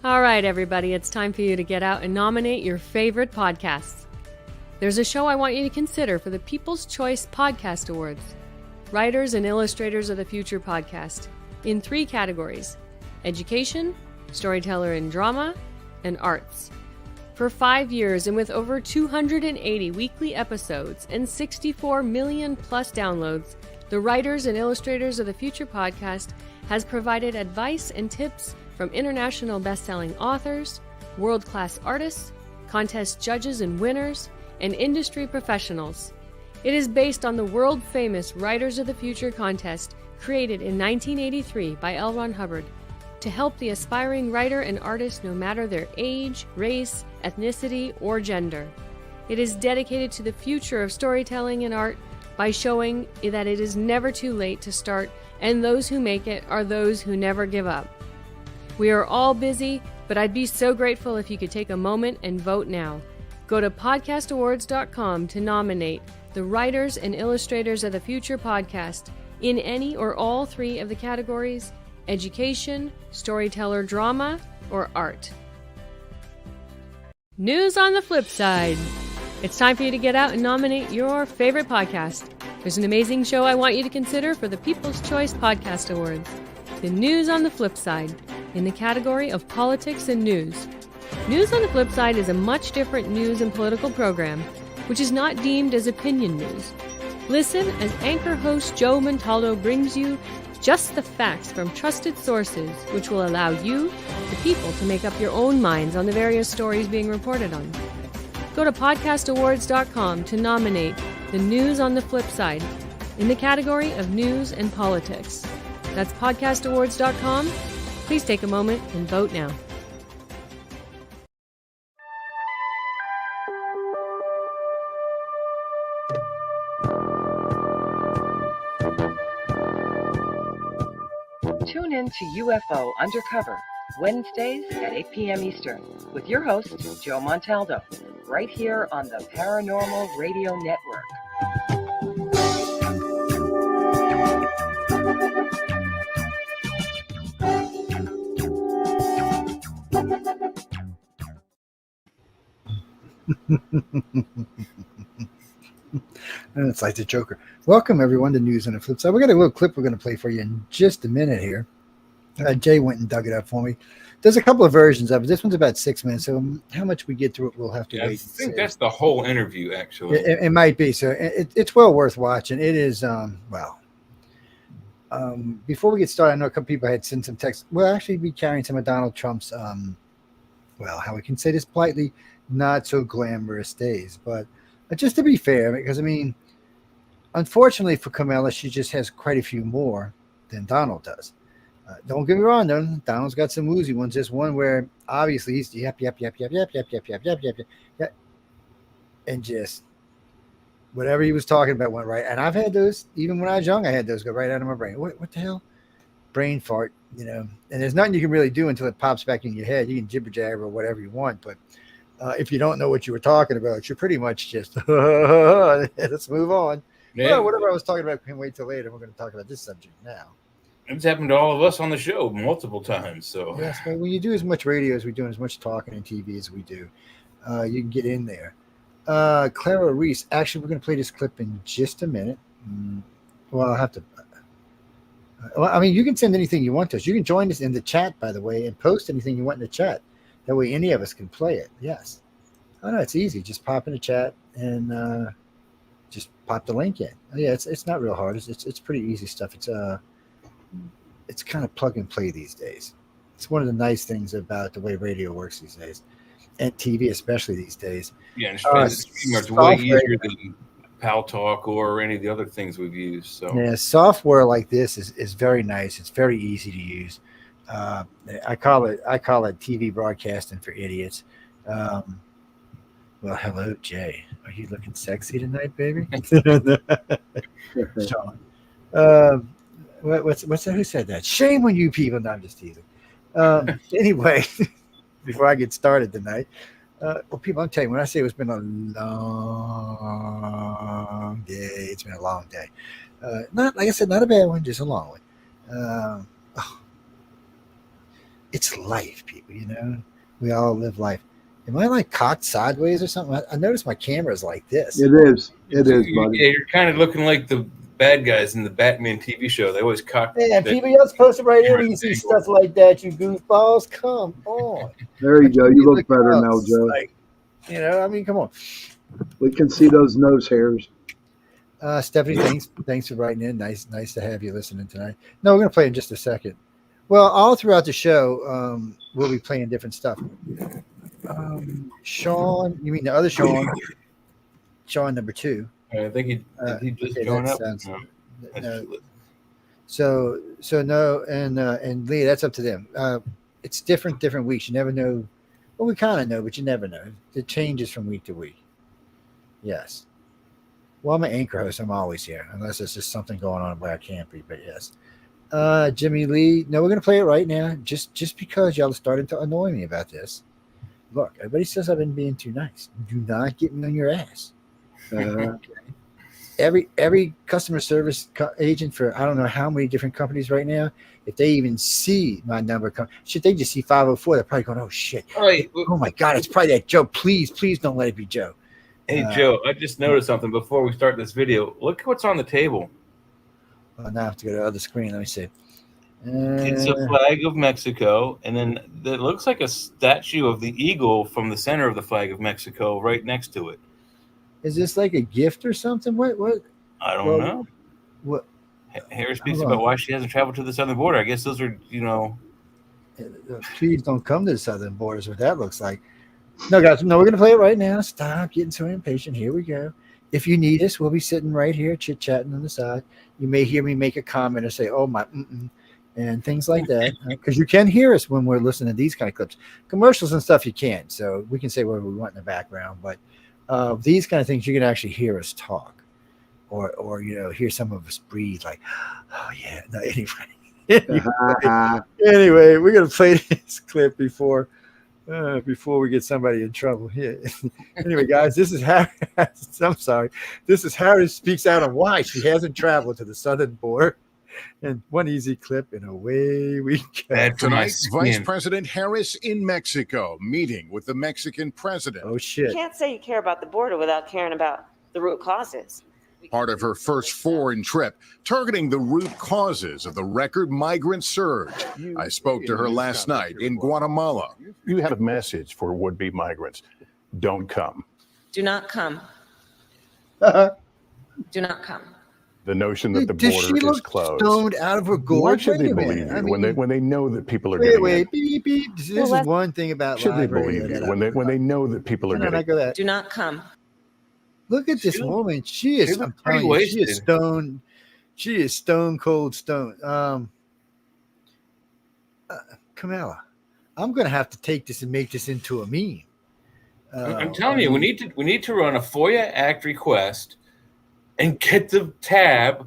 All right, everybody, it's time for you to get out and nominate your favorite podcasts. There's a show I want you to consider for the People's Choice Podcast Awards. Writers and Illustrators of the Future podcast in 3 categories: education, storyteller and drama, and arts. For 5 years and with over 280 weekly episodes and 64 million plus downloads, the Writers and Illustrators of the Future podcast has provided advice and tips from international best-selling authors, world-class artists, contest judges and winners, and industry professionals. It is based on the world-famous Writers of the Future contest created in 1983 by L. Ron Hubbard to help the aspiring writer and artist no matter their age, race, ethnicity, or gender. It is dedicated to the future of storytelling and art by showing that it is never too late to start, and those who make it are those who never give up. We are all busy, but I'd be so grateful if you could take a moment and vote now. Go to podcastawards.com to nominate the Writers and Illustrators of the Future podcast in any or all 3 of the categories: education, storyteller drama, or art. News on the flip side. It's time for you to get out and nominate your favorite podcast. There's an amazing show I want you to consider for the People's Choice Podcast Awards. The News on the Flip Side, in the category of politics and news. News on the Flip Side is a much different news and political program, which is not deemed as opinion news. Listen as anchor host Joe Montaldo brings you just the facts from trusted sources, which will allow you, the people, to make up your own minds on the various stories being reported on. Go to podcastawards.com to nominate the News on the Flip Side in the category of news and politics. That's podcastawards.com. Please take a moment and vote now. Tune in to UFO Undercover, Wednesdays at 8 p.m. Eastern, with your host, Joe Montaldo, right here on the Paranormal Radio Network. And it's like the Joker. Welcome, everyone, to News on the Flip Side. We got a little clip we're going to play for you in just a minute here. Jay went and dug it up for me. There's a couple of versions of it. This one's about 6 minutes, so how much we get through it, we'll have to wait. I think that's the whole interview, actually. It might be. So it's well worth watching. It is, before we get started, I know a couple people had sent some text. We'll actually be carrying some of Donald Trump's, how we can say this politely, not so glamorous days. But just to be fair, because, I mean, unfortunately for Kamala, she just has quite a few more than Donald does. Don't get me wrong, though. Donald's got some woozy ones. There's one where obviously he's yep, and just whatever he was talking about went right. And I've had those, even when I was young, I had those go right out of my brain. What the hell? Brain fart, And there's nothing you can really do until it pops back in your head. You can jibber jabber or whatever you want, but if you don't know what you were talking about, you're pretty much just let's move on. Yeah. Well, whatever I was talking about can wait till later. We're going to talk about this subject now. It's happened to all of us on the show multiple times. So yes, but when you do as much radio as we do, and as much talking and TV as we do, you can get in there. Clara Reese. Actually, we're going to play this clip in just a minute. Well, I'll have to. You can send anything you want to us. You can join us in the chat, by the way, and post anything you want in the chat. That way, any of us can play it. Yes. Oh no, it's easy. Just pop in the chat and just pop the link in. Yeah, it's not real hard. It's pretty easy stuff. It's kind of plug and play these days. It's one of the nice things about the way radio works these days, and TV especially these days. Yeah, it's way easier than Pal Talk or any of the other things we've used. So yeah, software like this is very nice. It's very easy to use. I call it TV broadcasting for idiots. Well, hello, Jay. Are you looking sexy tonight, baby? Sean. What's that? Who said that? Shame on you people. No, I'm just teasing. Anyway, before I get started tonight, people, I'm telling you, when I say it's been a long day, it's been a long day. Not, like I said, not a bad one, just a long one. it's life, people. We all live life. Am I like cocked sideways or something? I noticed my camera is like this. It is, buddy. Yeah, you're kind of looking like the bad guys in the Batman TV show. They always cock. Man, people, you're supposed to right here when you see stuff like that, you goofballs. Come on. There you go. You look better now, Joe. Like, I mean, come on. We can see those nose hairs. Stephanie, thanks for writing in. Nice to have you listening tonight. No, we're gonna play in just a second. Well, all throughout the show, we'll be playing different stuff. Sean, you mean the other Sean? Sean number 2. I think he just joined up. So no, and Lee, that's up to them. It's different weeks. You never know. Well, we kind of know, but you never know. It changes from week to week. Yes. Well, I'm an anchor host. I'm always here, unless there's just something going on where I can't be. But yes. Jimmy Lee. No, we're gonna play it right now. Just because y'all are starting to annoy me about this. Look, everybody says I've been being too nice. Do not get me on your ass. Every customer service agent for I don't know how many different companies right now, if they even see my number should they just see 504, they're probably going, oh shit. Right. Oh my God, it's probably that Joe. Please don't let it be Joe. Hey Joe, I just noticed something before we start this video. Look what's on the table. Well, now I have to go to the other screen. Let me see. It's a flag of Mexico, and then it looks like a statue of the eagle from the center of the flag of Mexico right next to it. Is this like a gift or something? What? I don't know. What? Harris speaks about why she hasn't traveled to the southern border. I guess those are, Please don't come to the southern border is what that looks like. No, guys, we're going to play it right now. Stop getting so impatient. Here we go. If you need us, we'll be sitting right here chit-chatting on the side. You may hear me make a comment or say, oh, my, and things like that. Because you can hear us when we're listening to these kind of clips. Commercials and stuff you can't. So we can say whatever we want in the background. But these kind of things, you can actually hear us talk. Or hear some of us breathe like, oh, yeah. No, anyway, we're going to play this clip before we get somebody in trouble here. Anyway, guys, this is Harry. I'm sorry. This is Harris speaks out on why she hasn't traveled to the southern border. And one easy clip, and away we go. Tonight, Vice President Harris in Mexico, meeting with the Mexican president. Oh, shit. You can't say you care about the border without caring about the root causes. Part of her first foreign trip, targeting the root causes of the record migrant surge. I spoke to her last night in Guatemala. You have a message for would-be migrants. Don't come. Do not come. Do not come. The notion that the border is closed. Stoned out of her gourd. Why should they believe you when they know that people are getting in? Beep, beep. This is one thing about should they believe you when they know that people are getting in? Do not come. Look at this woman. She is. I'm telling you, she is stone. She is stone cold stone. Kamala, I'm going to have to take this and make this into a meme. I'm telling you, we need to run a FOIA Act request and get the tab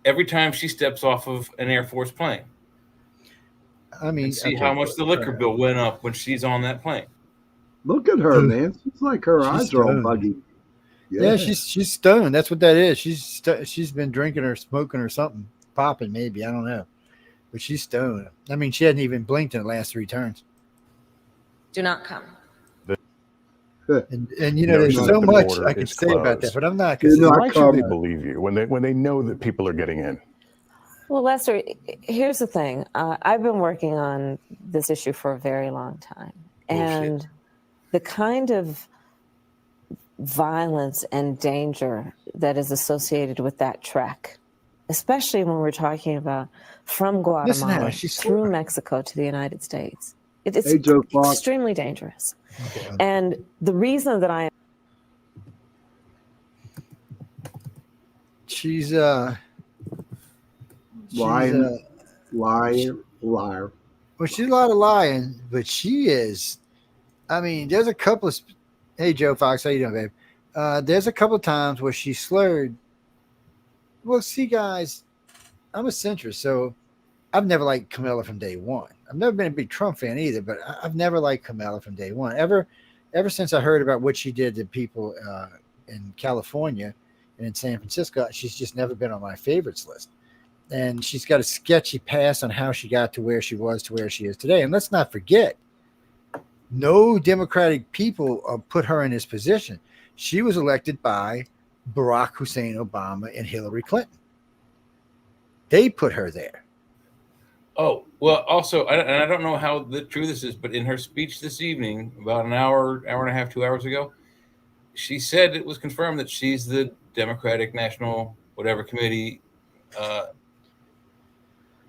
every time she steps off of an Air Force plane. I mean, and see how much the liquor bill went up when she's on that plane. Look at her, man. It's like her eyes are all buggy. Yeah, she's stoned. That's what that is. She's been drinking or smoking or something, popping maybe. I don't know, but she's stoned. I mean, she hadn't even blinked in the last 3 turns. Do not come. And there's so much I could say about that, but I'm not. Why should they believe you when they know that people are getting in? Well, Lester, here's the thing. I've been working on this issue for a very long time, and the kind of violence and danger that is associated with that trek, especially when we're talking about from Guatemala through Mexico to the United States. It's extremely dangerous. Okay. And the reason that she's liar. Well, she's a lot of lying, but she is. I mean, there's a couple of. Hey, Joe Fox, how you doing, babe? There's a couple of times where she slurred. Well, see, guys, I'm a centrist, so I've never liked Kamala from day one. I've never been a big Trump fan either, but I've never liked Kamala from day one. Ever since I heard about what she did to people in California and in San Francisco, she's just never been on my favorites list. and she's got a sketchy past on how she got to where she was to where she is today. And let's not forget, no Democratic people put her in this position. She was elected by Barack Hussein Obama and Hillary Clinton. They put her there. Oh, well, also, and I don't know how true this is, but in her speech this evening, about an hour and a half, 2 hours ago, she said it was confirmed that she's the Democratic National whatever committee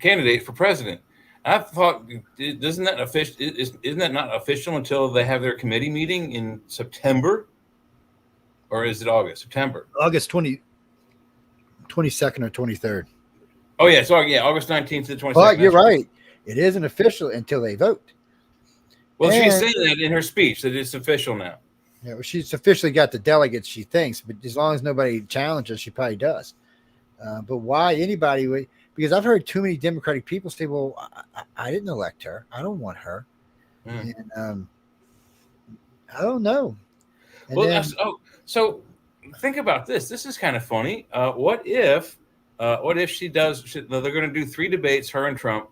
candidate for president. I thought, isn't that not official until they have their committee meeting in September? Or is it August? September. August 22nd or 23rd. Oh, yeah. So, yeah, August 19th to the 22nd. But you're right. It isn't official until they vote. Well, she's saying that in her speech, that it's official now. Yeah, well, she's officially got the delegates, she thinks. But as long as nobody challenges, she probably does. But why anybody would... Because I've heard too many Democratic people say, well, I didn't elect her. I don't want her. And I don't know. And well, so think about this. This is kind of funny. What if she does, they're going to do 3 debates, her and Trump.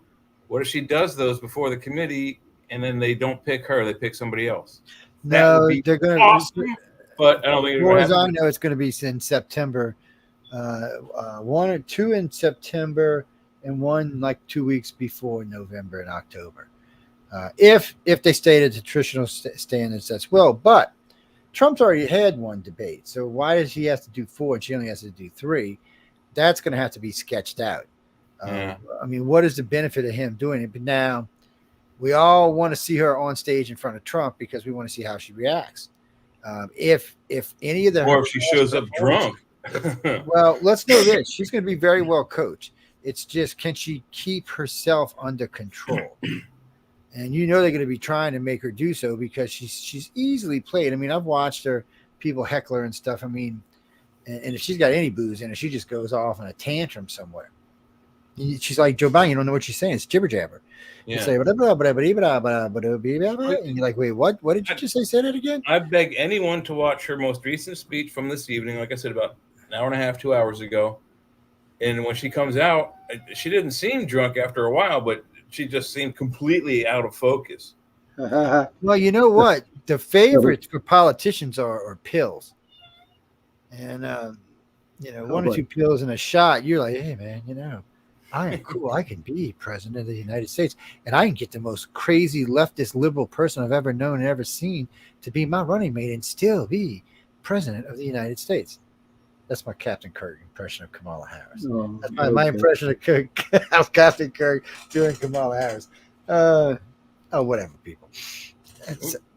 What if she does those before the committee and then they don't pick her, they pick somebody else? No, they're going to. Awesome, but I don't think as far as I know, it's going to be in September. 1 or 2 in September and 1 like 2 weeks before November and October. If they stay at the traditional standards, that's well. But Trump's already had 1 debate, so why does he have to do 4 and she only has to do 3? That's going to have to be sketched out. I mean, what is the benefit of him doing it? But now we all want to see her on stage in front of Trump because we want to see how she reacts. If any of the or if she shows up drunk. Well, let's know this. She's going to be very well coached. It's just, can she keep herself under control? And they're going to be trying to make her do so because she's easily played. I mean, I've watched her, people heckle her and stuff. I mean, and if she's got any booze in her, she just goes off in a tantrum somewhere. She's like Joe Biden. You don't know what she's saying. It's jibber jabber. You say and you're like, wait, what? What did you just say? Say that again. I beg anyone to watch her most recent speech from this evening. Like I said, about an hour and a half, 2 hours ago. And when she comes out, she didn't seem drunk after a while, but she just seemed completely out of focus. Well, you know what? The favorites for politicians are pills. And, 1 or 2 pills in a shot, you're like, hey, man, I am cool. I can be president of the United States, and I can get the most crazy leftist liberal person I've ever known and ever seen to be my running mate and still be president of the United States. That's my Captain Kirk impression of Kamala Harris. That's my impression of Captain Kirk doing Kamala Harris. Whatever, people.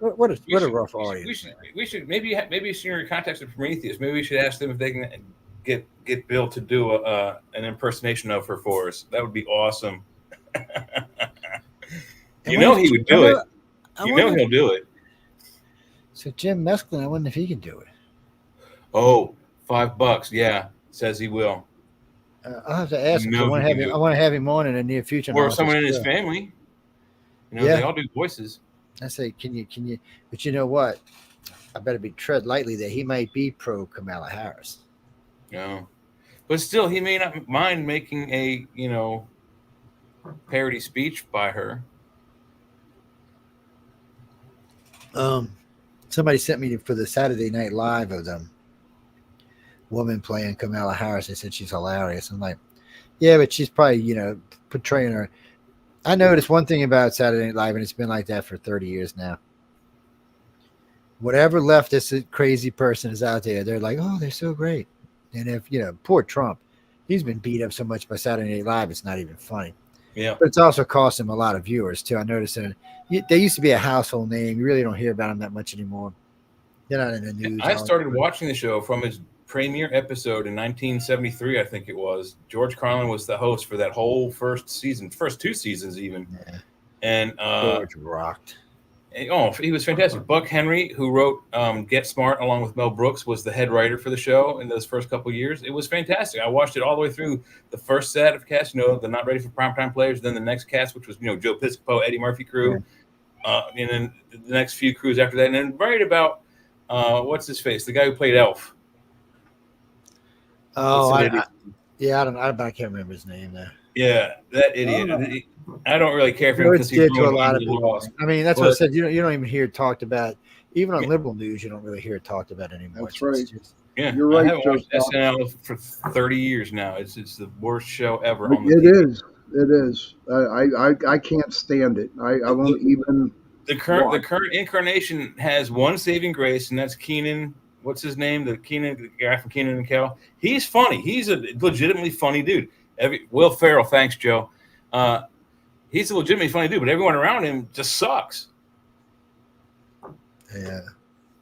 What a rough audience. We should maybe senior contacts of Prometheus. Maybe we should ask them if they can get Bill to do an impersonation of her for us. That would be awesome. He would do it. He'll do it. So Jim Mesklin, I wonder if he can do it. Oh, $5. Yeah, says he will. I'll have to ask him. I want to have him on in the near future. Or someone in his family. They all do voices. I say, can you? But you know what? I better tread lightly there. He might be pro Kamala Harris. No, but still, he may not mind making a parody speech by her. Somebody sent me for the Saturday Night Live of them woman playing Kamala Harris. They said she's hilarious. I'm like, yeah, but she's probably portraying her. I noticed one thing about Saturday Night Live, and it's been like that for 30 years now. Whatever leftist crazy person is out there, they're like, oh, they're so great. And if, poor Trump, he's been beat up so much by Saturday Night Live, it's not even funny. Yeah. But it's also cost him a lot of viewers, too. I noticed that they used to be a household name. You really don't hear about them that much anymore. They're not in the news. I started watching the show from its premiere episode in 1973, I think it was. George Carlin was the host for that whole first 2 seasons even. Yeah. And George rocked. Oh, he was fantastic. Buck Henry, who wrote Get Smart along with Mel Brooks, was the head writer for the show in those first couple of years. It was fantastic. I watched it all the way through the first set of cast, the not ready for primetime players, then the next cast, which was, Joe Piscopo, Eddie Murphy crew, and then the next few crews after that. And then right about, what's his face? The guy who played Elf. Oh, Yeah, I can't remember his name though. Yeah, that idiot. I don't really care for him because It's good he's to a lot of people. laws. I mean, that's what I said. You don't even hear it talked about. Even on liberal news, you don't really hear it talked about anymore. That's right. Yeah, you're right. I haven't watched SNL for 30 years now. It's the worst show ever on the TV. It is. I can't stand it. I won't even. The current incarnation has one saving grace, and that's Keenan. What's his name? The guy from Keenan and Kel. He's funny. He's a legitimately funny dude. Will Ferrell, thanks, Joe. He's a legitimately funny dude, but everyone around him just sucks. Yeah.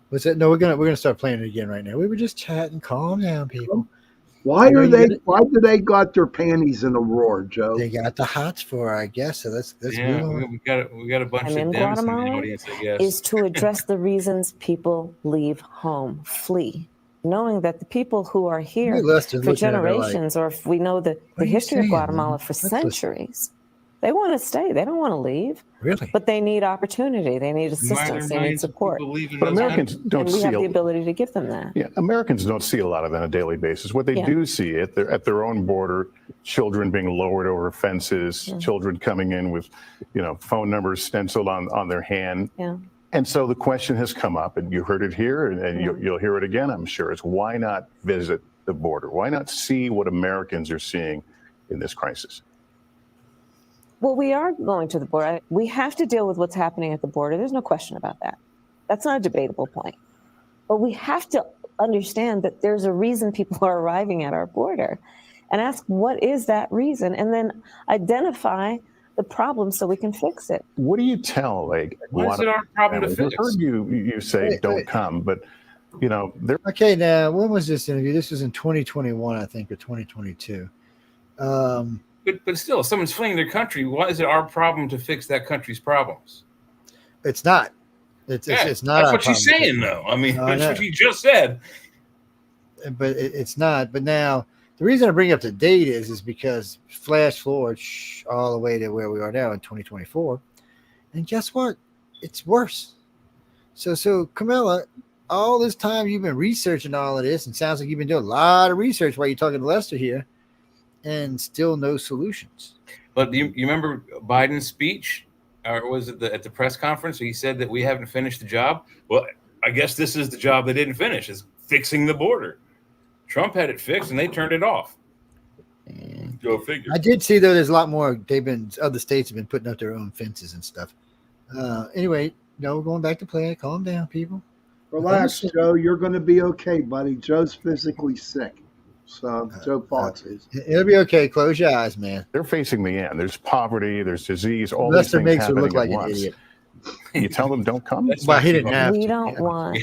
What's that? No, we're gonna start playing it again right now. We were just chatting. Calm down, people. Why do they got their panties in a roar, Joe? They got the hots for her, I guess. So let's yeah, move on. We got a bunch of in Dems Guatemala in the audience, I guess. is to address the reasons people leave home, flee, knowing that the people who are here for generations, or if we know the history of Guatemala for centuries, they want to stay. They don't want to leave. Really? But they need opportunity. They need assistance. They need support. But Americans don't see. And we have the ability to give them that. Yeah, Americans don't see a lot of that on a daily basis. What they do see at their own border, children being lowered over fences, children coming in with, phone numbers stenciled on their hand. Yeah. And so the question has come up, and you heard it here, and you'll hear it again, I'm sure, is why not visit the border? Why not see what Americans are seeing in this crisis? Well, we are going to the border. We have to deal with what's happening at the border. There's no question about that. That's not a debatable point. But we have to understand that there's a reason people are arriving at our border and ask, what is that reason? And then identify the problem so we can fix it. What do you tell, why is it our problem to fix? I heard you say don't come, but, they're... Okay, now, when was this interview? This was in 2021, I think, or 2022. But still, if someone's fleeing their country, why is it our problem to fix that country's problems? It's not. It's not. That's what she's saying, though. I mean, that's what she just said. But it's not. But now, the reason I bring up the date is because flash forward all the way to where we are now in 2024, and guess what? It's worse. So Kamala, all this time you've been researching all of this, and sounds like you've been doing a lot of research while you're talking to Lester here. And still no solutions. But you remember Biden's speech, or was it at the press conference? He said that we haven't finished the job. Well, I guess this is the job they didn't finish: is fixing the border. Trump had it fixed, and they turned it off. Go figure. I did see though. There's a lot more. Other states have been putting up their own fences and stuff. Anyway, we're going back to play. Calm down, people. Relax, Joe. You're going to be okay, buddy. Joe's physically sick. So Joe Fox is. It'll be okay. Close your eyes, man. They're facing the end. There's poverty. There's disease. All Lester these things makes her look like happening an at once. idiot. You tell them don't come. Well, he didn't have to. We don't want.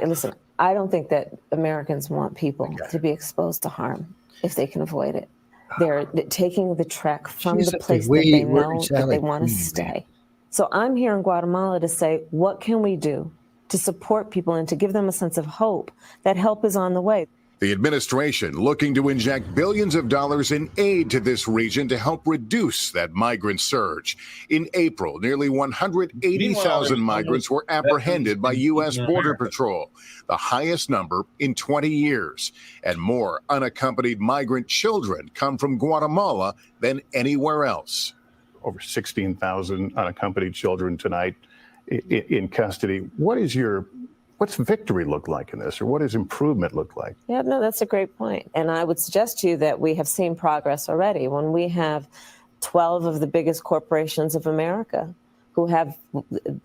Listen, I don't think that Americans want people to be exposed to harm if they can avoid it. They're taking the trek from the place that they know that they want to stay. So I'm here in Guatemala to say, what can we do to support people and to give them a sense of hope that help is on the way? The administration looking to inject billions of dollars in aid to this region to help reduce that migrant surge. In April, nearly 180,000 migrants were apprehended by U.S. Border Patrol, the highest number in 20 years. And more unaccompanied migrant children come from Guatemala than anywhere else. Over 16,000 unaccompanied children tonight in custody. What's victory look like in this, or what does improvement look like? Yeah, no, that's a great point. And I would suggest to you that we have seen progress already. When we have 12 of the biggest corporations of America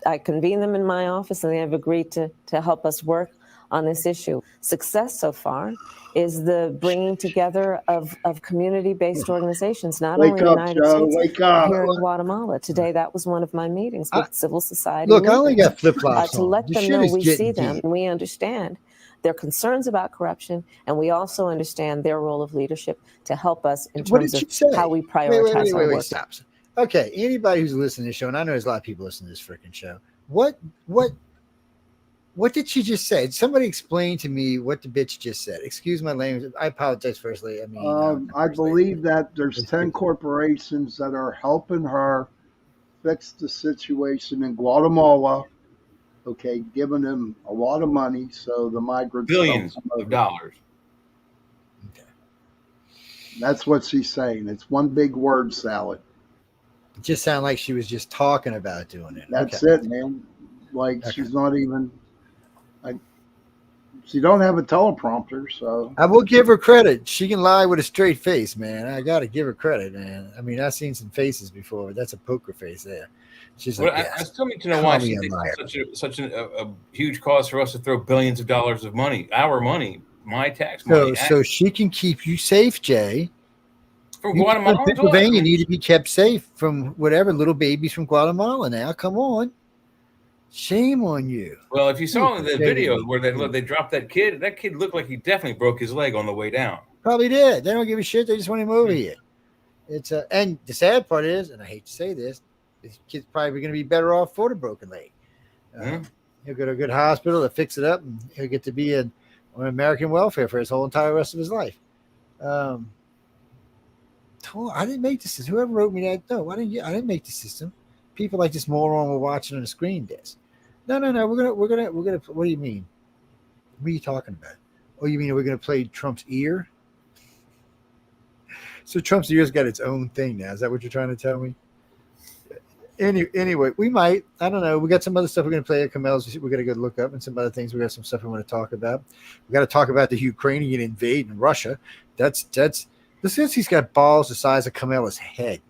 I convene them in my office, and they have agreed to help us work on this issue. Success so far is the bringing together of community-based organizations, not only in the United States, here in Guatemala. Today, that was one of my meetings with civil society. Look, I only got flip-flops to let them know we see them and we understand their concerns about corruption, and we also understand their role of leadership to help us in terms of how we prioritize our work. Stop. Okay, anybody who's listening to the show, and I know there's a lot of people listening to this freaking show, what did she just say? Somebody explain to me what the bitch just said. Excuse my language. I apologize firstly. I believe that there's 10 corporations that are helping her fix the situation in Guatemala. Okay, giving them a lot of money so the migrants billions of dollars. Okay. That's what she's saying. It's one big word salad. It just sounded like she was just talking about doing it. That's it, man. Like she's not even. She don't have a teleprompter, so I will give her credit. She can lie with a straight face, man. I got to give her credit, man. I mean, I've seen some faces before. That's a poker face there. She's like, I still need to know why she thinks it's such a huge cause for us to throw billions of dollars of money, our money, my tax money. So she can keep you safe, Jay. From Guatemala, Pennsylvania need to be kept safe from whatever little babies from Guatemala. Now, come on. Shame on you. Well, if you saw the video where they dropped that kid looked like he definitely broke his leg on the way down. Probably did. They don't give a shit. They just want him over here. It's and the sad part is, and I hate to say this kid's probably going to be better off for the broken leg. He'll go to a good hospital to fix it up, and he'll get to be on American welfare for his whole entire rest of his life. I didn't make the system. Whoever wrote me that, no, I didn't make the system. People like this moron were watching on the screen desk. No. We're gonna. What do you mean? What are you talking about? Oh, you mean we're gonna play Trump's ear? So Trump's ear's got its own thing now. Is that what you're trying to tell me? Anyway, we might. I don't know. We got some other stuff we're gonna play at Kamala's. We're gonna go look up and some other things. We got some stuff we want to talk about. We got to talk about the Ukrainian invade in Russia. That's. Listen, he's got balls the size of Kamala's head.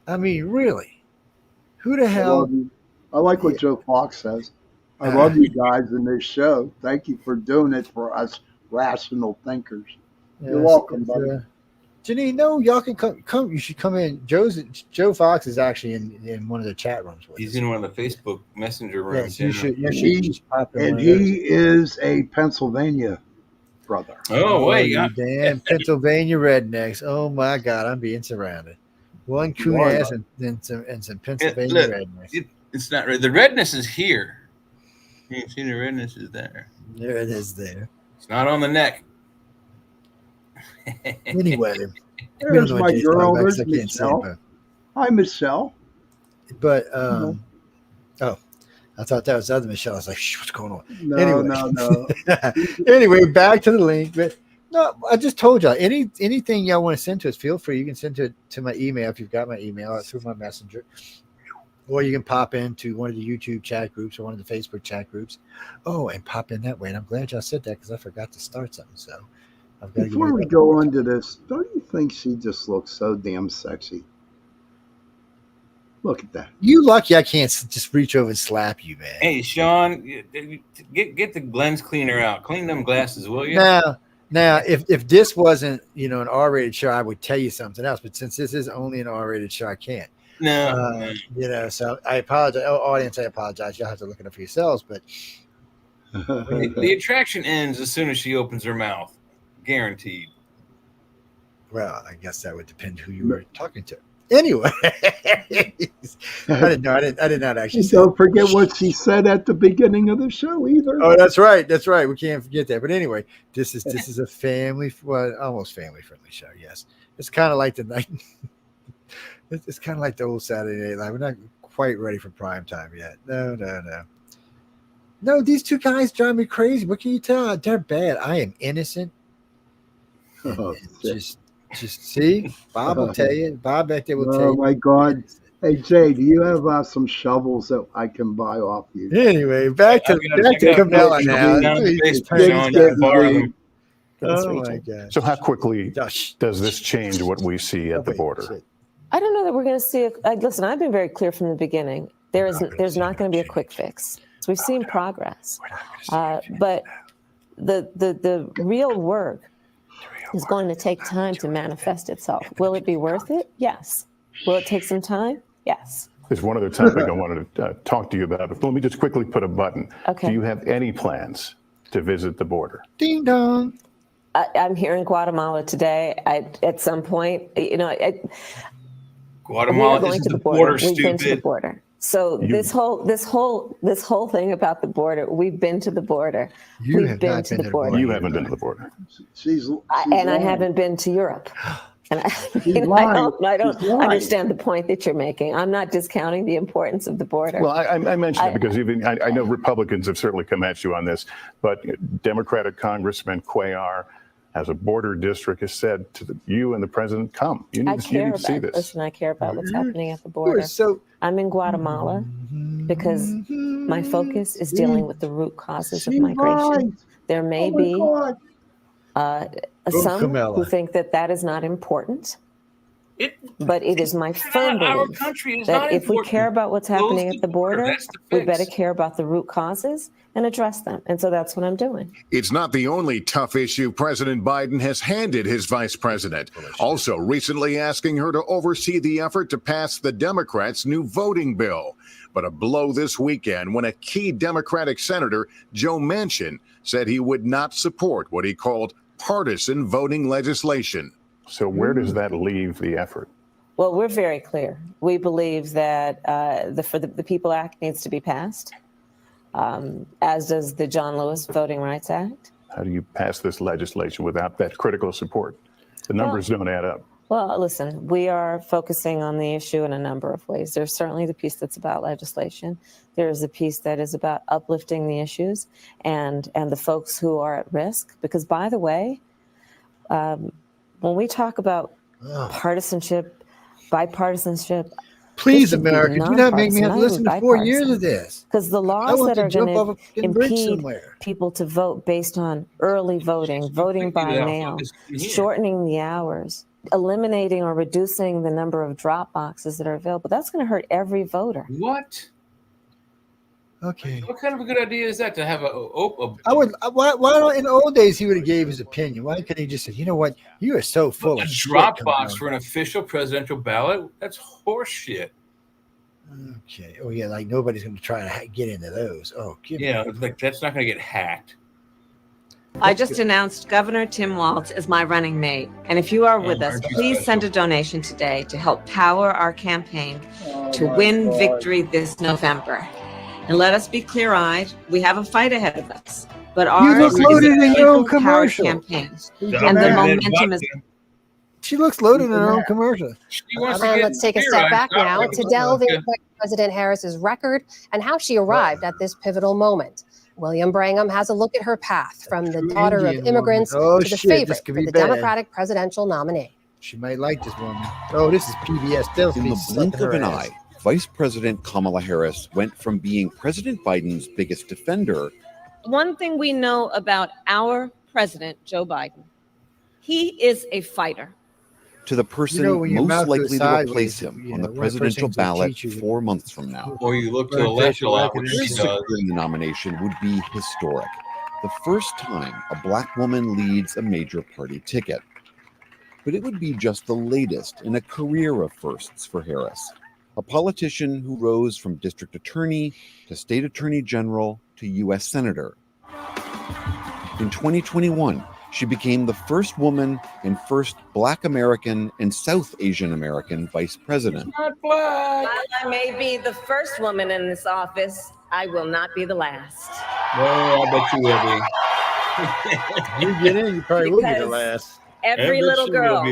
I mean, really? Who the hell? I like what Joe Fox says. I love you guys in this show. Thank you for doing it for us rational thinkers. You're welcome, buddy. Janine, no, y'all can come. You should come in. Joe Fox is actually in one of the chat rooms. He's in one of the Facebook Messenger rooms. Yes, you should pop in. And he is a Pennsylvania brother. Oh, wait. Damn Pennsylvania rednecks. Oh, my God. I'm being surrounded. One coon ass and some Pennsylvania redness. It's not red. The redness is here. You can see the redness is there. There it is there. It's not on the neck. Anyway. There's my girl. There's Michelle. Hi, Michelle. But, I thought that was the other Michelle. I was like, what's going on? No. Anyway, back to the link. But no, I just told y'all, anything y'all want to send to us, feel free. You can send it to my email if you've got my email through my messenger. Or you can pop into one of the YouTube chat groups or one of the Facebook chat groups. Oh, and pop in that way. And I'm glad y'all said that because I forgot to start something. So I've got before we go on to this, don't you think she just looks so damn sexy? Look at that. You lucky I can't just reach over and slap you, man. Hey, Sean, get the lens cleaner out. Clean them glasses, will you? Now, if this wasn't, an R-rated show, I would tell you something else. But since this is only an R-rated show, I can't. No. So I apologize. Oh, audience, I apologize. You'll have to look it up for yourselves. But the attraction ends as soon as she opens her mouth. Guaranteed. Well, I guess that would depend who you were talking to. Anyway, I didn't know. I did not actually. Don't forget what she said at the beginning of the show either. Oh, that's right. We can't forget that. But anyway, this is a almost family friendly show. Yes, it's kind of like the night. It's kind of like the old Saturday Night Live. We're not quite ready for prime time yet. No. These two guys drive me crazy. What can you tell? They're bad. I am innocent. Just see, Bob will tell you. Bob back there will tell you. Oh my God! Hey Jay, do you have some shovels that I can buy off you? Anyway, back to Kamala now. Oh my God! So how quickly does this change what we see at the border? I don't know that we're going to see it. Listen, I've been very clear from the beginning. There's not going to be a quick fix. So we've seen progress, but the real work is going to take time to manifest itself. Will it be worth it? Yes. Will it take some time? Yes. There's one other topic I wanted to talk to you about. But let me just quickly put a button. Okay. Do you have any plans to visit the border? Ding dong. I'm here in Guatemala today. At some point, Guatemala is the border. We've been to the border. So this whole thing about the border, we've been to the border. We've been to the border. You haven't been to the border. I haven't been to Europe. And I don't understand the point that you're making. I'm not discounting the importance of the border. Well, I mentioned it because I know Republicans have certainly come at you on this, but Democratic Congressman Cuellar as a border district, has said to you and the president, come. You need to see this. Listen, I care about what's happening at the border. So I'm in Guatemala because my focus is dealing with the root causes of migration. There may be some who think that is not important. But it is my firm belief that if we care about what's happening at the border, we better care about the root causes and address them. And so that's what I'm doing. It's not the only tough issue President Biden has handed his vice president, also recently asking her to oversee the effort to pass the Democrats' new voting bill. But a blow this weekend when a key Democratic senator, Joe Manchin, said he would not support what he called partisan voting legislation. So where does that leave the effort? Well, we're very clear. We believe that the PEOPLE Act needs to be passed, as does the John Lewis Voting Rights Act. How do you pass this legislation without that critical support? The numbers don't add up. Well, listen, we are focusing on the issue in a number of ways. There's certainly the piece that's about legislation. There's a piece that is about uplifting the issues and the folks who are at risk. Because, by the way, when we talk about partisanship, bipartisanship, please, America, do not make me have to listen to 4 years of this. Because the laws that are going to impede people to vote based on early voting, voting by mail, shortening the hours, eliminating or reducing the number of drop boxes that are available, that's going to hurt every voter. What? Okay. What kind of a good idea is that to have why don't in the old days he would have gave his opinion? Why couldn't he just say, you know what, you are so full of shit. A drop box for an official presidential ballot? That's horse shit. Okay. Oh yeah, like nobody's going to try to get into those. Oh, like that's not going to get hacked. I just announced Governor Tim Walz as my running mate. And if you are with us, please send a donation today to help power our campaign to win victory this November. And let us be clear-eyed, we have a fight ahead of us. But ours is a people-powered campaign. And the momentum is... She looks loaded in her own commercial. Let's take a step back now to delve into President Harris's record and how she arrived at this pivotal moment. William Brangham has a look at her path from the daughter of immigrants to the favorite for the Democratic presidential nominee. She might like this woman. Oh, this is PBS. In the blink of an eye, Vice President Kamala Harris went from being President Biden's biggest defender. One thing we know about our president, Joe Biden, he is a fighter. To the person most likely to replace him on the presidential ballot 4 months from now. Or you look to the left a lot, which she does. The nomination would be historic. The first time a black woman leads a major party ticket. But it would be just the latest in a career of firsts for Harris. A politician who rose from district attorney to state attorney general to U.S. senator. In 2021, she became the first woman and first Black American and South Asian American vice president. Not black. While I may be the first woman in this office, I will not be the last. No, I bet you will be. You get in, you probably will be the last. Every little girl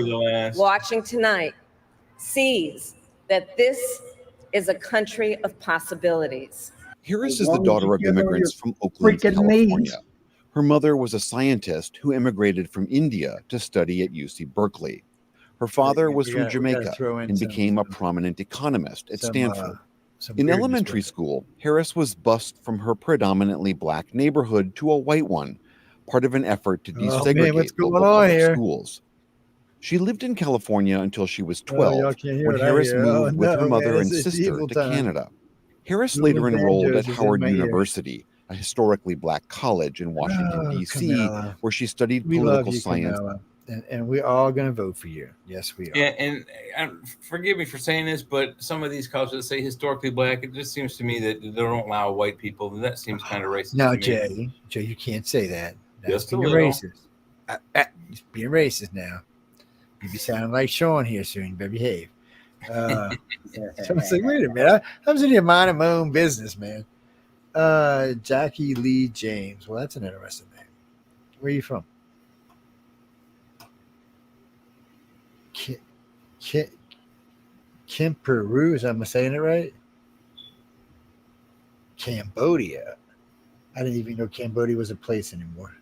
watching tonight sees that this is a country of possibilities. Harris is the daughter of immigrants from Oakland, California. Her mother was a scientist who immigrated from India to study at UC Berkeley. Her father was from Jamaica and became a prominent economist at Stanford. In elementary school, Harris was bused from her predominantly black neighborhood to a white one, part of an effort to desegregate local schools. She lived in California until she was 12, when Harris moved with her mother and sister to Canada. Harris later enrolled at Howard University, a historically black college in Washington, D.C., where she studied political science. And we're all going to vote for you. Yes, we are. Yeah, and forgive me for saying this, but some of these colleges that say historically black, it just seems to me that they don't allow white people, and that seems kind of racist. No, to me. Jay, you can't say that. That's being racist. Being racist now. You be sounding like Sean here soon. You better behave. So I'm like, wait a minute. I'm sitting here minding my own business, man. Jackie Lee James. Well, that's an interesting name. Where are you from? Peru, am I saying it right? Cambodia. I didn't even know Cambodia was a place anymore.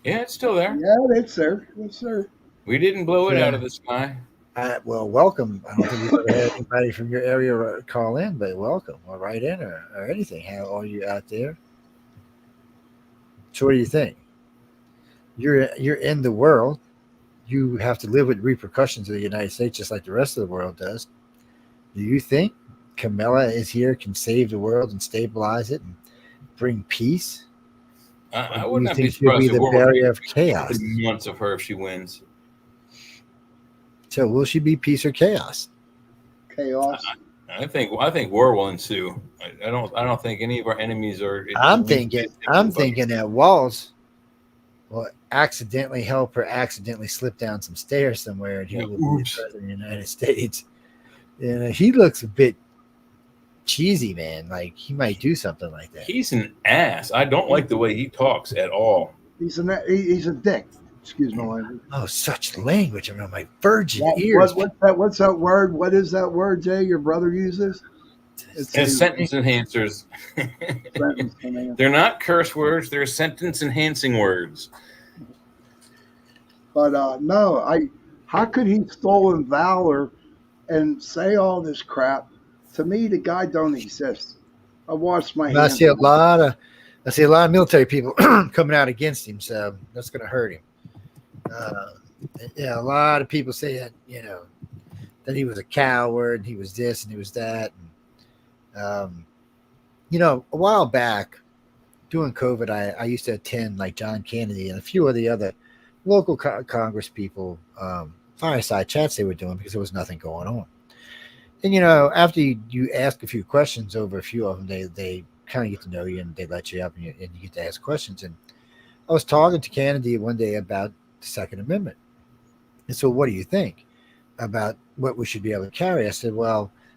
Yeah, it's still there. Yeah, it's there. It's there. We didn't blow it out of the sky. Well, welcome. I don't think we've ever had anybody from your area call in, but welcome or write in or anything. How are you out there? So what do you think? You're in the world. You have to live with repercussions of the United States just like the rest of the world does. Do you think Kamala is here, can save the world and stabilize it and bring peace? I would not be surprised if the barrier of chaos. Months of her if she wins. So will she be peace or chaos? Chaos. I think war will ensue. I don't think any of our enemies are. I'm thinking that Walls will accidentally help her accidentally slip down some stairs somewhere, and he will be the president of the United States. And he looks a bit cheesy, man. Like he might do something like that. He's an ass. I don't like the way he talks at all. He's a dick. Excuse my language. Oh, such language around my virgin ears. What's that word? What is that word, Jay? Your brother uses? It's sentence enhancers. They're not curse words. They're sentence enhancing words. But no, how could he stolen valor and say all this crap? To me, the guy don't exist. I washed my hands. I see a lot of military people coming out against him, so that's going to hurt him. Yeah, a lot of people say that that he was a coward, he was this and he was that. And, a while back, during COVID, I used to attend like John Kennedy and a few of the other local Congress people fireside chats they were doing because there was nothing going on. And after you ask a few questions over a few of them, they kind of get to know you and they let you up and you get to ask questions. And I was talking to Kennedy one day about the Second Amendment. And so what do you think about what we should be able to carry? I said,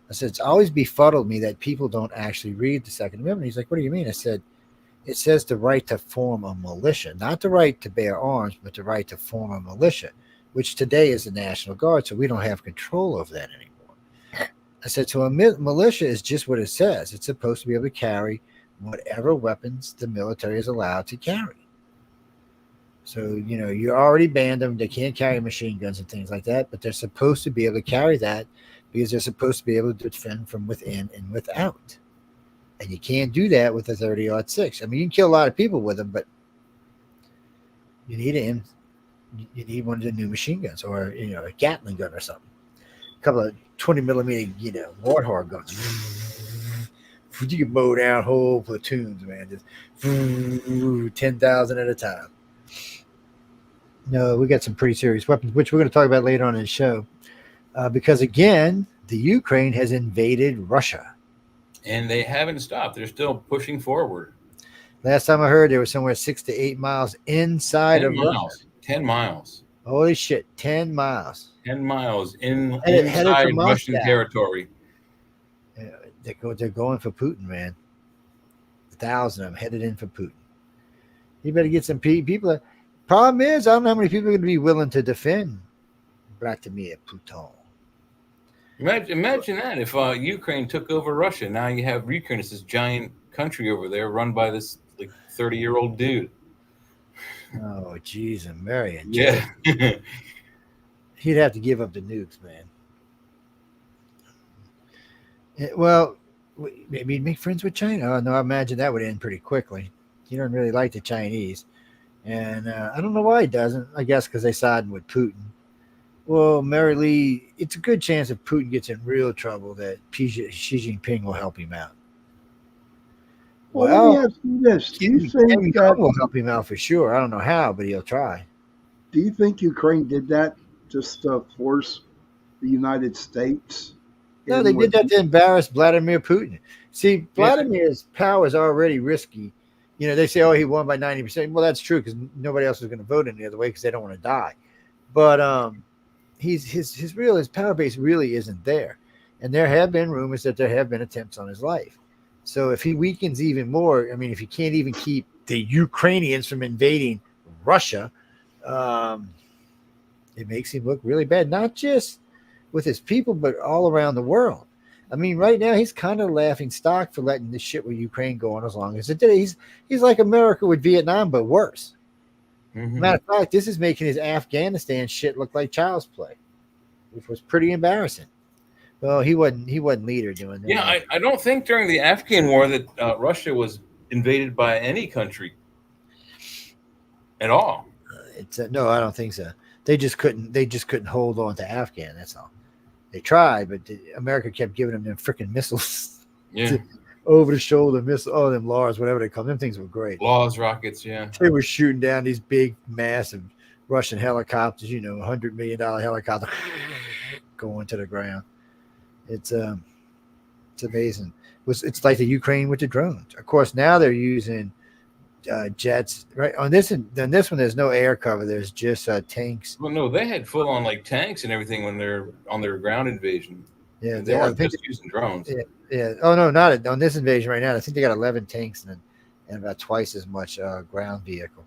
it's always befuddled me that people don't actually read the Second Amendment. He's like, what do you mean? I said, it says the right to form a militia, not the right to bear arms, but the right to form a militia, which today is the National Guard. So we don't have control over that anymore. I said, so a militia is just what it says. It's supposed to be able to carry whatever weapons the military is allowed to carry. So, you already banned them. They can't carry machine guns and things like that, but they're supposed to be able to carry that because they're supposed to be able to defend from within and without. And you can't do that with a 30-06. I mean, you can kill a lot of people with them, but you need one of the new machine guns or, a Gatling gun or something. A couple of 20 millimeter, Warthog guns. You can mow down whole platoons, man. Just 10,000 at a time. No, we got some pretty serious weapons, which we're going to talk about later on in the show. Because, again, the Ukraine has invaded Russia. And they haven't stopped. They're still pushing forward. Last time I heard, they were somewhere 6 to 8 miles inside of Russia. 10 miles. Holy shit, 10 miles. 10 miles inside Russian territory. Yeah, they're going for Putin, man. 1,000 of them headed in for Putin. You better get some people. Problem is, I don't know how many people are going to be willing to defend Vladimir Putin. Imagine that if Ukraine took over Russia. Now you have Ukraine as this giant country over there run by this 30-year-old dude. Oh, geez, and Mary. Yeah. He'd have to give up the nukes, man. Well, maybe he'd make friends with China. Oh, no, I imagine that would end pretty quickly. He doesn't really like the Chinese. And I don't know why he doesn't. I guess because they siding with Putin. Well, Mary Lee, it's a good chance if Putin gets in real trouble that Xi Jinping will help him out. Well, let me ask you this. Do you think that will help him out for sure? I don't know how, but he'll try. Do you think Ukraine did that just to force the United States? No, they did that to embarrass Vladimir Putin. See, Vladimir's power is already risky. They say, oh, he won by 90%. Well, that's true because nobody else is going to vote any other way because they don't want to die. But his power base really isn't there. And there have been rumors that there have been attempts on his life. So if he weakens even more, I mean, if he can't even keep the Ukrainians from invading Russia, it makes him look really bad, not just with his people, but all around the world. I mean, right now he's kind of laughing stock for letting this shit with Ukraine go on as long as it did. He's like America with Vietnam, but worse. Mm-hmm. Matter of fact, this is making his Afghanistan shit look like child's play, which was pretty embarrassing. Well, he wasn't leader doing that. Yeah, I don't think during the Afghan war that Russia was invaded by any country at all. No, I don't think so. They just couldn't hold on to Afghan. That's all. They tried, but America kept giving them freaking missiles. Yeah. Over the shoulder missiles. Oh, them LARs, whatever they call them. Things were great. LARs, rockets, yeah. They were shooting down these big, massive Russian helicopters. $100 million helicopter going to the ground. It's amazing. It's like the Ukraine with the drones. Of course, now they're using jets. Right on this one, there's no air cover. There's just tanks. Well, no, they had full on like tanks and everything when they're on their ground invasion. Yeah, they weren't just using drones. Yeah. Oh no, not on this invasion right now. I think they got 11 tanks and about twice as much ground vehicle.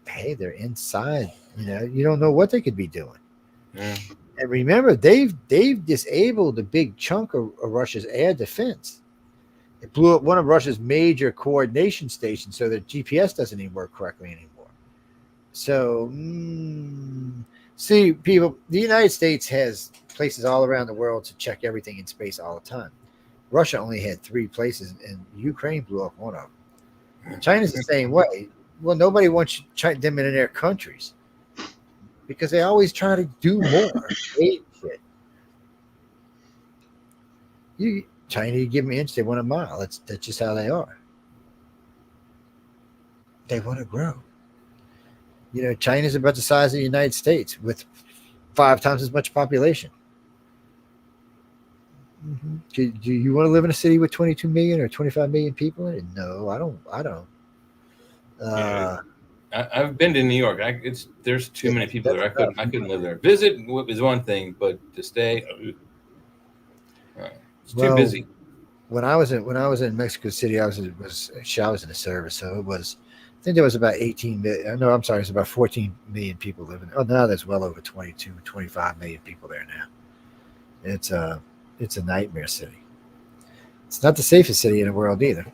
Hey, they're inside. You don't know what they could be doing. Yeah. And remember, they've disabled a big chunk of Russia's air defense. It blew up one of Russia's major coordination stations, so that GPS doesn't even work correctly anymore. So, see, people, the United States has places all around the world to check everything in space all the time. Russia only had 3 places, and Ukraine blew up one of them. China's the same way. Well, nobody wants them in their countries, because they always try to do more. China, you give them an inch, they want a mile. That's just how they are. They want to grow. China's about the size of the United States with 5 times as much population. Mm-hmm. Do you want to live in a city with 22 million or 25 million people in it? No, I don't. I've been to New York. There's too many people there. I couldn't live there. Visit is one thing, but to stay, it's too busy. When I was in Mexico City, I was in the service, so it was. I think there was about 18 million. No, I'm sorry, it's about 14 million people living there. Oh, now there's well over 22, 25 million people there now. It's a nightmare city. It's not the safest city in the world either.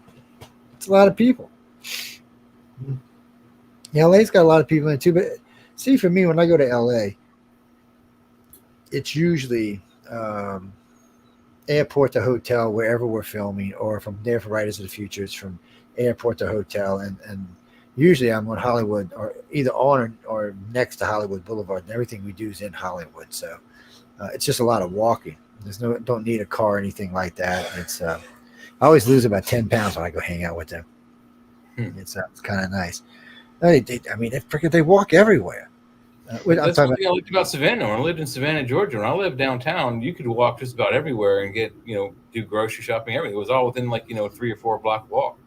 It's a lot of people. LA's got a lot of people in it too, but see, for me, when I go to LA, it's usually airport to hotel, wherever we're filming, or from there for Writers of the Future, it's from airport to hotel, and usually I'm on Hollywood, or either on or next to Hollywood Boulevard, and everything we do is in Hollywood, so it's just a lot of walking. Don't need a car or anything like that. It's I always lose about 10 pounds when I go hang out with them. It's kind of nice. They walk everywhere. That's one thing I liked about Savannah. When I lived in Savannah, Georgia, when I lived downtown, you could walk just about everywhere and get, do grocery shopping, everything. It was all within 3 or 4 block walk.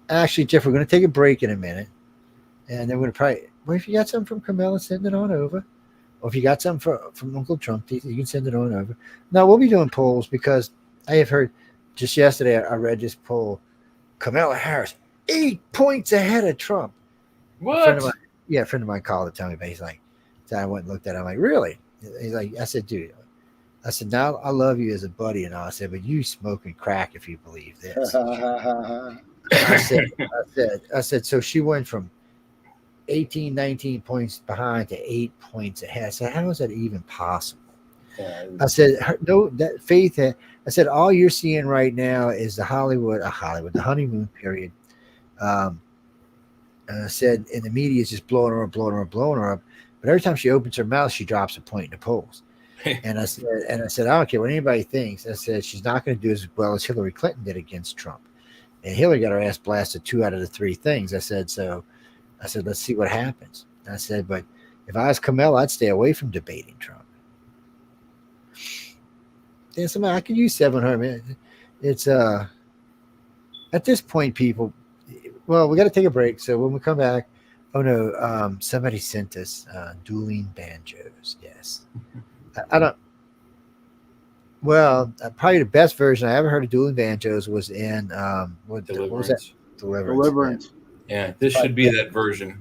Actually, Jeff, we're going to take a break in a minute, and then we're going to probably. Well, if you got something from Kamala, send it on over. Or if you got something from Uncle Trump, you can send it on over. Now, we'll be doing polls because I have heard just yesterday. I read this poll: Kamala Harris 8 points ahead of Trump. What? A friend of mine called to tell me, but he's like, so I went and looked at it. I'm like, really? He's like, I said, dude, now I love you as a buddy and all. I said, but you smoking crack if you believe this. I said, so she went from 18, 19 points behind to 8 points ahead. I said, how is that even possible? I said, that Faith. I said, all you're seeing right now is the honeymoon period. And I said, and the media is just blowing her up. But every time she opens her mouth, she drops a point in the polls. And I said, I don't care what anybody thinks. I said, she's not going to do as well as Hillary Clinton did against Trump. And Hillary got her ass blasted 2 out of the 3 things. I said, let's see what happens. And I said, but if I was Kamala, I'd stay away from debating Trump. Yeah, I can use 700. Man. It's at this point, people. Well, we got to take a break. So when we come back, somebody sent us dueling banjos. Yes, I don't. Well, probably the best version I ever heard of dueling banjos was in what was that? Deliverance. Deliverance. Yeah, this should be that version.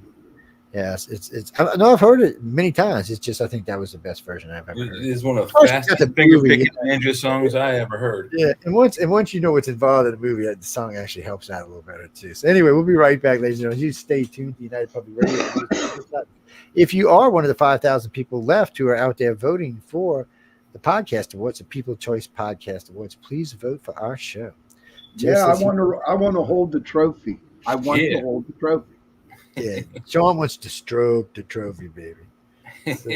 Yes, it's. I know I've heard it many times. It's just I think that was the best version I've ever heard. It is one of the fastest finger-picking ninja songs I ever heard. Yeah, and once you know what's involved in the movie, the song actually helps out a little better too. So anyway, we'll be right back, ladies and gentlemen. You stay tuned to United Public Radio. If you are one of the 5,000 people left who are out there voting for the Podcast Awards, the People's Choice Podcast Awards, please vote for our show. I want to hold the trophy. I want to hold the trophy. Yeah, Sean wants to stroke the trophy, baby. So,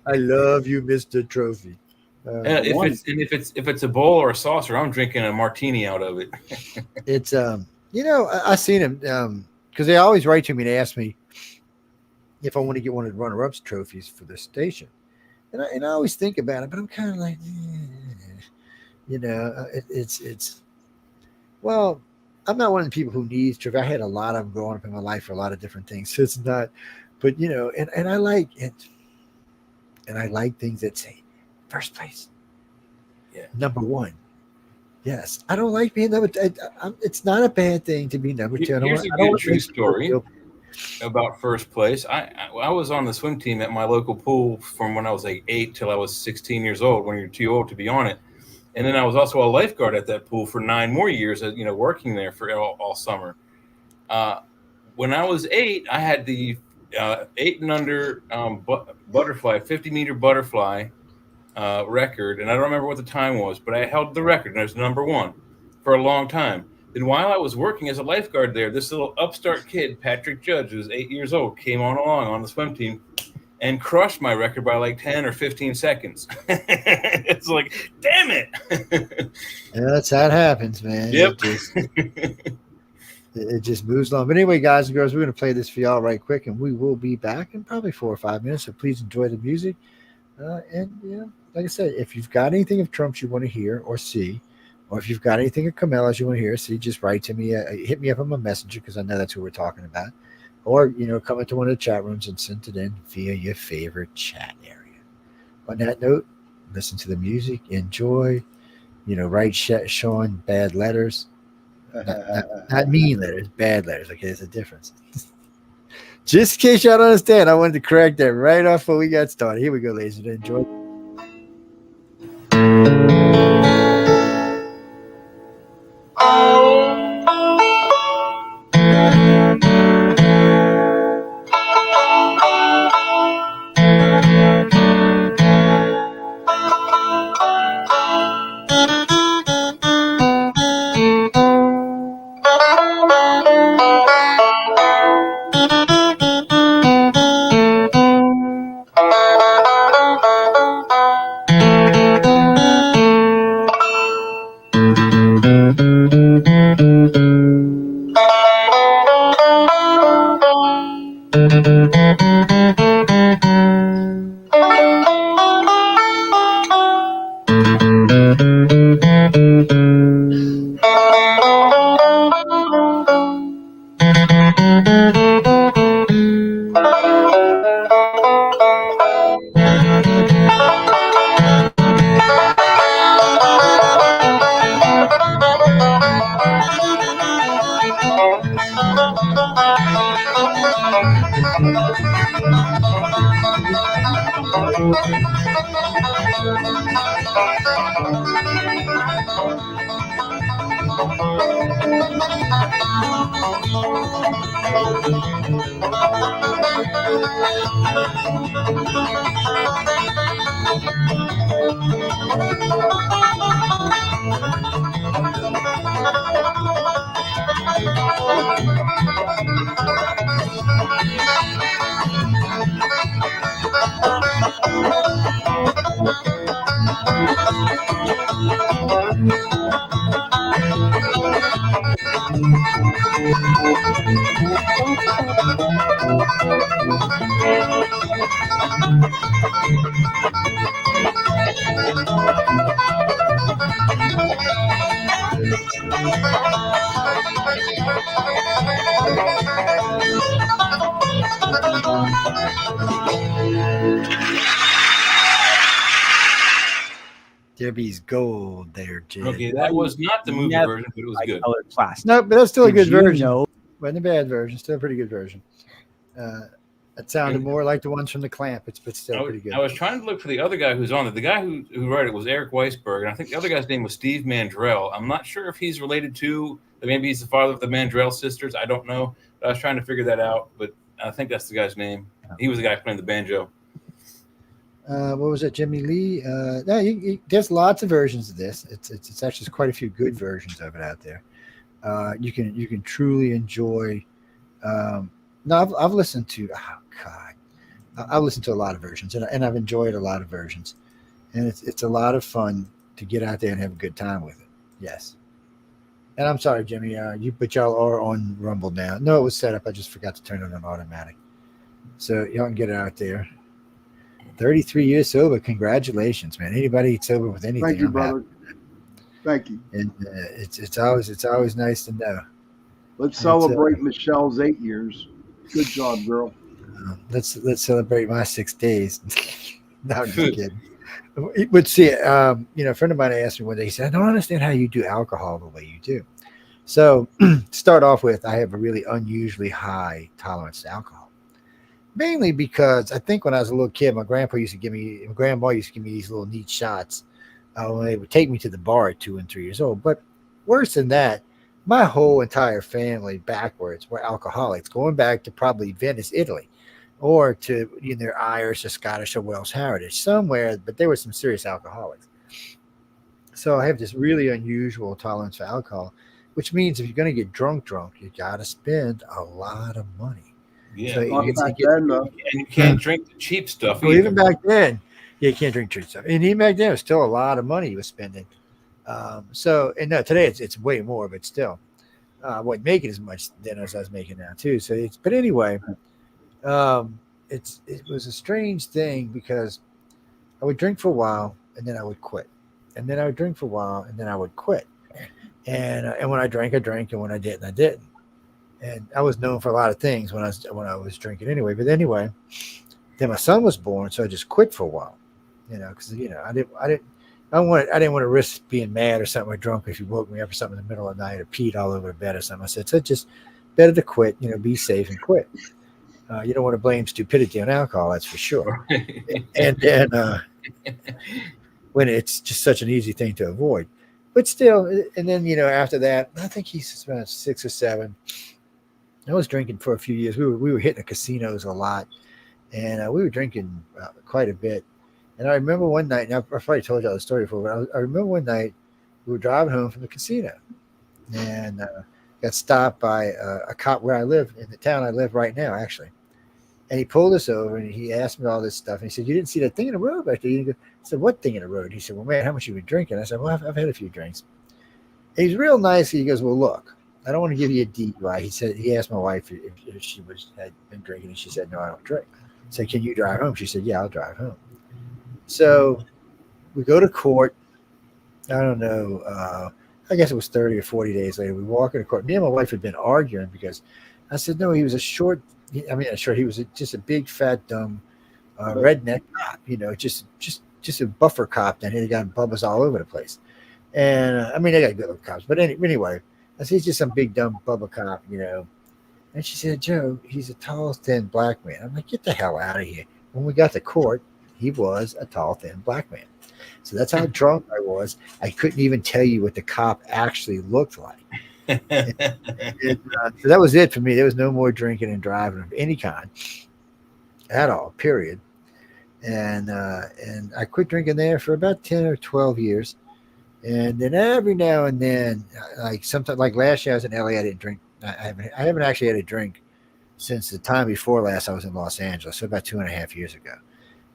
I love you, Mr. Trophy. If it's a bowl or a saucer, I'm drinking a martini out of it. It's I seen him because they always write to me and ask me if I want to get one of the runner-ups trophies for the station, and I always think about it, but I'm kind of like, it's well. I'm not one of the people who needs trophy. I had a lot of them growing up in my life for a lot of different things. So it's not, but and I like it. And I like things that say first place. Yeah. Number one. Yes. I don't like being number two. It's not a bad thing to be number two. Here's a good true story about first place. I was on the swim team at my local pool from when I was like 8 till I was 16 years old, when you're too old to be on it. And then I was also a lifeguard at that pool for 9 more years, working there for all summer. When I was 8, I had the 8 and under butterfly, 50-meter butterfly record. And I don't remember what the time was, but I held the record, and I was number 1 for a long time. Then while I was working as a lifeguard there, this little upstart kid, Patrick Judge, who was 8 years old, came on the swim team and crushed my record by like 10 or 15 seconds. It's like, damn it. Yeah, that's how it happens, man. Yep. It just moves along. But anyway, guys and girls, we're going to play this for y'all right quick, and we will be back in probably 4 or 5 minutes. So please enjoy the music. And like I said, if you've got anything of Trump's you want to hear or see, or if you've got anything of Kamala's you want to hear or see, just write to me. Hit me up on my messenger, because I know that's who we're talking about. Or, come into one of the chat rooms and send it in via your favorite chat area. On that note, listen to the music, enjoy, write Sean bad letters. Not mean letters, bad letters. Okay, there's a difference. Just in case y'all don't understand, I wanted to correct that right off when we got started. Here we go, ladies and gentlemen. Enjoy. Debbie's Gold there, Jay. Okay, that was not the movie version, but it was good. No, but that's still a good version. Wasn't a bad version. Still a pretty good version. That sounded more like the ones from the Clampets, but still pretty good. I was trying to look for the other guy who's on it. The guy who wrote it was Eric Weisberg, and I think the other guy's name was Steve Mandrell. I'm not sure if he's related to, maybe he's the father of the Mandrell sisters. I don't know. But I was trying to figure that out, but I think that's the guy's name. He was the guy playing the banjo. What was it, Jimmy Lee? There's lots of versions of this. It's actually quite a few good versions of it out there. You can truly enjoy. I've listened to. Oh God, I've listened to a lot of versions, and I've enjoyed a lot of versions, and it's a lot of fun to get out there and have a good time with it. Yes. And I'm sorry, Jimmy. But y'all are on Rumble now. No, it was set up. I just forgot to turn it on automatic. So y'all can get it out there. 33 years sober. Congratulations, man. Anybody sober with anything? Thank you, brother. Thank you. And it's always nice to know. Let's celebrate Michelle's 8 years. Good job, girl. Let's celebrate my 6 days. No, I'm just kidding. But see, a friend of mine asked me one day. He said, "I don't understand how you do alcohol the way you do." So, to start off with, I have a really unusually high tolerance to alcohol. Mainly because I think when I was a little kid, my grandma used to give me these little neat shots when they would take me to the bar at 2 and 3 years old. But worse than that, my whole entire family backwards were alcoholics, going back to probably Venice, Italy, or to either Irish or Scottish or Welsh heritage somewhere, but there were some serious alcoholics. So I have this really unusual tolerance for alcohol, which means if you're going to get drunk, you got to spend a lot of money. Yeah, so and you can't drink the cheap stuff. Well, even back then, you can't drink cheap stuff. And even back then, it was still a lot of money you were spending. Today it's way more, but still, I wasn't making as much then as I was making now too. But anyway, it was a strange thing because I would drink for a while and then I would quit, and then I would drink for a while and then I would quit, and when I drank, I drank, and when I didn't, I didn't. And I was known for a lot of things when I was drinking anyway. But anyway, then my son was born, so I just quit for a while, because I didn't want to risk being mad or something or drunk if you woke me up or something in the middle of the night or peed all over the bed or something. I said, so just better to quit, be safe and quit. You don't want to blame stupidity on alcohol, that's for sure. And then when it's just such an easy thing to avoid. But still, and then, after that, I think he's about 6 or 7. I was drinking for a few years. We were hitting the casinos a lot, and we were drinking quite a bit. And I remember one night, and I've probably told y'all the story before, but I remember one night we were driving home from the casino, and got stopped by a cop where I live, in the town I live right now, actually. And he pulled us over, and he asked me all this stuff. And he said, "You didn't see that thing in the road back there?" I said, "What thing in the road?" He said, "Well, man, how much you been drinking?" I said, "Well, I've had a few drinks." And he's real nice. He goes, "Well, look, I don't want to give you a DUI." He asked my wife if she had been drinking, and she said, "No, I don't drink." I said, "Can you drive home?" She said, "Yeah, I'll drive home." So we go to court. I don't know. I guess it was 30 or 40 days later. We walk into court. Me and my wife had been arguing because I said, "No, he was he was just a big, fat, dumb redneck cop. Just a buffer cop. Then he got bubbas all over the place." And they got good cops, but anyway, I said, "He's just some big, dumb bubba cop, And she said, "Joe, he's a tall, thin black man." I'm like, "Get the hell out of here." When we got to court, he was a tall, thin black man. So that's how drunk I was. I couldn't even tell you what the cop actually looked like. So that was it for me. There was no more drinking and driving of any kind at all, period. And I quit drinking there for about 10 or 12 years. And then every now and then, sometimes, like last year I was in LA, I didn't drink. I haven't actually had a drink since the time before last I was in Los Angeles, so about 2.5 years ago.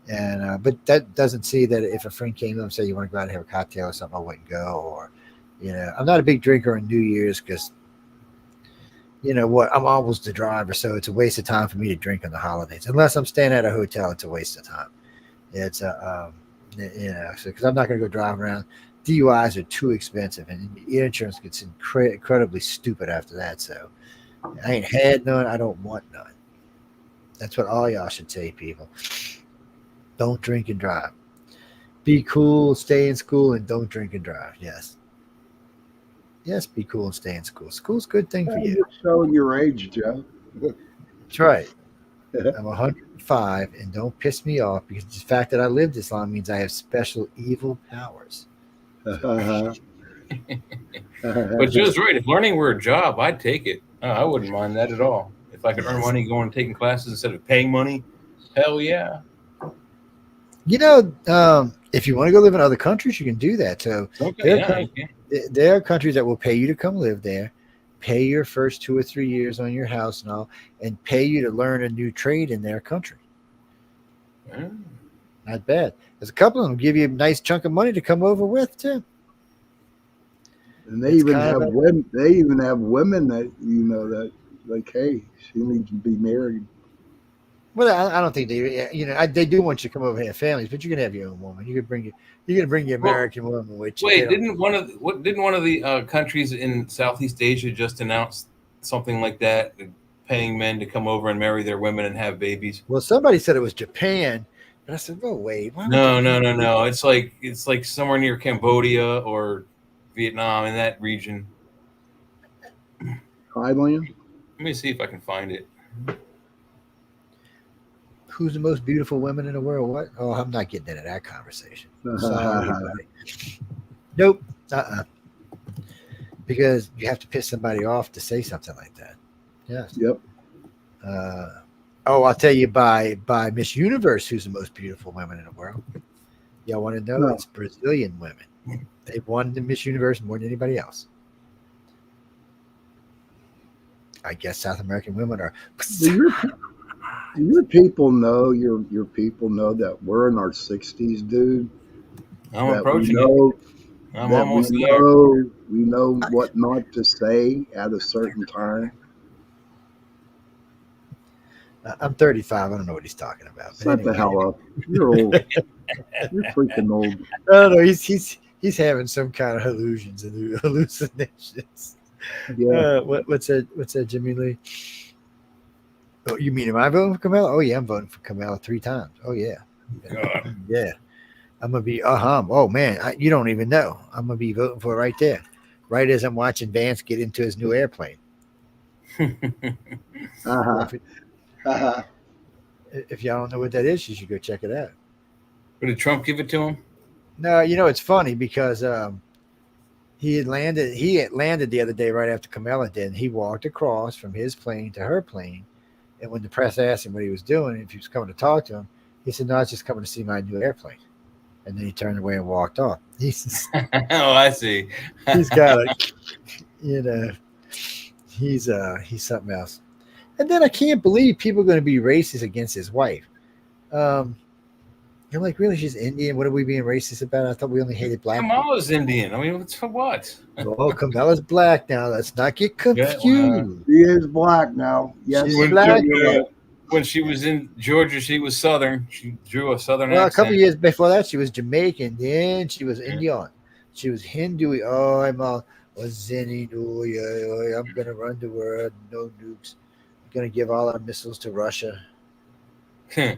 And but that doesn't see that if a friend came up and said, "You want to go out and have a cocktail or something," I wouldn't go. Or, I'm not a big drinker on New Year's because, I'm always the driver, so it's a waste of time for me to drink on the holidays. Unless I'm staying at a hotel, it's a waste of time. It's because I'm not going to go drive around. DUIs are too expensive, and insurance gets incredibly stupid after that. So I ain't had none. I don't want none. That's what all y'all should say, people. Don't drink and drive. Be cool, stay in school, and don't drink and drive. Yes. Yes, be cool and stay in school. School's a good thing for you. You're showing your age, Joe. That's right. I'm 105, and don't piss me off because the fact that I lived this long means I have special evil powers. But Joe's right. If learning were a job, I'd take it. I wouldn't mind that at all. If I could earn money going and taking classes instead of paying money, hell yeah. You know, if you want to go live in other countries, you can do that. So there are countries that will pay you to come live there, pay your first 2 or 3 years on your house and all, and pay you to learn a new trade in their country. Not bad. There's a couple of them give you a nice chunk of money to come over with too. And they even have women. They even have women that that like, hey, she needs to be married. Well, I don't think they do want you to come over and have families, but you can have your own woman. You're gonna bring your American woman with you. Wait, didn't one of the countries in Southeast Asia just announce something like that, paying men to come over and marry their women and have babies? Well, somebody said it was Japan, and I said, "Oh wait, no. It's like somewhere near Cambodia or Vietnam, in that region. Thailand. Let me see if I can find it. Who's the most beautiful women in the world? What? Oh, I'm not getting into that conversation. Sorry, buddy. Nope. Because you have to piss somebody off to say something like that. Yes. Yep. I'll tell you by Miss Universe, who's the most beautiful women in the world. Y'all want to know? No. It's Brazilian women. They've won the Miss Universe more than anybody else. I guess South American women are. Your people know that we're in our 60s, dude. I'm approaching it. I'm almost there. We know what not to say at a certain time. I'm 35. I don't know what he's talking about. Shut the hell up. You're old. You're freaking old. No, he's having some kind of hallucinations. Yeah. What's that, Jimmy Lee? Oh, you mean am I voting for Kamala? Oh yeah, I'm voting for Kamala 3 times. Oh yeah. God. Yeah. I'm gonna be oh man, you don't even know. I'm gonna be voting for it right there. Right as I'm watching Vance get into his new airplane. If y'all don't know what that is, you should go check it out. But did Trump give it to him? No, it's funny because he had landed the other day right after Kamala did, and he walked across from his plane to her plane. And when the press asked him what he was doing, if he was coming to talk to him, he said, "No, I was just coming to see my new airplane." And then he turned away and walked off. Oh, I see. He's got he's something else. And then I can't believe people are going to be racist against his wife. You're like, really? She's Indian? What are we being racist about? I thought we only hated black people. Kamala's Indian. I mean, for what? Oh, Kamala's black now. Let's not get confused. She is black now. Yes, she's black. When she was in Georgia, she was Southern. She drew a Southern accent. A couple of years before that, she was Jamaican. Then she was Indian. She was Hindu. Oh, I'm going to run the world. No nukes. I'm going to give all our missiles to Russia. Yeah,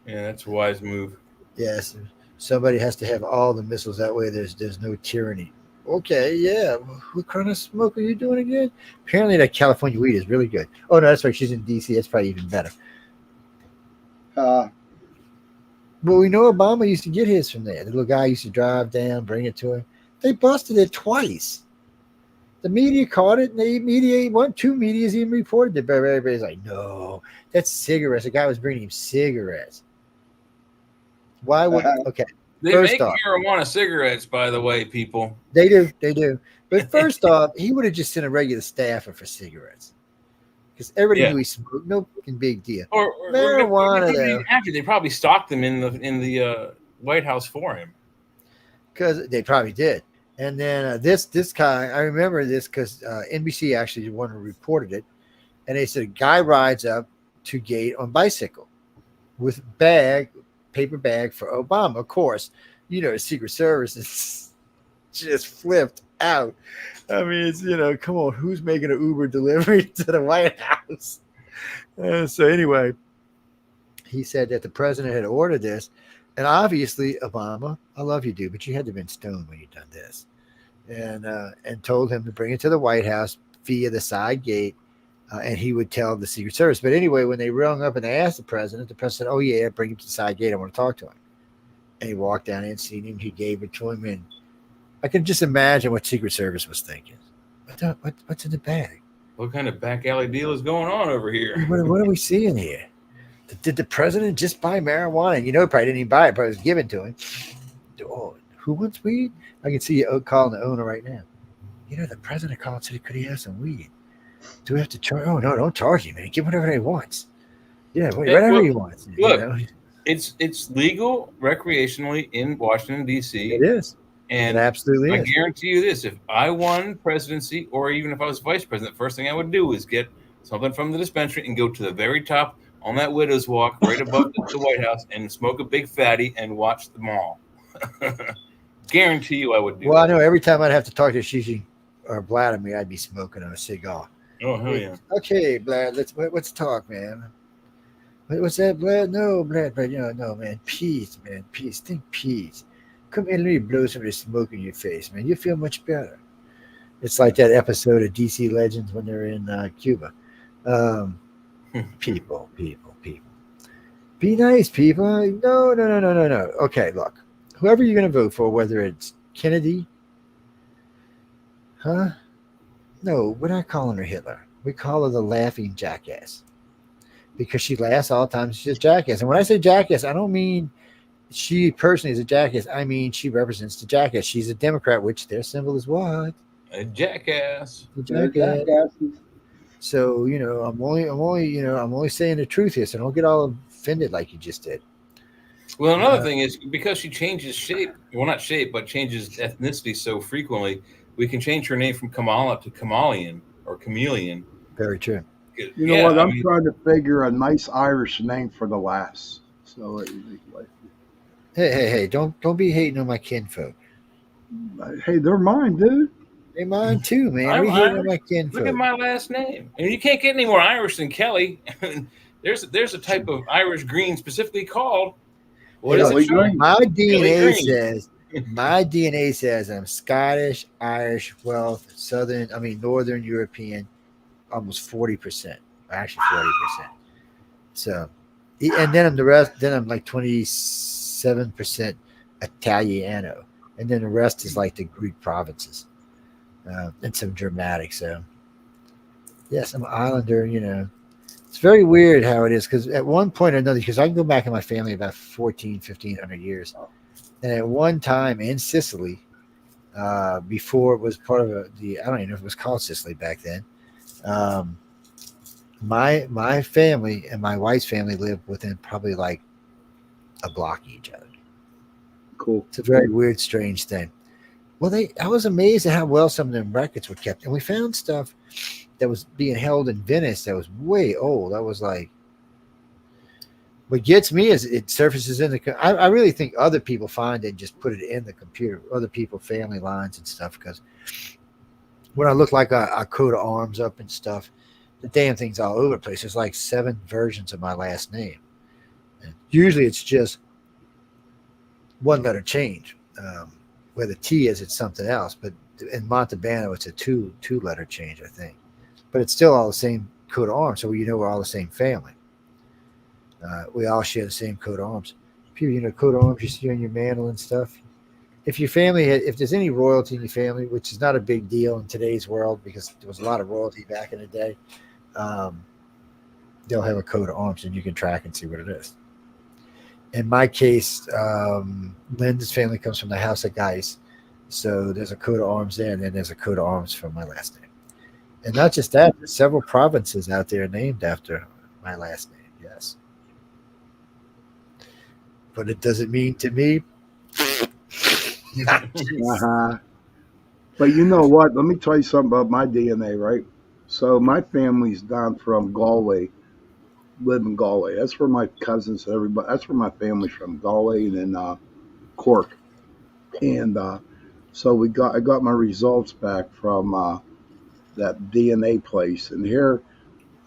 that's a wise move. Yes. Somebody has to have all the missiles. That way there's no tyranny. Okay, yeah. What kind of smoke are you doing again? Apparently that California weed is really good. Oh, no, that's right. She's in D.C. That's probably even better. Well, we know Obama used to get his from there. The little guy used to drive down, bring it to him. They busted it twice. The media caught it, and two medias even reported it. But everybody's like, no, that's cigarettes. The guy was bringing him cigarettes. Why would okay? They make marijuana cigarettes, by the way, people. They do. But first off, he would have just sent a regular staffer for cigarettes, because everybody knew he smoked. No fucking big deal. Or marijuana, though. They probably stocked them in the White House for him. Because they probably did. And then this guy, I remember this because NBC actually one who reported it, and they said a guy rides up to gate on bicycle with paper bag for Obama. Of course, the Secret Service is just flipped out. I mean, it's come on, who's making an Uber delivery to the White House? So anyway, he said that the president had ordered this. And obviously, Obama, I love you, dude, but you had to have been stoned when you done this. And told him to bring it to the White House via the side gate and he would tell the Secret Service. But anyway, when they rung up and they asked the president said, "Oh yeah, bring him to the side gate. I want to talk to him." And he walked down and seen him. He gave it to him, and I can just imagine what Secret Service was thinking. What's in the bag? What kind of back alley deal is going on over here? What are we seeing here? Did the president just buy marijuana? And probably didn't even buy it. Probably was given to him. Oh, who wants weed? I can see you calling the owner right now. The president called and said, could he have some weed? Do we have to charge? Oh, no, don't charge him, man. Give whatever he wants. Yeah, whatever he wants. Look, it's legal recreationally in Washington, D.C. It is. And it absolutely I guarantee you this. If I won presidency, or even if I was vice president, the first thing I would do is get something from the dispensary and go to the very top on that widow's walk right above the White House and smoke a big fatty and watch them all. Guarantee you I would do Well, that. I know every time I'd have to talk to Shishi or Vladimir, I'd be smoking on a cigar. Oh, hell yeah. Okay, Vlad, let's talk, man. What's that, Vlad? No, Vlad, no, man. Peace, man. Peace. Think peace. Come in, let me blow some of this smoke in your face, man. You feel much better. It's like that episode of DC Legends when they're in Cuba. People. Be nice, people. No. Okay, look. Whoever you're going to vote for, whether it's Kennedy, No, we're not calling her Hitler. We call her the laughing jackass. Because she laughs all the time. She's a jackass. And when I say jackass, I don't mean she personally is a jackass. I mean she represents the jackass. She's a Democrat, which their symbol is what? A jackass. A jackass. So, I'm only saying the truth here, so don't get all offended like you just did. Well, another thing is because she changes shape, well, not shape, but changes ethnicity so frequently, we can change her name from Kamala to Kamalian or Chameleon. Very true. You know what? I'm trying to figure a nice Irish name for the lass. So, hey! Don't be hating on my kinfolk. Hey, they're mine, dude. They're mine too, man. We hating on my kinfolk. Look at my last name. And you can't get any more Irish than Kelly. there's a type of Irish green specifically called. What is it? My DNA says I'm Scottish, Irish, Welsh, Northern European, almost 40%, actually 40%. So, and then I'm like 27% Italiano, and then the rest is like the Greek provinces, and some Germanic. So, yes, I'm an Islander. It's very weird how it is, because at one point or another, because I can go back in my family about 1,500 years. And at one time in Sicily, before it was part of I don't even know if it was called Sicily back then, my family and my wife's family lived within probably like a block of each other. Cool. It's a very weird, strange thing. Well, I was amazed at how well some of them records were kept. And we found stuff that was being held in Venice that was way old. I was like, what gets me is it surfaces in I really think other people find it and just put it in the computer, other people, family lines and stuff, because when I look like a coat of arms up and stuff, the damn thing's all over the place. There's like 7 versions of my last name. And usually it's just one letter change. Where the T is, it's something else. But in Montalbano, it's a two letter change, I think. But it's still all the same coat of arms, so we're all the same family. We all share the same coat of arms. People, coat of arms you see on your mantle and stuff. If your family, if there's any royalty in your family, which is not a big deal in today's world because there was a lot of royalty back in the day, they'll have a coat of arms and you can track and see what it is. In my case, Lynn's family comes from the House of Guise, so there's a coat of arms there, and then there's a coat of arms from my last name. And not just that, there's several provinces out there named after my last name, yes. But it doesn't mean to me. But you know what? Let me tell you something about my DNA, right? So my family's down from Galway, live in Galway. That's where my cousins, everybody, that's where my family's from, Galway and then Cork. And so I got my results back from that DNA place. And here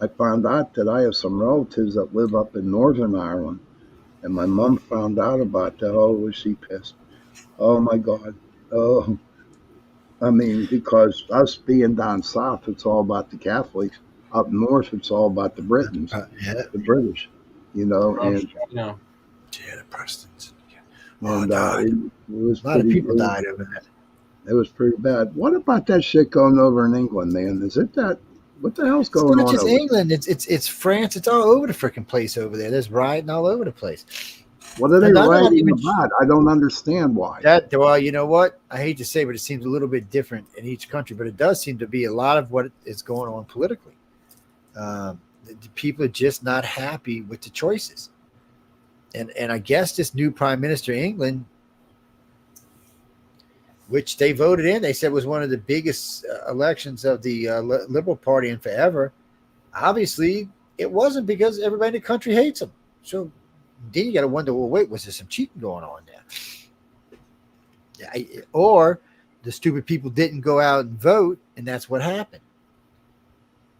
I found out that I have some relatives that live up in Northern Ireland. And my mom found out about that. Oh, was she pissed? Oh, my God. Oh, I mean, because us being down south, it's all about the Catholics. Up north, it's all about the Britons, the British, you know, and yeah, the Protestants. And it was a lot of people died over that. It was pretty bad. What about that shit going over in England, man? Is it that? What the hell's going on? It's not just over England. It's France. It's all over the freaking place over there. There's rioting all over the place. What are they writing about? I don't understand why. Well, you know what? I hate to say, but it seems a little bit different in each country. But it does seem to be a lot of what is going on politically. The people are just not happy with the choices. And I guess this new prime minister in England, which they voted in, they said was one of the biggest elections of the Liberal Party in forever. Obviously, it wasn't, because everybody in the country hates them. So then you got to wonder, well, wait, was there some cheating going on there? Or the stupid people didn't go out and vote, and that's what happened.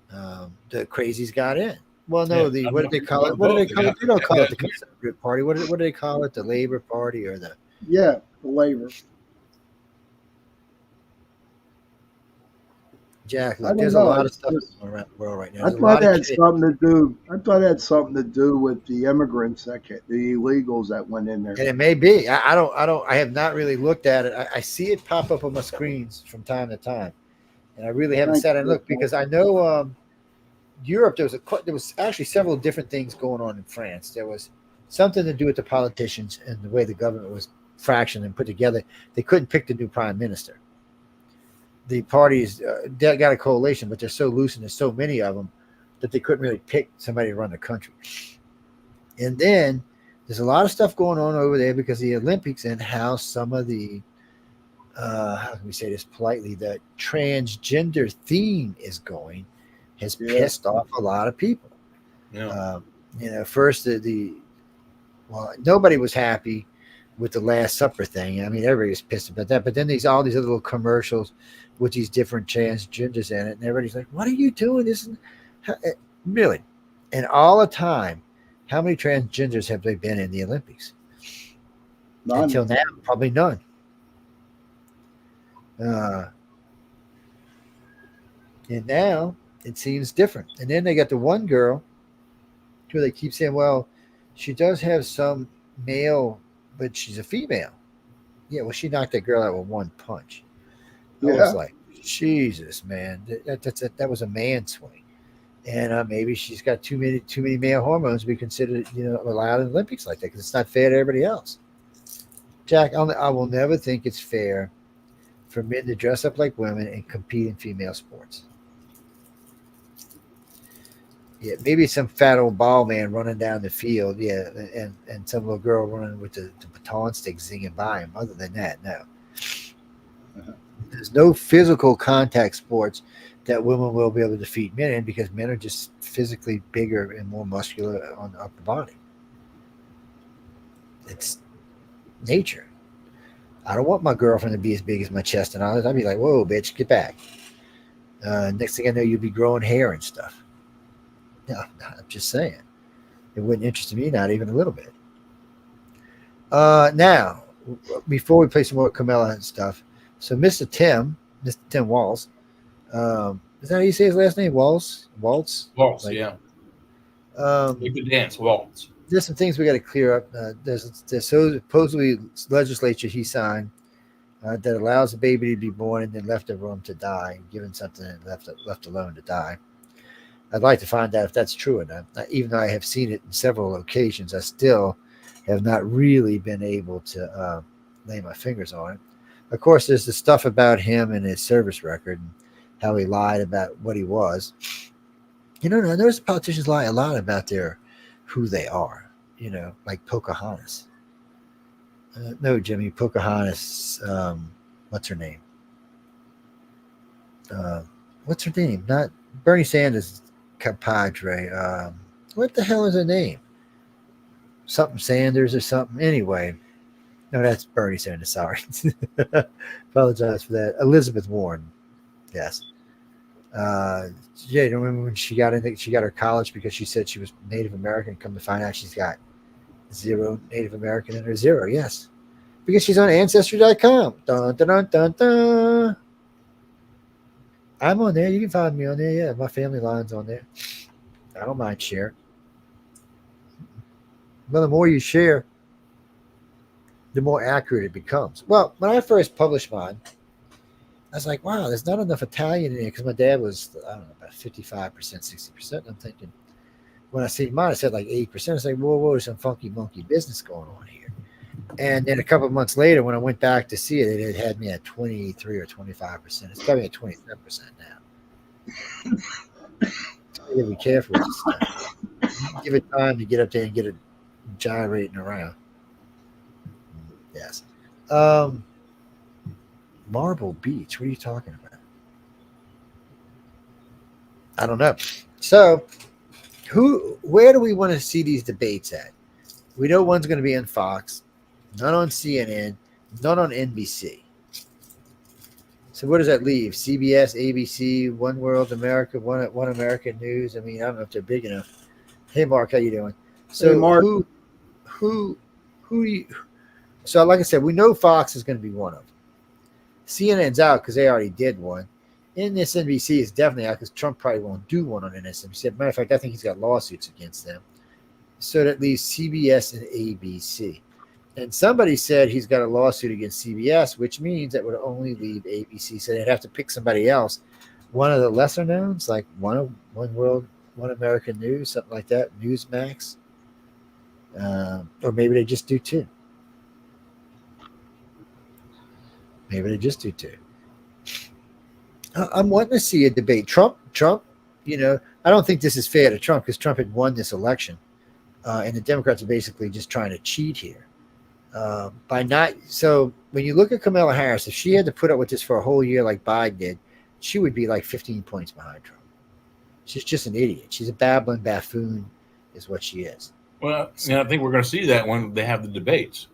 The crazies got in. Well, no, what did they call it? What do they call it? They don't call it the Conservative Party. What do they call it? The Labour Party or the? Yeah, the Labour. Jack, look, there's a lot of stuff going around the world right now. I thought it had something to do. I thought it had something to do with the immigrants the illegals that went in there. And it may be. I have not really looked at it. I see it pop up on my screens from time to time, and I really haven't sat and looked, because I know Europe. There was actually several different things going on in France. There was something to do with the politicians and the way the government was fractioned and put together. They couldn't pick the new prime minister. The parties they got a coalition, but they're so loose and there's so many of them that they couldn't really pick somebody to run the country. And then there's a lot of stuff going on over there because of the Olympics and how some of the, how can we say this politely, the transgender theme is going has pissed off a lot of people. Yeah. First well, nobody was happy with the Last Supper thing. I mean, everybody was pissed about that. But then all these other little commercials with these different transgenders in it, and everybody's like, "What are you doing? This is really." And all the time, how many transgenders have they been in the Olympics? None. Until now, probably none. And now it seems different. And then they got the one girl who they keep saying, "Well, she does have some male, but she's a female." Yeah, well, she knocked that girl out with one punch. I was like, Jesus, man, that was a man swing. And maybe she's got too many male hormones to be considered, allowed in the Olympics like that, because it's not fair to everybody else. Jack, I will never think it's fair for men to dress up like women and compete in female sports. Yeah, maybe some fat old bald man running down the field, and some little girl running with the baton stick zinging by him. Other than that, no. There's no physical contact sports that women will be able to defeat men in, because men are just physically bigger and more muscular on the upper body. It's nature. I don't want my girlfriend to be as big as my chest and all that. I'd be like, "Whoa, bitch, get back." Next thing I know, you'll be growing hair and stuff. No, I'm just saying. It wouldn't interest me, not even a little bit. Now, before we play some more Kamala and stuff, so Mr. Tim Walz, is that how you say his last name? Walz, yeah. You could dance, Waltz. There's some things we got to clear up. There's supposedly legislature he signed that allows the baby to be born and then left the room to die, given something and left alone to die. I'd like to find out if that's true or not. Even though I have seen it in several occasions, I still have not really been able to lay my fingers on it. Of course, there's the stuff about him and his service record and how he lied about what he was. I notice politicians lie a lot about who they are, like Pocahontas. No, Jimmy, Pocahontas, what's her name? What's her name? Not Bernie Sanders' compadre. What the hell is her name? Something Sanders or something. Anyway, no, that's Bernie Sanders. Sorry. Apologize for that. Elizabeth Warren. Yes. You remember when she got her college because she said she was Native American? Come to find out she's got 0 Native American in her. 0, yes. Because she's on Ancestry.com. Dun, dun, dun, dun, dun. I'm on there. You can find me on there. Yeah, my family line's on there. I don't mind sharing. But the more you share, the more accurate it becomes. Well, when I first published mine, I was like, wow, there's not enough Italian in there because my dad was, I don't know, about 55%, 60%. I'm thinking, when I see mine, I said like 8%. I was like, whoa, there's some funky monkey business going on here. And then a couple of months later, when I went back to see it, it had me at 23 or 25%. It's probably at 27% now. So you gotta be careful with this stuff. Give it time to get up there and get it gyrating around. Yes. Marble Beach. What are you talking about? I don't know. So, where do we want to see these debates at? We know one's going to be on Fox, none on CNN, none on NBC. So what does that leave? CBS, ABC, One World America, One American News. I mean, I don't know if they're big enough. Hey, Mark, how you doing? So, hey, Mark. Who do you? So, like I said, we know Fox is going to be one of them. CNN's out because they already did one. MSNBC is definitely out because Trump probably won't do one on MSNBC. As a matter of fact, I think he's got lawsuits against them. So that leaves CBS and ABC. And somebody said he's got a lawsuit against CBS, which means that would only leave ABC. So they'd have to pick somebody else. One of the lesser knowns, like One World, One American News, something like that, Newsmax. Or maybe they just do two. Maybe they just do two. I'm wanting to see a debate. Trump, you know, I don't think this is fair to Trump because Trump had won this election. And the Democrats are basically just trying to cheat here. By not, so when you look at Kamala Harris, if she had to put up with this for a whole year like Biden did, she would be like 15 points behind Trump. She's just an idiot. She's a babbling buffoon is what she is. Well, I think we're going to see that when they have the debates.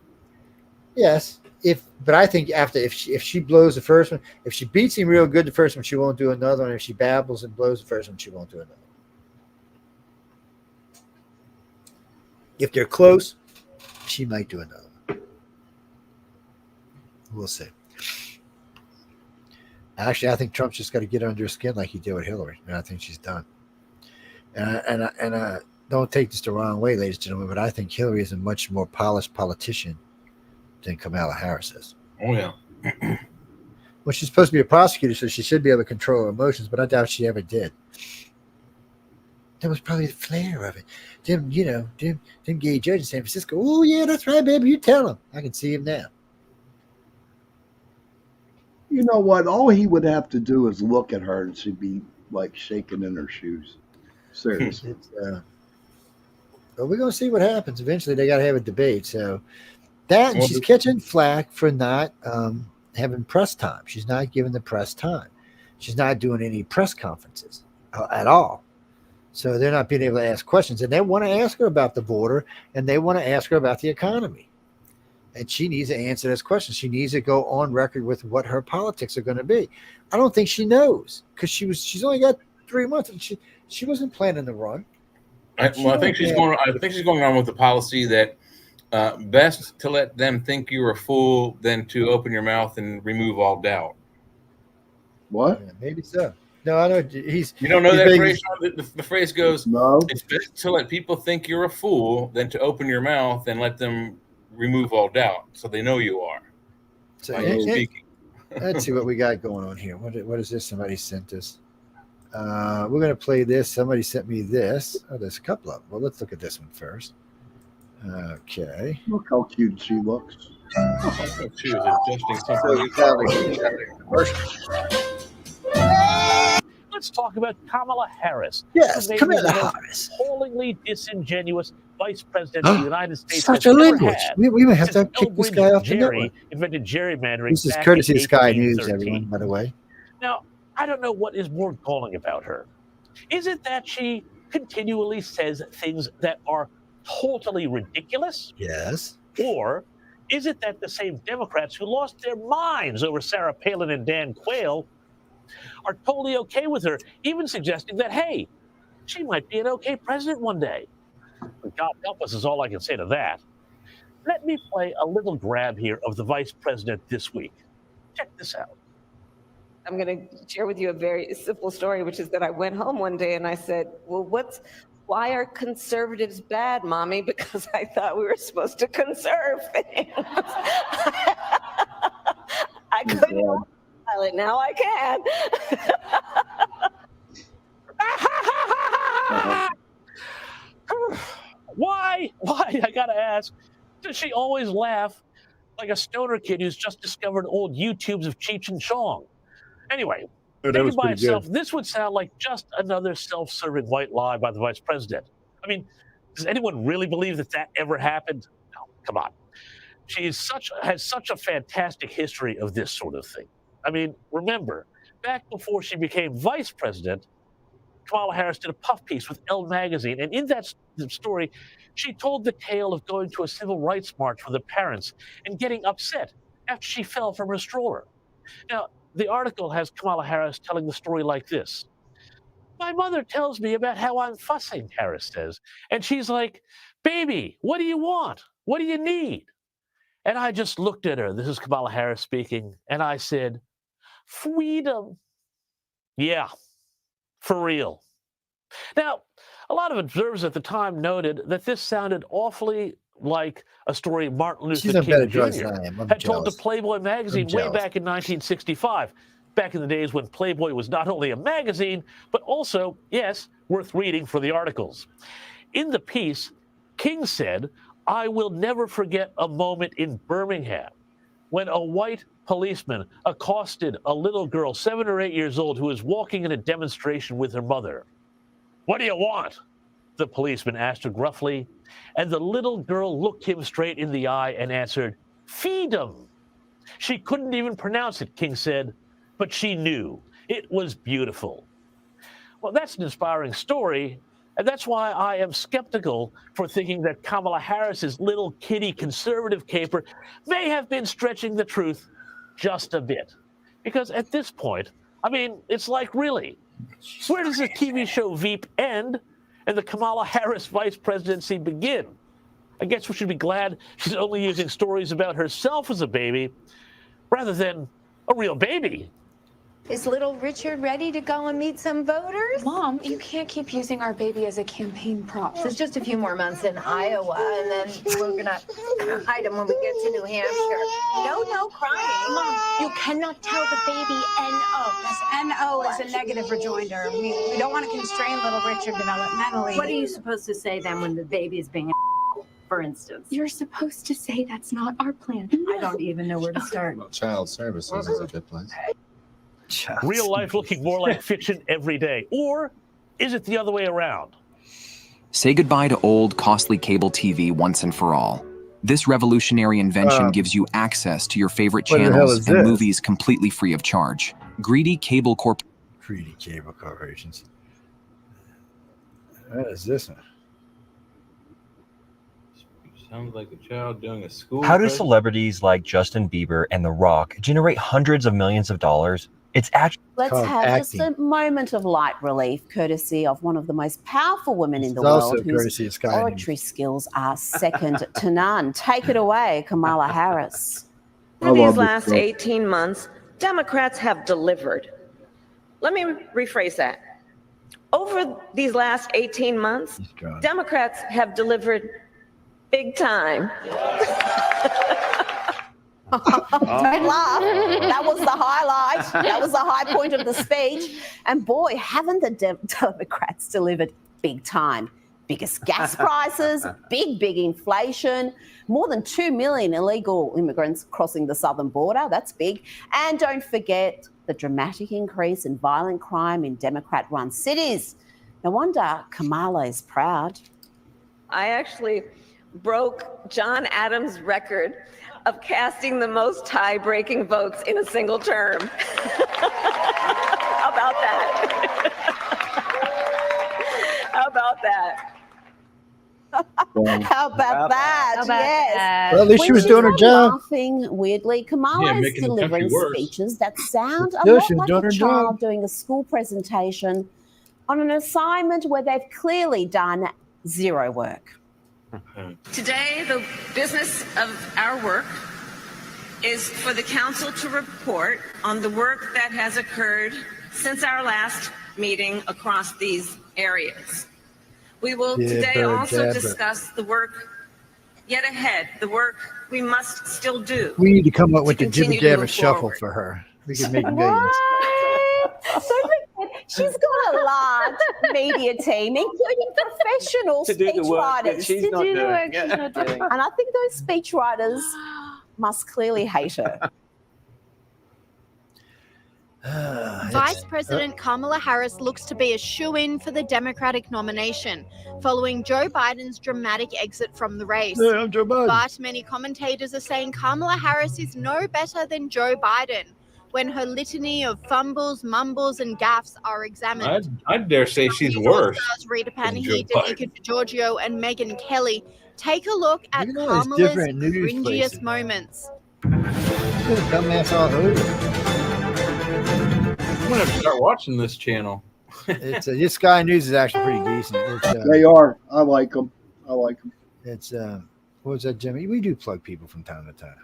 Yes. But I think if she blows the first one, if she beats him real good the first one, she won't do another one. If she babbles and blows the first one, she won't do another. If they're close, she might do another one. We'll see. Actually, I think Trump's just got to get under her skin like he did with Hillary, and I think she's done. And I don't take this the wrong way, ladies and gentlemen, but I think Hillary is a much more polished politician than Kamala Harris is. Oh, yeah. Well, she's supposed to be a prosecutor, so she should be able to control her emotions, but I doubt she ever did. That was probably the flair of it. Them gay judges in San Francisco, oh, yeah, that's right, baby, you tell him. I can see him now. You know what? All he would have to do is look at her and she'd be like shaking in her shoes. Seriously. But we're going to see what happens. Eventually, they got to have a debate, so... That, and she's catching flack for not having press time. She's not giving the press time. She's not doing any press conferences at all. So they're not being able to ask questions. And they want to ask her about the border, and they want to ask her about the economy. And she needs to answer those questions. She needs to go on record with what her politics are going to be. I don't think she knows because she's only got 3 months, and she wasn't planning to run. I think she's going on with the policy that best to let them think you're a fool than to open your mouth and remove all doubt. What? Yeah, maybe so. No, I know he's. You don't know that phrase? The phrase goes, no. It's best to let people think you're a fool than to open your mouth and let them remove all doubt so they know you are. So let's see what we got going on here. What is this? Somebody sent us. We're going to play this. Somebody sent me this. Oh, there's a couple of them. Well, let's look at this one first. Okay. Look how cute she looks. She was Let's talk about Kamala Harris. Yes, Kamala Harris. Appallingly disingenuous vice president of the United States. Such a language. We may have to kick this guy off the network. Invented gerrymandering. This is courtesy of Sky News, everyone, by the way. Now, I don't know what is more galling about her. Is it that she continually says things that are totally ridiculous? Yes. Or is it that the same Democrats who lost their minds over Sarah Palin and Dan Quayle are totally okay with her, even suggesting that, hey, she might be an okay president one day? But God help us is all I can say to that. Let me play a little grab here of the vice president this week. Check this out. I'm going to share with you a very simple story, which is that I went home one day and I said, well, why are conservatives bad, Mommy? Because I thought we were supposed to conserve things. I couldn't smile it. Now I can. Why? I gotta ask. Does she always laugh like a stoner kid who's just discovered old YouTubes of Cheech and Chong? Anyway, taken by itself, this would sound like just another self-serving white lie by the vice president. I mean, does anyone really believe that ever happened? No, come on. She has such a fantastic history of this sort of thing. I mean, remember, back before she became vice president, Kamala Harris did a puff piece with Elle magazine, and in that story, she told the tale of going to a civil rights march with her parents and getting upset after she fell from her stroller. Now, the article has Kamala Harris telling the story like this. My mother tells me about how I'm fussing, Harris says, and she's like, baby, what do you want? What do you need? And I just looked at her, this is Kamala Harris speaking, and I said, freedom. Yeah, for real. Now, a lot of observers at the time noted that this sounded awfully like a story Martin Luther King Jr. had told to Playboy magazine way back in 1965, back in the days when Playboy was not only a magazine, but also, yes, worth reading for the articles. In the piece, King said, I will never forget a moment in Birmingham when a white policeman accosted a little girl, 7 or 8 years old, who was walking in a demonstration with her mother. What do you want? The policeman asked her gruffly, and the little girl looked him straight in the eye and answered, freedom. She couldn't even pronounce it, King said, but she knew. It was beautiful. Well, that's an inspiring story, and that's why I am skeptical for thinking that Kamala Harris's little kitty conservative caper may have been stretching the truth just a bit. Because at this point, I mean, it's like, really, where does the TV show Veep end and the Kamala Harris vice presidency begin? I guess we should be glad she's only using stories about herself as a baby rather than a real baby. Is little Richard ready to go and meet some voters? Mom, you can't keep using our baby as a campaign prop. There's just a few more months in Iowa, and then we're gonna hide him when we get to New Hampshire. No crying. Mom, you cannot tell the baby N-O. Yes, N-O is a negative rejoinder. We don't want to constrain little Richard developmentally. What are you supposed to say then when the baby is being for instance? You're supposed to say that's not our plan. I don't even know where to start. Well, child services is a good place. Real life looking more like fiction every day. Or is it the other way around? Say goodbye to old, costly cable TV once and for all. This revolutionary invention gives you access to your favorite channels and movies completely free of charge. Greedy cable corporations. What is this one? Sounds like a child doing a school. How do celebrities like Justin Bieber and The Rock generate hundreds of millions of dollars? It's actually Let's have just a moment of light relief, courtesy of one of the most powerful women in the world, whose oratory skills are second to none. Take it away, Kamala Harris. For these last 18 months, Democrats have delivered. Let me rephrase that. Over these last 18 months, Democrats have delivered big time. Don't laugh. That was the highlight. That was the high point of the speech. And boy, haven't the Democrats delivered big time. Biggest gas prices, big inflation, more than 2 million illegal immigrants crossing the southern border. That's big. And don't forget the dramatic increase in violent crime in Democrat-run cities. No wonder Kamala is proud. I actually broke John Adams' record of casting the most tie-breaking votes in a single term. How about that? How about that? How about that? Yes. Well, at least she was doing her job. Laughing weirdly, Kamala is delivering speeches that sound a Yeah, lot she's like doing a her child job. doing a school presentation on an assignment where they've clearly done zero work. Today, the business of our work is for the council to report on the work that has occurred since our last meeting across these areas. We will today also discuss the work yet ahead, the work we must still do. We need to come up with the jibber continue to jabber move shuffle forward. for her. We could make millions. She's got a large media team, including professional speechwriters. She's not doing. And I think those speechwriters must clearly hate her. Vice President Kamala Harris looks to be a shoo-in for the Democratic nomination, following Joe Biden's dramatic exit from the race. Yeah, I'm Joe Biden. But many commentators are saying Kamala Harris is no better than Joe Biden when her litany of fumbles, mumbles, and gaffes are examined. I dare say she's worse. Rita than Joe Panahi, Danica DiGiorgio, and Megyn Kelly. Take a look at Kamala's different news cringiest places. moments. Dumbass all over. I'm gonna have to start watching this channel. It's this Sky News is actually pretty decent. It's, They are. I like them. It's what was that, Jimmy? We do plug people from time to time.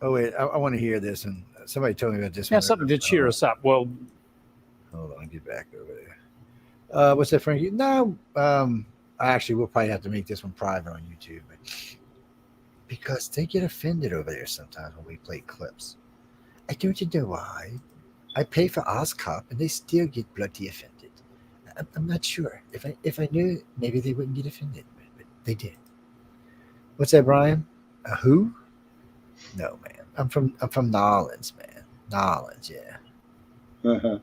Oh wait, I want to hear this, and somebody told me about this. Yeah, something to cheer us up. Well, hold on, get back over there. What's that, Frankie? No, actually, we'll probably have to make this one private on YouTube, because they get offended over there sometimes when we play clips. I don't know why. I pay for OzCop, and they still get bloody offended. I'm not sure. If I knew, maybe they wouldn't get offended, but they did. What's that, Brian? Who? No, man. I'm from Nolens, man. Nolens, yeah. Uh-huh.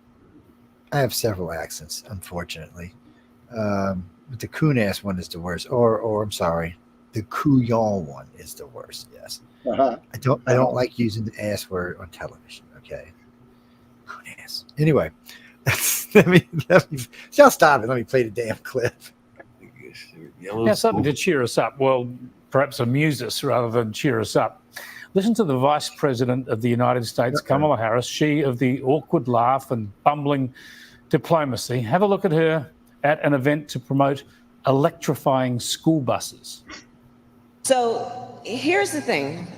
I have several accents, unfortunately. But the coon-ass one is the worst. Or I'm sorry, the couillon one is the worst. Yes. Uh-huh. I don't like using the ass word on television. Okay. Coon-ass. Anyway, let me. Just stop it. Let me play the damn clip. yeah, something to cheer us up. Well, perhaps amuse us rather than cheer us up. Listen to the Vice President of the United States, Kamala Harris, she of the awkward laugh and bumbling diplomacy. Have a look at her at an event to promote electrifying school buses. So here's the thing.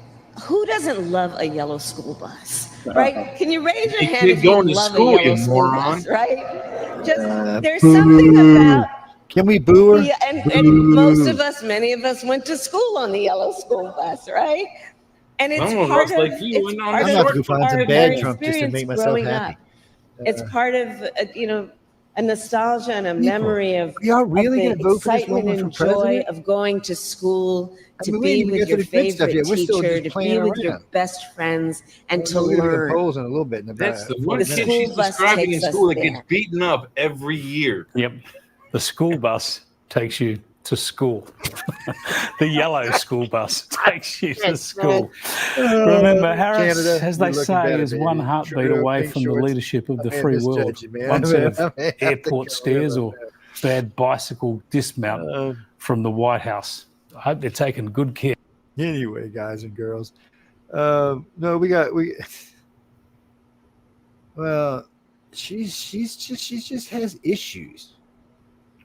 Who doesn't love a yellow school bus, right? Can you raise your hand if you love a yellow school bus, right? Just there's something about. Can we boo her? Yeah, and most of us, many of us went to school on the yellow school bus, right? And it's part of, it's part I'm about to go of find some our bad Trump just to experience make myself growing happy. up. It's part of, a nostalgia and a memory of, y'all really of the gonna vote for this excitement woman and for joy president? of going to school, to we be ain't even with get to your the good stuff favorite yet. We're still teacher, just to playing be with your around. best friends, and to We're gonna do the learn. polls in a little bit. In That's about the one 40 kid minutes. she's bus describing in takes us school that there. gets beaten up every year. Yep. The school bus takes you to school. The yellow school bus takes you to school. Remember, Harris, Canada, as they you're looking say, better, is baby. one heartbeat Sure, away pink from the shorts. leadership of the I may free misjudge world. you, man. One set of I may have to airport go stairs over or bad bicycle dismount from the White House. I hope they're taking good care. Anyway, guys and girls, no, we. Well, she just has issues.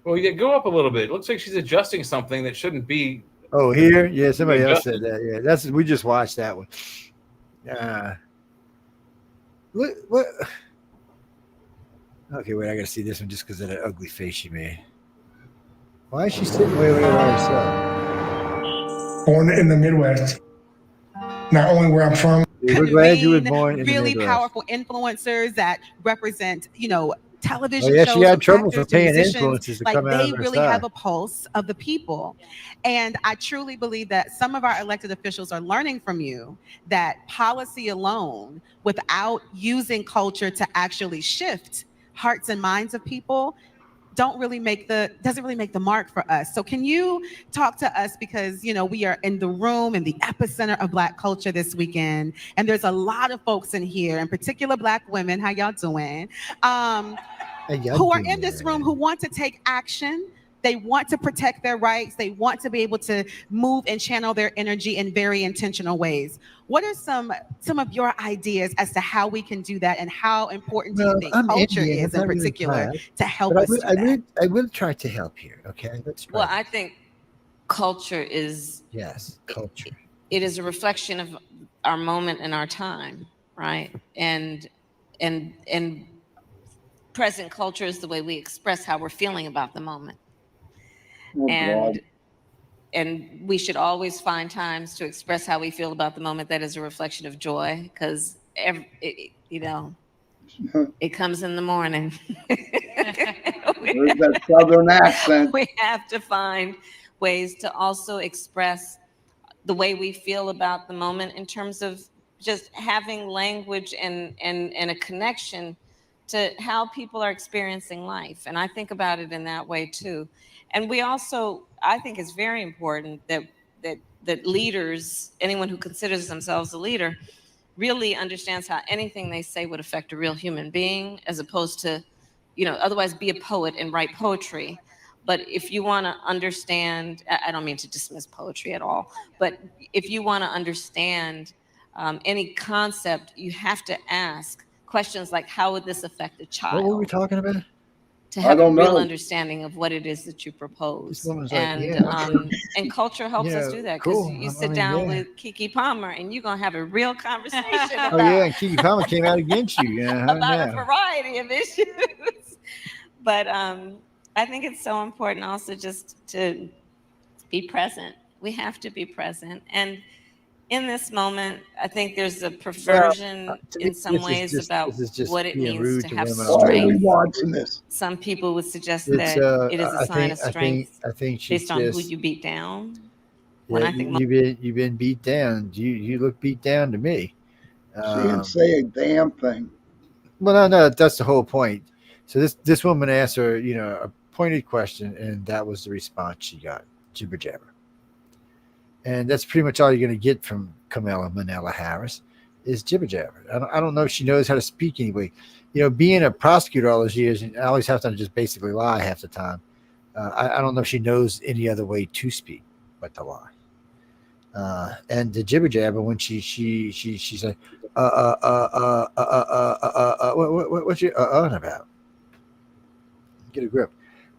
Well, yeah, go up a little bit. It looks like she's adjusting something that shouldn't be. Oh, here, yeah, somebody else said that. Yeah, we just watched that one. What? Okay, wait, I gotta see this one just because of that ugly face she made. Why is she sitting way by herself? Born in the Midwest, not only where I'm from. We're glad you were born in the really Midwest. powerful influencers that represent, television Oh, yeah, shows. she had trouble actors for paying to musicians. influencers to Like come out they of her really side. have a pulse of the people. And I truly believe that some of our elected officials are learning from you that policy alone, without using culture to actually shift hearts and minds of people, doesn't really make the mark for us. So can you talk to us, because we are in the room in the epicenter of Black culture this weekend, and there's a lot of folks in here, in particular Black women. How y'all doing? Who are in this room who want to take action. They want to protect their rights. They want to be able to move and channel their energy in very intentional ways. What are some of your ideas as to how we can do that, and how important do you think culture is in particular to help us do that? I will try to help here. Okay, let's try. Well, I think culture is yes, culture. it is a reflection of our moment and our time, right? And present culture is the way we express how we're feeling about the moment. Oh, and we should always find times to express how we feel about the moment that is a reflection of joy, because it comes in the morning. There's that Southern accent. We have to find ways to also express the way we feel about the moment in terms of just having language and a connection to how people are experiencing life. And I think about it in that way too. And we also, I think it's very important that leaders, anyone who considers themselves a leader, really understands how anything they say would affect a real human being, as opposed to, otherwise be a poet and write poetry. But if you want to understand, I don't mean to dismiss poetry at all, but if you want to understand any concept, you have to ask questions like, how would this affect a child? What were we talking about? To have a real understanding of what it is that you propose. And culture helps us do that, because you sit down with Keke Palmer and you're going to have a real conversation about, and Keke Palmer came out against you. About a variety of issues. But I think it's so important also just to be present. We have to be present. And in this moment, I think there's a perversion in some ways about what it means to have strength. Why are we watching this? Some people would suggest that it is a sign of strength I think she's based on who you beat down. Yeah, you've been beat down. You look beat down to me. She didn't say a damn thing. Well, no, that's the whole point. So this woman asked her, a pointed question, and that was the response she got: jibber jabber. And that's pretty much all you're going to get from Kamala Harris is jibber jabber. I don't know if she knows how to speak anyway. Being a prosecutor all those years, and I always have to just basically lie half the time. I don't know if she knows any other way to speak but to lie. And the jibber jabber, when she's like, what you on about? Get a grip.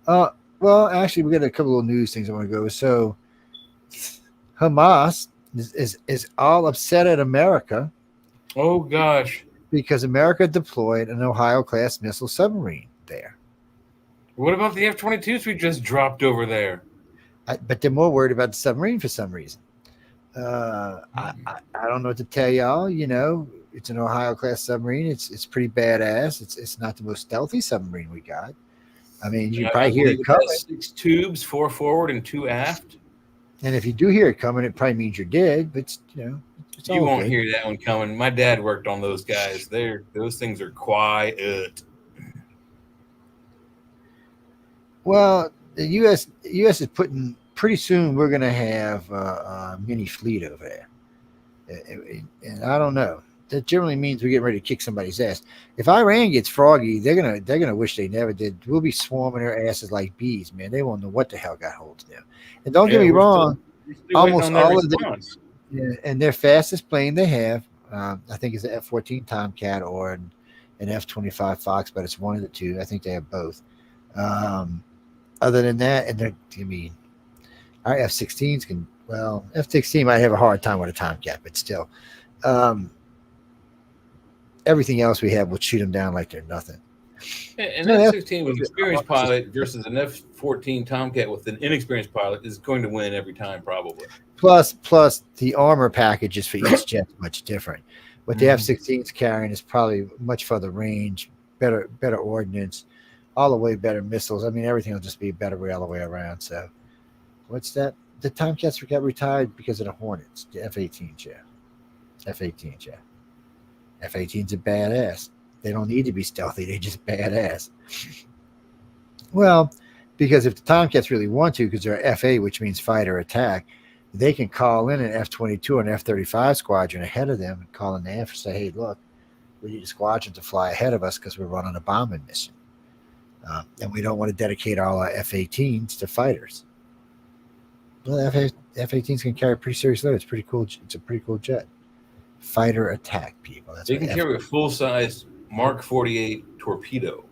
Well, actually, we got a couple of news things I want to go with. So Hamas is all upset at America. Oh gosh! Because America deployed an Ohio-class missile submarine there. What about the F-22s we just dropped over there? But they're more worried about the submarine for some reason. I don't know what to tell y'all. It's an Ohio-class submarine. It's pretty badass. It's not the most stealthy submarine we got. I mean, you probably hear it coming. 6 tubes, 4 forward and 2 aft. And if you do hear it coming, it probably means you're dead. But it's you won't hear that one coming. My dad worked on those guys. Those things are quiet. Well, the U.S. is putting. Pretty soon, we're going to have a mini fleet over there, and I don't know. That generally means we're getting ready to kick somebody's ass. If Iran gets froggy, they're gonna wish they never did. We'll be swarming their asses like bees, man. They won't know what the hell got hold of them. And don't get me wrong, almost all of them, and their fastest plane they have, I think, is an F-14 Tomcat or an F-25 Fox, but it's one of the two. I think they have both. Other than that, and our F-16s can. Well, F-16 might have a hard time with a Tomcat, but still. Everything else we have will shoot them down like they're nothing. An F-16 with an experienced pilot versus an F-14 Tomcat with an inexperienced pilot is going to win every time, probably. Plus, the armor packages for each jet much different. What the F-16 is carrying is probably much further range, better ordnance, all the way better missiles. I mean, everything will just be better all the way around. So, what's that? The Tomcats got retired because of the Hornets, the F-18s, yeah. F-18s, yeah. F-18s are badass. They don't need to be stealthy. They're just badass. Well, because if the Tomcats really want to, because they're FA, which means fighter attack, they can call in an F-22 or an F-35 squadron ahead of them and call in the air and say, hey, look, we need a squadron to fly ahead of us because we're running a bombing mission. And we don't want to dedicate all our F-18s to fighters. Well, F-18s can carry a pretty serious load. It's pretty cool. It's a pretty cool jet. Fighter attack, people. They can carry a full-size Mark 48 torpedo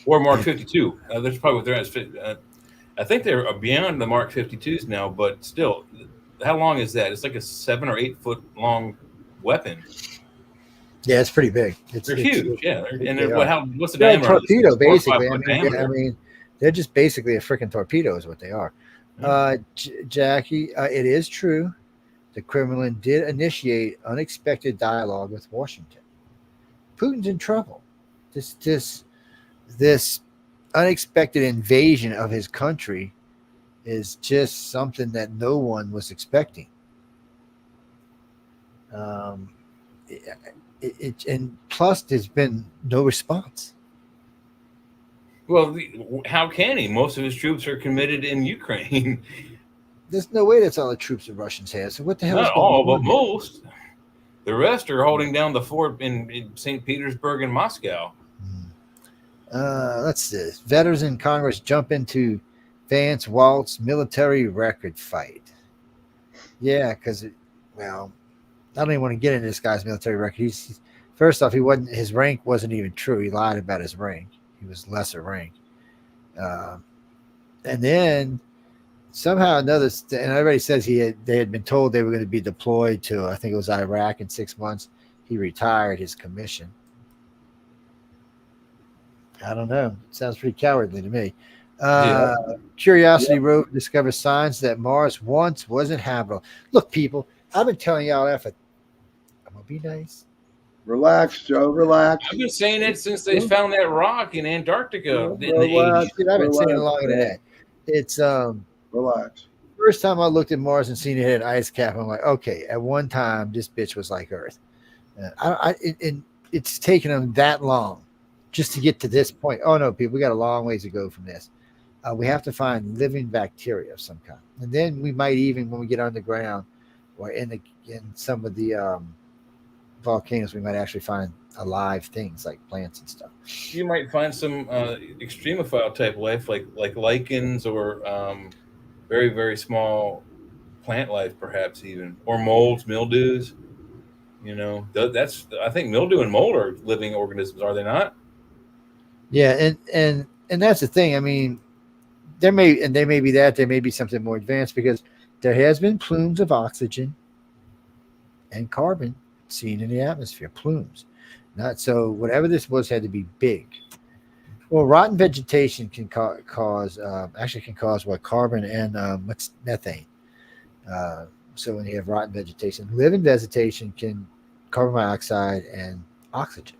or Mark 52. That's probably what they're at. I think they're beyond the Mark 52s now, but still, how long is that? It's like a 7 or 8 foot long weapon. Yeah, it's pretty big. They're huge. Yeah, and what's the they're diameter? A torpedo, basically. I mean, they're just basically a freaking torpedo, is what they are. Jackie, it is true. The Kremlin did initiate unexpected dialogue with Washington. Putin's in trouble. This unexpected invasion of his country is just something that no one was expecting. And plus, there's been no response. Well, how can he? Most of his troops are committed in Ukraine. There's no way that's all the troops the Russians have. So what the hell? Not all, but most. The rest are holding down the fort in St. Petersburg and Moscow. Let's see. Veterans in Congress jump into Vance Walt's military record fight. Yeah, because I don't even want to get into this guy's military record. He's first off, his rank wasn't even true. He lied about his rank. He was lesser rank. And then somehow another, and everybody says they had been told they were going to be deployed to, I think it was Iraq in 6 months. He retired his commission. I don't know. It sounds pretty cowardly to me. Curiosity rover discovers signs that Mars once wasn't habitable. Look, people, I've been telling y'all that I'm going to be nice. Relax, Joe. Relax. I've been saying it since they found that rock in Antarctica. I've been saying it longer than that. It's relax. First time I looked at Mars and seen it had an ice cap, I'm like, okay, at one time this bitch was like Earth. It's taken them that long just to get to this point. Oh no, people, we got a long ways to go from this. We have to find living bacteria of some kind, and then we might even, when we get underground or in some of the volcanoes, we might actually find alive things like plants and stuff. You might find some extremophile type life, like lichens or very, very small plant life, perhaps even, or molds, mildews. I think mildew and mold are living organisms, are they not? Yeah, and that's the thing. I mean, there may be something more advanced, because there has been plumes of oxygen and carbon seen in the atmosphere. Plumes, not so. Whatever this was had to be big. Well, rotten vegetation can cause what, carbon and methane. So when you have rotten vegetation, living vegetation can carbon dioxide and oxygen.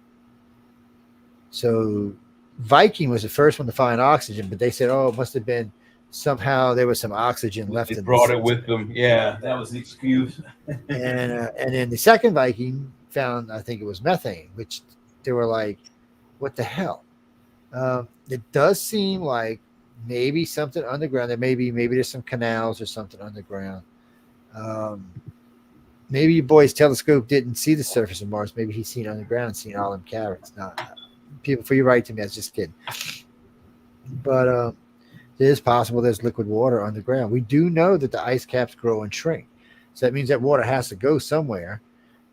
So Viking was the first one to find oxygen, but they said, oh, it must have been somehow there was some oxygen left. They brought it with them. Yeah, that was the excuse. and then the second Viking found, I think it was methane, which they were like, what the hell? It does seem like maybe something underground. There maybe there's some canals or something underground. Maybe your boy's telescope didn't see the surface of Mars. Maybe he's seen underground, seen all them carrots. Not people, for you right to me, I was just kidding. But it is possible there's liquid water underground. We do know that the ice caps grow and shrink. So that means that water has to go somewhere.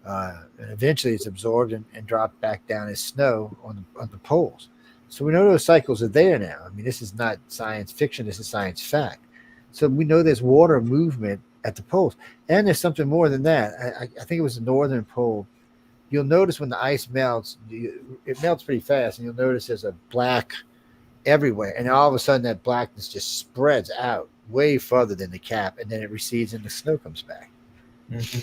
And eventually it's absorbed and dropped back down as snow on the poles. So we know those cycles are there now. I mean, this is not science fiction. This is science fact. So we know there's water movement at the poles. And there's something more than that. I think it was the northern pole. You'll notice when the ice melts, it melts pretty fast, and you'll notice there's a black everywhere. And all of a sudden that blackness just spreads out way further than the cap, and then it recedes and the snow comes back. Mm-hmm.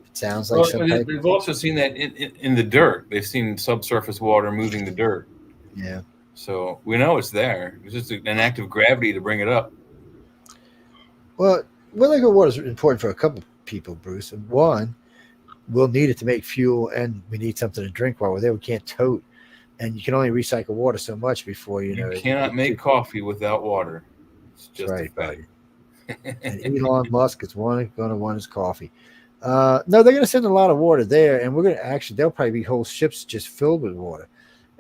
It sounds like we've also seen that in the dirt. They've seen subsurface water moving the dirt. Yeah. So we know it's there. It's just an act of gravity to bring it up. Well, liquid water is important for a couple people, Bruce. And one, we'll need it to make fuel, and we need something to drink while we're there. We can't tote, and you can only recycle water so much before you cannot make coffee without water. It's just right, a fact. And Elon Musk is going to want his coffee. No, they're going to send a lot of water there, and there'll probably be whole ships just filled with water.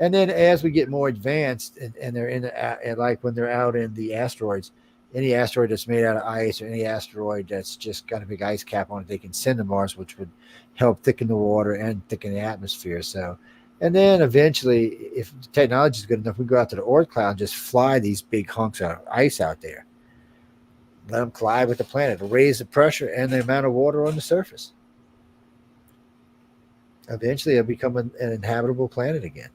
And then as we get more advanced, and they're like when they're out in the asteroids, any asteroid that's made out of ice, or any asteroid that's just got a big ice cap on it, they can send to Mars, which would help thicken the water and thicken the atmosphere. So, and then eventually, if the technology is good enough, we go out to the Oort cloud and just fly these big hunks of ice out there. let them collide with the planet. It'll raise the pressure and the amount of water on the surface. Eventually, it'll become an inhabitable planet again.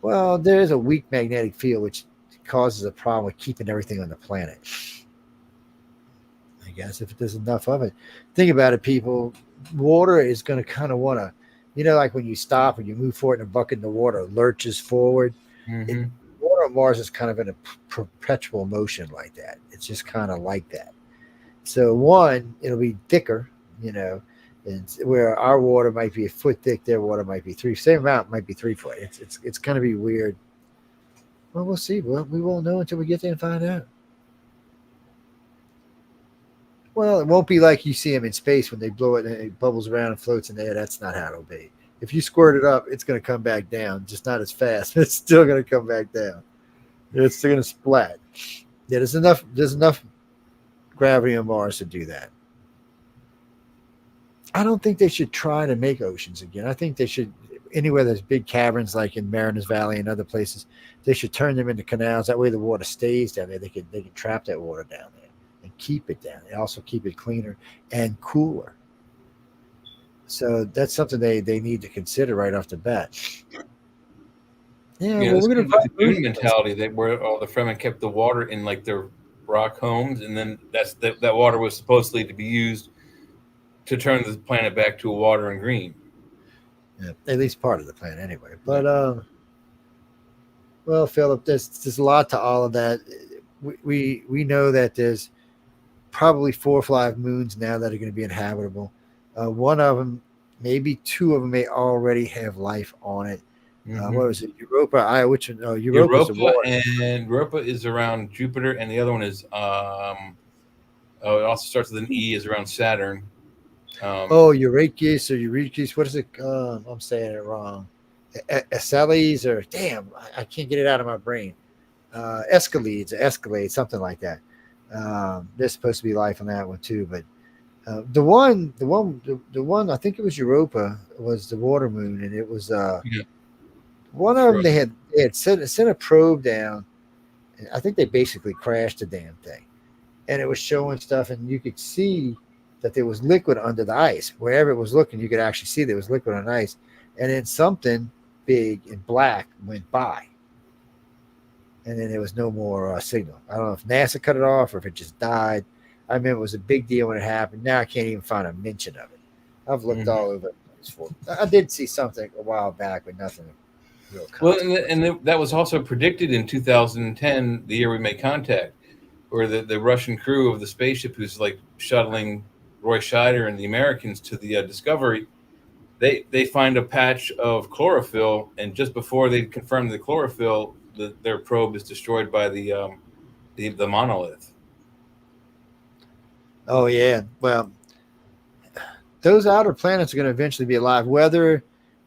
Well, there is a weak magnetic field, which causes a problem with keeping everything on the planet. I guess if there's enough of it. Think about it, people. Water is going to kind of want to, like when you stop and you move forward in a bucket and the water lurches forward. Mm-hmm. Water on Mars is kind of in a perpetual motion like that. It's just kind of like that. So one, it'll be thicker, and where our water might be a foot thick, their water might be same amount, might be 3 foot. It's going to be weird. Well, we'll see. Well, we won't know until we get there and find out. Well, it won't be like you see them in space when they blow it and it bubbles around and floats in the air. That's not how it'll be. If you squirt it up, it's going to come back down, just not as fast. It's still going to come back down. It's still going to splat. Yeah, there's enough gravity on Mars to do that. I don't think they should try to make oceans again. I think they should, anywhere there's big caverns like in Mariners Valley and other places, they should turn them into canals. That way the water stays down there. They can trap that water down there and keep it down. They also keep it cleaner and cooler. So that's something they need to consider right off the bat. Yeah, well, we're going to the moon mentality where all the Fremen kept the water in like their rock homes, and then that water was supposedly to be used to turn the planet back to a water and green. Yeah, at least part of the planet anyway. But well, Philip, there's a lot to all of that. We know that there's probably 4 or 5 moons now that are going to be inhabitable. One of them, maybe 2 of them, may already have life on it. Mm-hmm. What was it? Europa? Which one? Oh, Europa and Europa is around Jupiter, and the other one is it also starts with an E, is around Saturn. Eurekis or Eurekis. What is it? I'm saying it wrong. Escalades or damn, I can't get it out of my brain. Escalades, something like that. There's supposed to be life on that one too, but the one I think it was Europa was the water moon, and it was one of them. They had sent a probe down, and I think they basically crashed the damn thing, and it was showing stuff, and you could see that there was liquid under the ice. Wherever it was looking, you could actually see there was liquid on ice, and then something big and black went by. And then there was no more signal. I don't know if NASA cut it off or if it just died. I remember it was a big deal when it happened. Now I can't even find a mention of it. I've looked all over the place for it. I did see something a while back, but nothing real. Well, and that was also predicted in 2010, the year we made contact, where the Russian crew of the spaceship who's like shuttling Roy Scheider and the Americans to the Discovery, they find a patch of chlorophyll, and just before they confirm the chlorophyll, their probe is destroyed by the monolith. Oh yeah, well, those outer planets are going to eventually be alive. Whether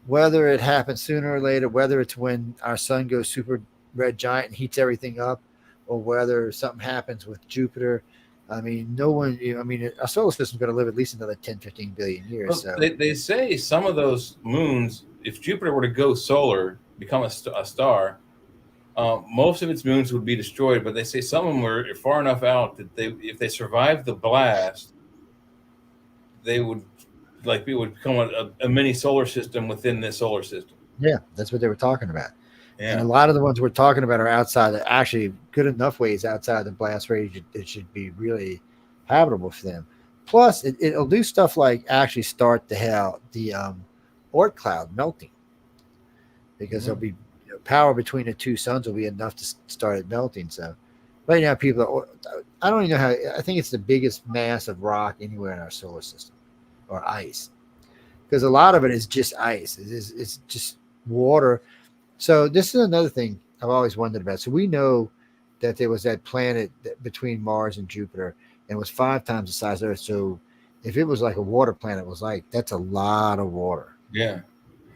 it happens sooner or later, whether it's when our sun goes super red giant and heats everything up, or whether something happens with Jupiter. I mean, no one. I mean, our solar system is going to live at least another 10, 15 billion years. Well, so they say some of those moons, if Jupiter were to go solar, become a star. Most of its moons would be destroyed, but they say some of them are far enough out that if they survived the blast, they would it would become a mini solar system within this solar system. Yeah, that's what they were talking about. Yeah. And a lot of the ones we're talking about are outside, actually good enough ways outside the blast radius. It should be really habitable for them. Plus, it'll do stuff like actually start the Oort cloud melting, because there'll be power between the two suns will be enough to start it melting. So right now, I don't even know how. I think it's the biggest mass of rock anywhere in our solar system, or ice, because a lot of it is just ice. It's just water. So this is another thing I've always wondered about. So we know that there was that planet between Mars and Jupiter, and it was 5 times the size of Earth. So if it was like a water planet, that's a lot of water. Yeah.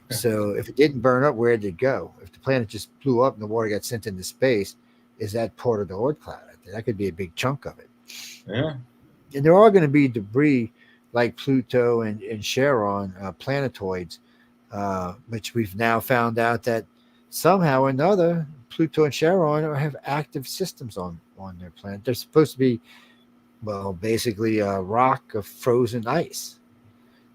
So if it didn't burn up, where did it go? If the planet just blew up and the water got sent into space, is that part of the Oort cloud? That could be a big chunk of it. Yeah. And there are going to be debris like Pluto and Charon, planetoids, which we've now found out that somehow or another Pluto and Charon have active systems on their planet. They're supposed to be, well, basically a rock of frozen ice.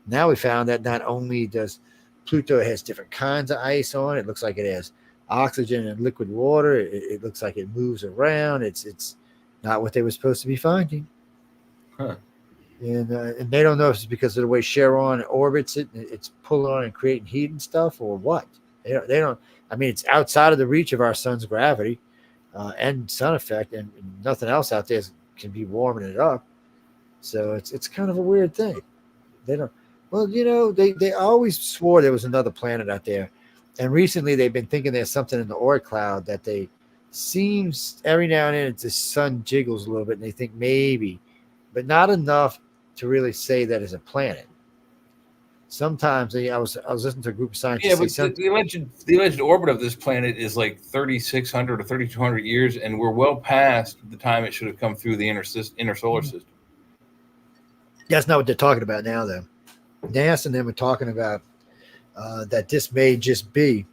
Now we found that not only does Pluto has different kinds of ice on it, looks like it has oxygen and liquid water. It looks like it moves around. It's not what they were supposed to be finding. Huh. And they don't know if it's because of the way Charon orbits it, it's pulling on and creating heat and stuff, or what. They don't. I mean, it's outside of the reach of our sun's gravity and sun effect, and nothing else out there can be warming it up. So it's kind of a weird thing. They don't. Well, they always swore there was another planet out there, and recently they've been thinking there's something in the Oort cloud that they seems every now and then the sun jiggles a little bit, and they think maybe, but not enough to really say that it's a planet. Sometimes I was listening to a group of scientists. Yeah, but the alleged orbit of this planet is like 3,600 or 3,200 years, and we're well past the time it should have come through the inner solar system. That's not what they're talking about now, though. NASA and them are talking about that this may just be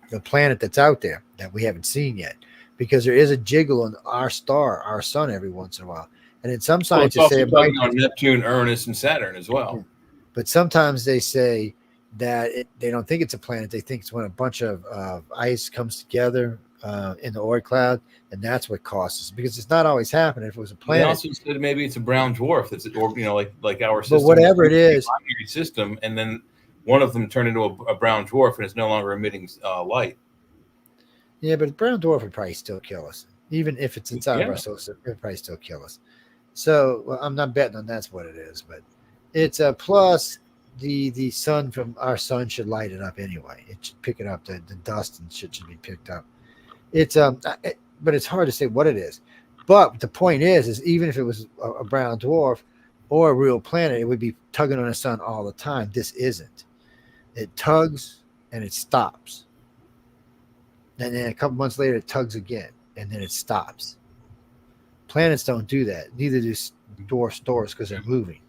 the planet that's out there that we haven't seen yet, because there is a jiggle on our sun, every once in a while. And then some scientists say it might on Neptune, Uranus, and Saturn as well. But sometimes they say that they don't think it's a planet. They think it's when a bunch of ice comes together in the Oort cloud, and that's what causes it, because it's not always happening. If it was a planet, they also said maybe it's a brown dwarf that's like our system. But whatever it is, binary system, and then one of them turned into a brown dwarf and is no longer emitting light. Yeah, but a brown dwarf would probably still kill us, even if it's inside of our solar system. It would probably still kill us. So I'm not betting on that's what it is, but it's a plus. The sun from our sun should light it up anyway. It should pick it up. The dust and shit should be picked up. It's but it's hard to say what it is. But the point is even if it was a brown dwarf or a real planet, it would be tugging on the sun all the time. This isn't. It tugs and it stops, and then a couple months later it tugs again, and then it stops. Planets don't do that. Neither do dwarf stars, because they're moving.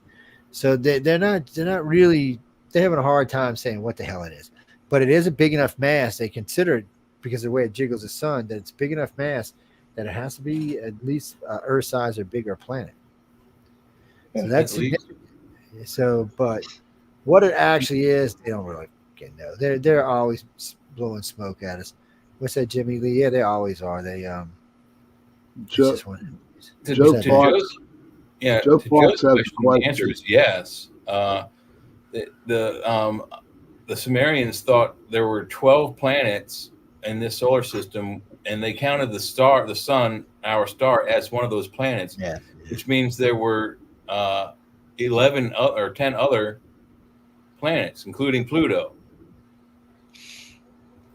So they're not really. They're having a hard time saying what the hell it is. But it is a big enough mass. They consider it, because of the way it jiggles the sun, that it's big enough mass that it has to be at least Earth size or bigger planet. So that's significant. So, but what it actually is, they don't really know. They're always blowing smoke at us. What's that, Jimmy Lee? Yeah, they always are. They Joe Fox. Joe Fox has the answer is yes. The Sumerians thought there were 12 planets in this solar system, and they counted the sun, our star, as one of those planets. Yeah. Which means there were 11 or 10 other planets, including Pluto.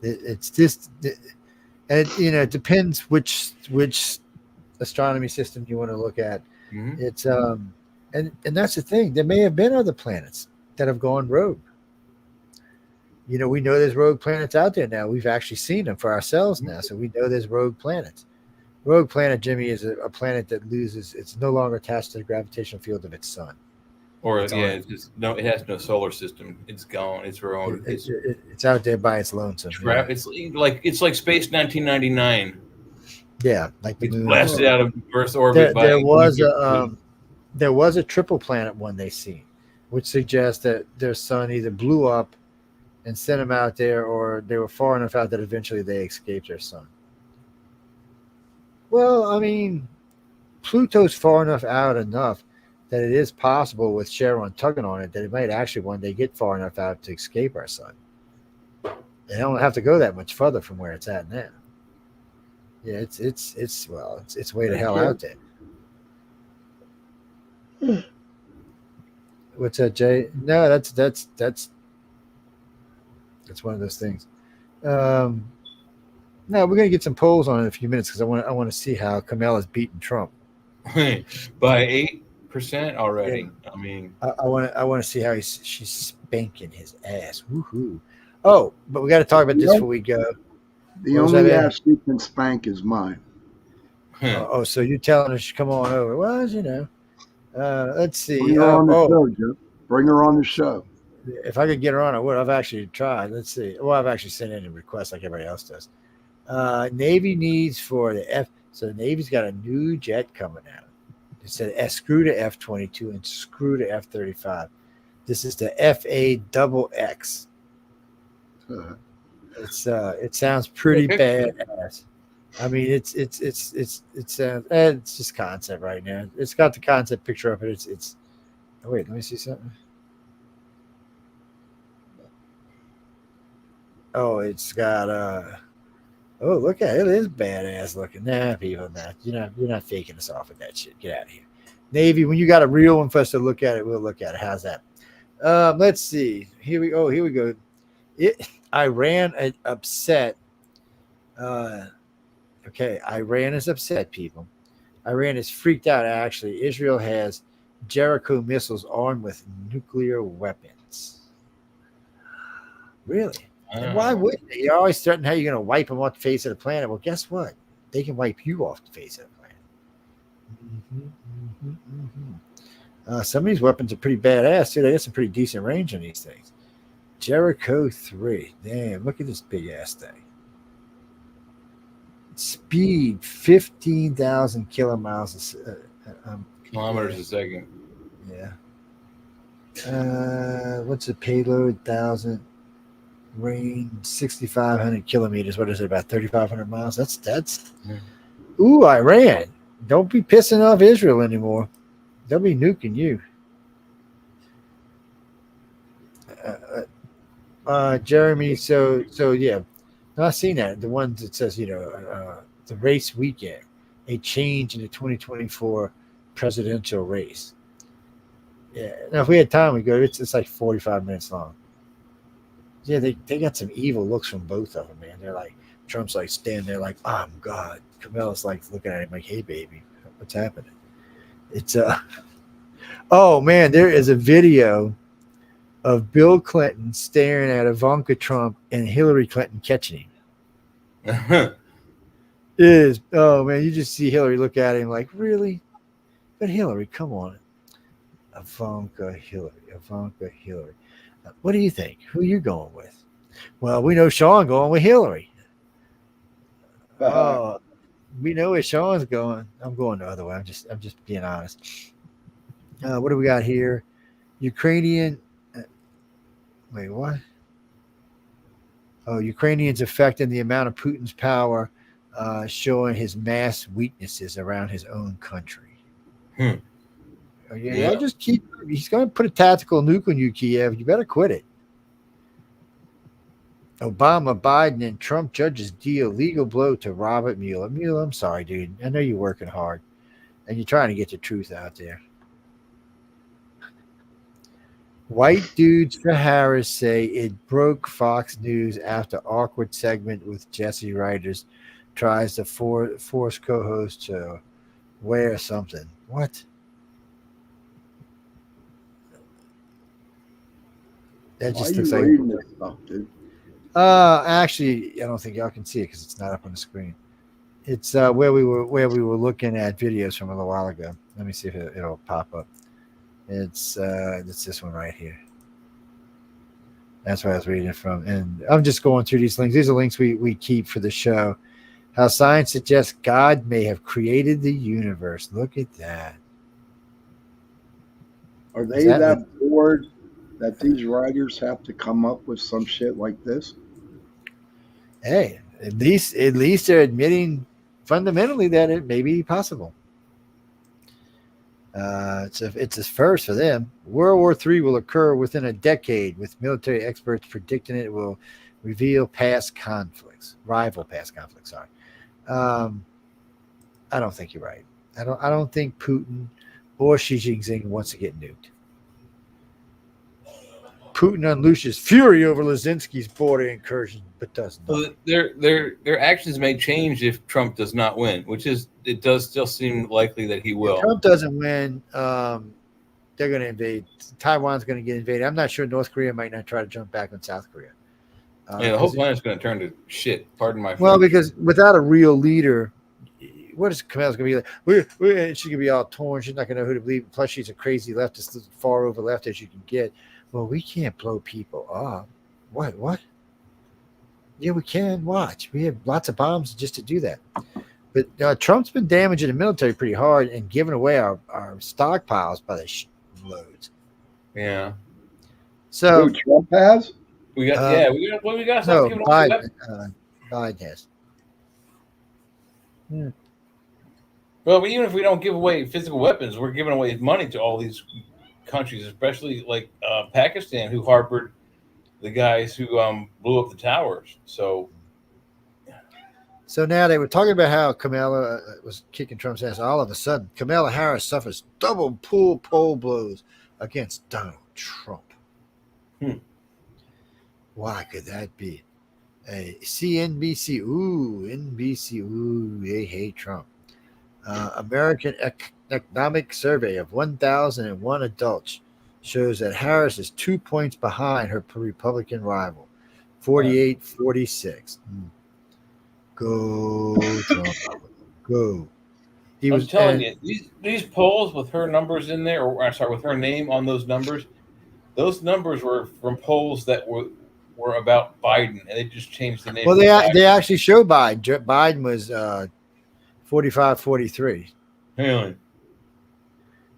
It's just, and it depends which astronomy system you want to look at. Mm-hmm. It's and that's the thing. There may have been other planets that have gone rogue. We know there's rogue planets out there now. We've actually seen them for ourselves now, so we know there's rogue planets. Rogue planet, Jimmy, is a planet that loses. It's no longer attached to the gravitational field of its sun. Or it has no solar system. It's gone. It's her own. It's out there by its lonesome. Yeah. It's like Space 1999. Yeah, like the moon. Blasted out of Earth orbit. There was a triple planet one they seen, which suggests that their sun either blew up and sent them out there, or they were far enough out that eventually they escaped their sun. Well, I mean, Pluto's far enough out that it is possible, with Charon tugging on it, that it might actually one day get far enough out to escape our sun. They don't have to go that much further from where it's at now. Yeah, it's way to hell out there. What's that, Jay? No, that's one of those things. No, we're gonna get some polls on it in a few minutes, because I want to see how Kamala's beating Trump by 8% already. Yeah. I mean, I want to see how she's spanking his ass. Woohoo! Oh, but we got to talk about this before we go. The only ass you can spank is mine. So you're telling her she come on over? Well, let's see. Bring her on the show, Joe. Bring her on the show. If I could get her on, I would. I've actually tried. Let's see. Well, I've actually sent in a request like everybody else does. Navy needs for the F. So the Navy's got a new jet coming out. It said screw to F-22 and screw to F-35. This is the FA-XX. It sounds pretty badass. I mean, it's just concept right now. It's got the concept picture of it. It's. Oh wait, let me see something. Oh, it's got oh, look at it. It is badass looking. Nah, people, nah, you're not faking us off with that shit. Get out of here. Navy, when you got a real one for us to look at it, we'll look at it. How's that? Let's see. Here we go. Iran upset. Okay, Iran is upset, people. Iran is freaked out, actually. Israel has Jericho missiles armed with nuclear weapons. Really? And why wouldn't they? You're always threatening how you're going to wipe them off the face of the planet. Well, guess what? They can wipe you off the face of the planet. Some of these weapons are pretty badass, too. They got some pretty decent range on these things. Jericho 3. Damn, look at this big-ass thing. Speed, 15,000 kilometers a second. Yeah. What's the payload? 1,000. Range 6,500 kilometers. What is it? About 3,500 miles. That's. Ooh, Iran! Don't be pissing off Israel anymore. They'll be nuking you. Jeremy. So yeah. No, I've seen that. The ones that says the race weekend, a change in the 2024 presidential race. Yeah. Now, if we had time, we go. It's like 45 minutes long. Yeah, they got some evil looks from both of them, man. They're like, Trump's like standing there like, oh, I'm God. Kamala's like looking at him like, hey, baby, what's happening? It's oh man, there is a video of Bill Clinton staring at Ivanka Trump and Hillary Clinton catching him. It is, oh man, you just see Hillary look at him like, really? But Hillary, come on. Ivanka, Hillary. What do you think? Who are you going with? Well, we know Sean going with Hillary. We know where Sean's going. I'm going the other way. I'm just being honest. What do we got here? Ukrainian. Wait, what? Oh, Ukrainians affecting the amount of Putin's power, showing his mass weaknesses around his own country. Yeah, just keep. He's going to put a tactical nuke on you, Kiev. You better quit it. Obama, Biden, and Trump judges deal legal blow to Robert Mueller. Mueller, I'm sorry, dude. I know you're working hard, and you're trying to get the truth out there. White dudes for Harris say it broke Fox News after awkward segment with Jesse Reiters tries to force co-host to wear something. What? That just looks like this stuff, dude? Actually, I don't think y'all can see it because it's not up on the screen. It's where we were looking at videos from a little while ago. Let me see if it'll pop up. It's this one right here. That's where I was reading it from. And I'm just going through these links. These are links we keep for the show. How science suggests God may have created the universe. Look at that. Are they that bored that these writers have to come up with some shit like this? Hey, at least they're admitting fundamentally that it may be possible. It's a first for them. World War III will occur within a decade, with military experts predicting it will reveal rival past conflicts. Sorry, I don't think you're right. I don't think Putin or Xi Jinping wants to get nuked. Putin unleashes fury over Zelensky's border incursion, but does not. Well, their actions may change if Trump does not win, it does still seem likely that he will. If Trump doesn't win, they're going to invade. Taiwan's going to get invaded. I'm not sure North Korea might not try to jump back on South Korea. The whole planet's going to turn to shit. Pardon my French. Well, because without a real leader, what is Kamala's going to be like? She's going to be all torn. She's not going to know who to believe. Plus, she's a crazy leftist, as far over left as you can get. Well, we can't blow people up. What? Yeah, we can watch. We have lots of bombs just to do that. But Trump's been damaging the military pretty hard and giving away our stockpiles by the loads. Yeah. So who Trump has? We got we got no, something. Biden has. Well, even if we don't give away physical weapons, we're giving away money to all these countries, especially like Pakistan, who harbored the guys who blew up the towers. So now they were talking about how Kamala was kicking Trump's ass. All of a sudden, Kamala Harris suffers double poll blows against Donald Trump. Why could that be? CNBC, NBC, they hate Trump. American Economic Survey of 1,001 adults shows that Harris is 2 points behind her Republican rival, 48-46. Go Trump, go! I'm telling you, these polls with her numbers in there, or I'm sorry, with her name on those numbers were from polls that were about Biden, and they just changed the name. Well, they actually show Biden. Biden was 45-43. Really?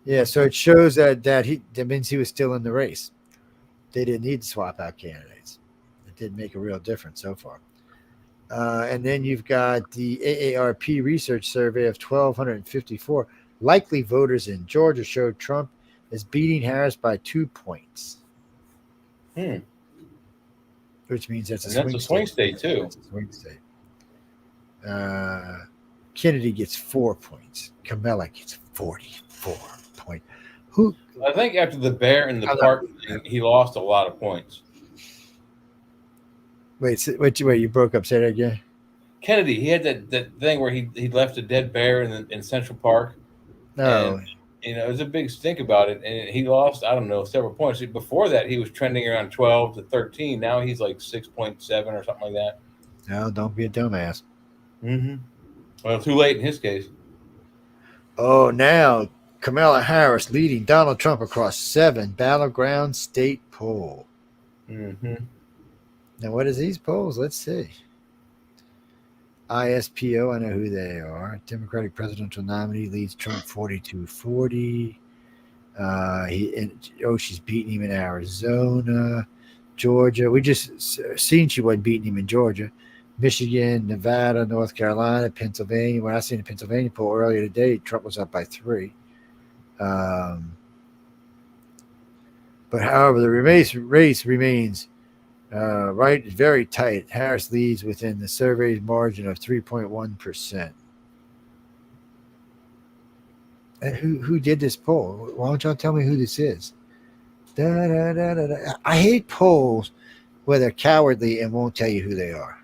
Yeah, so it shows that means he was still in the race. They didn't need to swap out candidates. It didn't make a real difference so far. And then you've got the AARP research survey of 1,254 likely voters in Georgia showed Trump is beating Harris by 2 points. Which means that's a swing state too. That's a swing state. Kennedy gets 4 points. Kamala gets 44 points. I think after the bear in the park thing, he lost a lot of points. Wait, you broke up. Say that again. Kennedy, he had that thing where he left a dead bear in Central Park. No. And, it was a big stink about it, and he lost, I don't know, several points. Before that, he was trending around 12 to 13. Now he's like 6.7 or something like that. No, don't be a dumbass. Well, too late in his case. Oh, now Kamala Harris leading Donald Trump across 7 battleground state poll. Now, what is these polls? Let's see. ISPO, I know who they are. Democratic presidential nominee leads Trump 42-40. She's beating him in Arizona, Georgia. We just seen she wasn't beating him in Georgia. Michigan, Nevada, North Carolina, Pennsylvania. When I seen the Pennsylvania poll earlier today, Trump was up by 3. But however, the race remains very tight. Harris leads within the survey's margin of 3.1%. And who did this poll? Why don't y'all tell me who this is? I hate polls where they're cowardly and won't tell you who they are.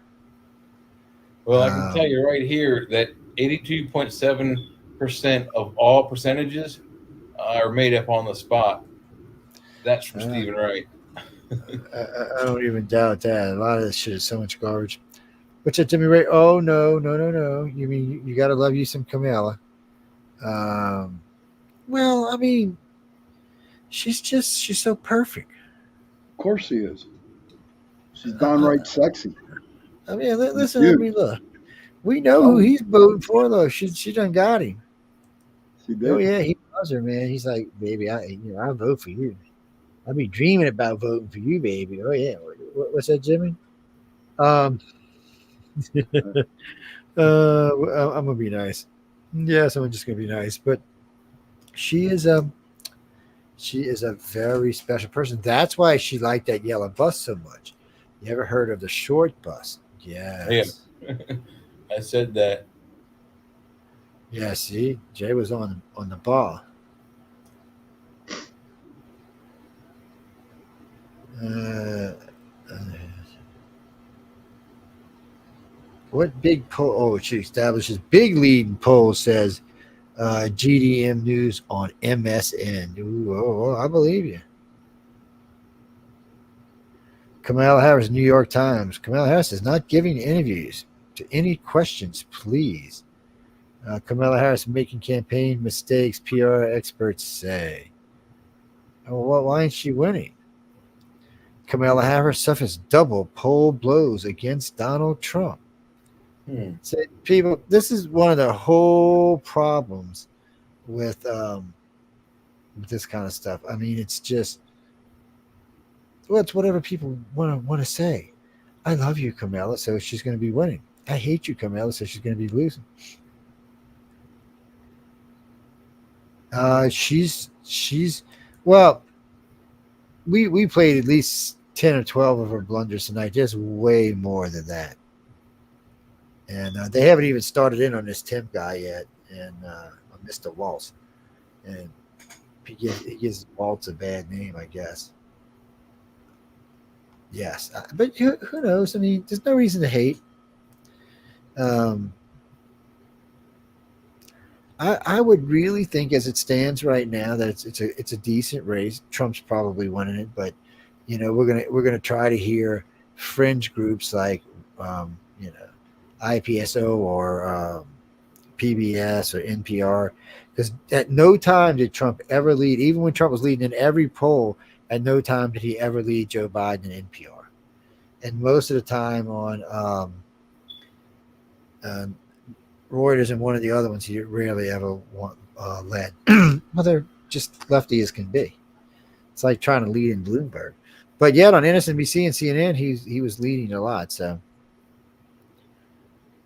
Well, I can tell you right here that 82.7% of all percentages are made up on the spot. That's from Stephen Wright. I don't even doubt that. A lot of this shit is so much garbage. What's that, Jimmy Ray? Oh, no. You mean you got to love you some Kamala. Well, I mean, she's so perfect. Of course she is. She's downright sexy. I mean, listen to me. Look, we know who he's voting for, though. She done got him. She did. Oh yeah, he loves her, man. He's like, baby, I vote for you. I'll be dreaming about voting for you, baby. Oh yeah. What's that, Jimmy? I'm gonna be nice. Yes, I'm just gonna be nice. But she is a very special person. That's why she liked that yellow bus so much. You ever heard of the short bus? Yes. Yeah. I said that. Yeah, see, Jay was on the ball. What big poll? Oh, she establishes big lead in poll, says GDM News on MSN. Ooh, I believe you. Kamala Harris, New York Times. Kamala Harris is not giving interviews to any questions, please. Kamala Harris making campaign mistakes, PR experts say. Oh, well, why ain't she winning? Kamala Harris suffers double poll blows against Donald Trump. So people, this is one of the whole problems with this kind of stuff. I mean, it's just, well, it's whatever people want to say. I love you, Kamala, so she's going to be winning. I hate you, Kamala, so she's going to be losing. She's well, we played at least 10 or 12 of her blunders tonight. There's way more than that. And they haven't even started in on this Tim guy yet, and Mr. Waltz. And he gives Waltz a bad name, I guess. Yes, but who knows? I mean, there's no reason to hate. I would really think, as it stands right now, that it's a decent race. Trump's probably winning it, but we're gonna try to hear fringe groups like IPSO or PBS or NPR, because at no time did Trump ever lead, even when Trump was leading in every poll, at no time did he ever lead Joe Biden in NPR. And most of the time on Reuters and one of the other ones, he rarely ever led. Well, they're just lefty as can be. It's like trying to lead in Bloomberg. But yet on MSNBC and CNN, he was leading a lot. So,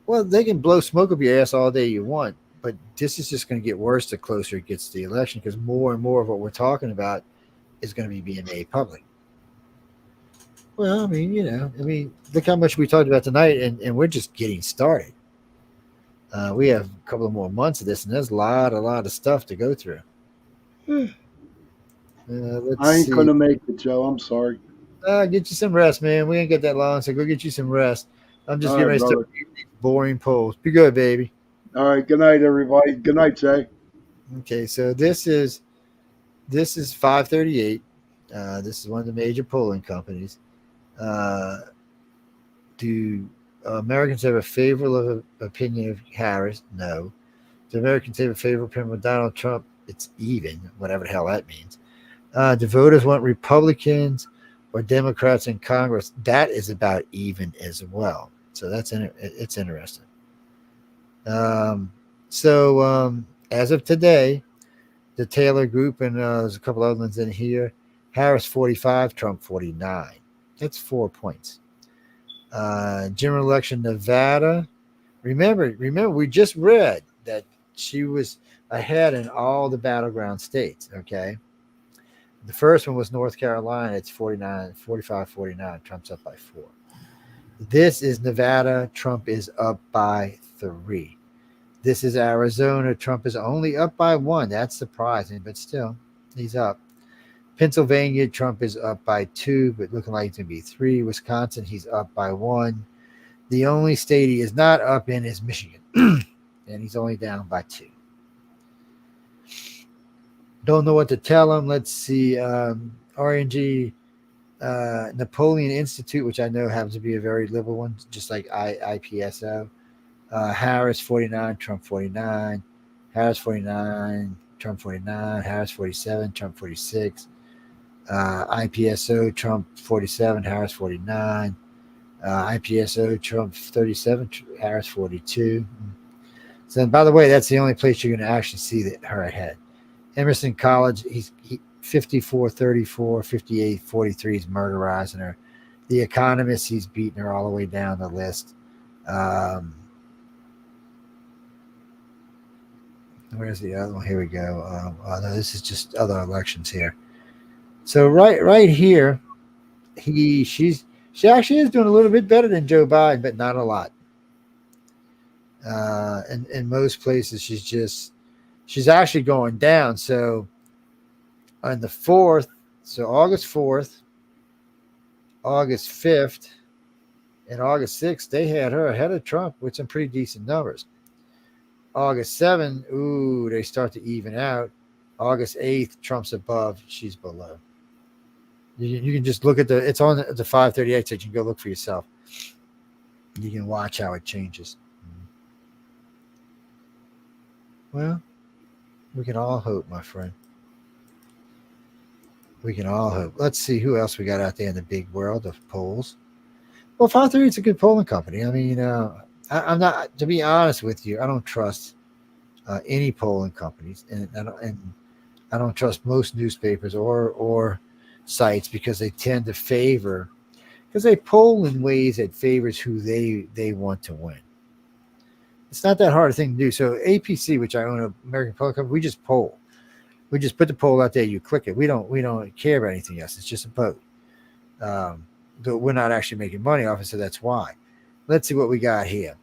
well, they can blow smoke up your ass all day you want, but this is just going to get worse the closer it gets to the election, because more and more of what we're talking about is going to be being made public. Well, I mean, look how much we talked about tonight, and we're just getting started. We have a couple of more months of this, and there's a lot of stuff to go through. I ain't going to make it, Joe. I'm sorry. Get you some rest, man. We ain't get that long, so go get you some rest. I'm just getting ready to start these boring polls. Be good, baby. All right. Good night, everybody. Good night, Jay. Okay, so this is 538. This is one of the major polling companies. Do Americans have a favorable opinion of Harris? No. Do Americans have a favorable opinion of Donald Trump? It's even, whatever the hell that means. Do voters want Republicans or Democrats in Congress? That is about even as well. So it's interesting. As of today, the Taylor Group, and there's a couple other ones in here, Harris 45, Trump 49. That's 4 points. General election Nevada. Remember, we just read that she was ahead in all the battleground states. Okay. The first one was North Carolina. It's 45-49. Trump's up by 4. This is Nevada. Trump is up by 3. This is Arizona. Trump is only up by 1. That's surprising, but still, he's up. Pennsylvania, Trump is up by 2, but looking like it's going to be 3. Wisconsin, he's up by 1. The only state he is not up in is Michigan, and he's only down by 2. Don't know what to tell him. Let's see. RNG, Napoleon Institute, which I know happens to be a very liberal one, just like IPSO. Harris 49, Trump 49. Harris 49, Trump 49. Harris 47, Trump 46. IPSO, Trump 47, Harris 49. IPSO, Trump 37, Harris 42. So, by the way, that's the only place you're going to actually see her ahead. Emerson College, he's 54, 34, 58, 43. He's murderizing her. The Economist, he's beating her all the way down the list. Where's the other one? Here we go. No, this is just other elections here. So right here, she actually is doing a little bit better than Joe Biden, but not a lot. And in most places, she's actually going down. So on the 4th, so August 4th, August 5th, and August 6th, they had her ahead of Trump with some pretty decent numbers. August 7th, they start to even out. August 8th, Trump's above, she's below. You can just look at it's on the 538, so you can go look for yourself. You can watch how it changes. Well, we can all hope, my friend. We can all hope. Let's see who else we got out there in the big world of polls. Well, 538 is a good polling company. I mean, I'm not, to be honest with you, I don't trust any polling companies, and I don't trust most newspapers or sites because they tend to favor, because they poll in ways that favors who they want to win. It's not that hard a thing to do. So APC, which I own, an American Polling Company, we just poll. We just put the poll out there. You click it. We don't care about anything else. It's just a vote. But we're not actually making money off it, so that's why. Let's see what we got here.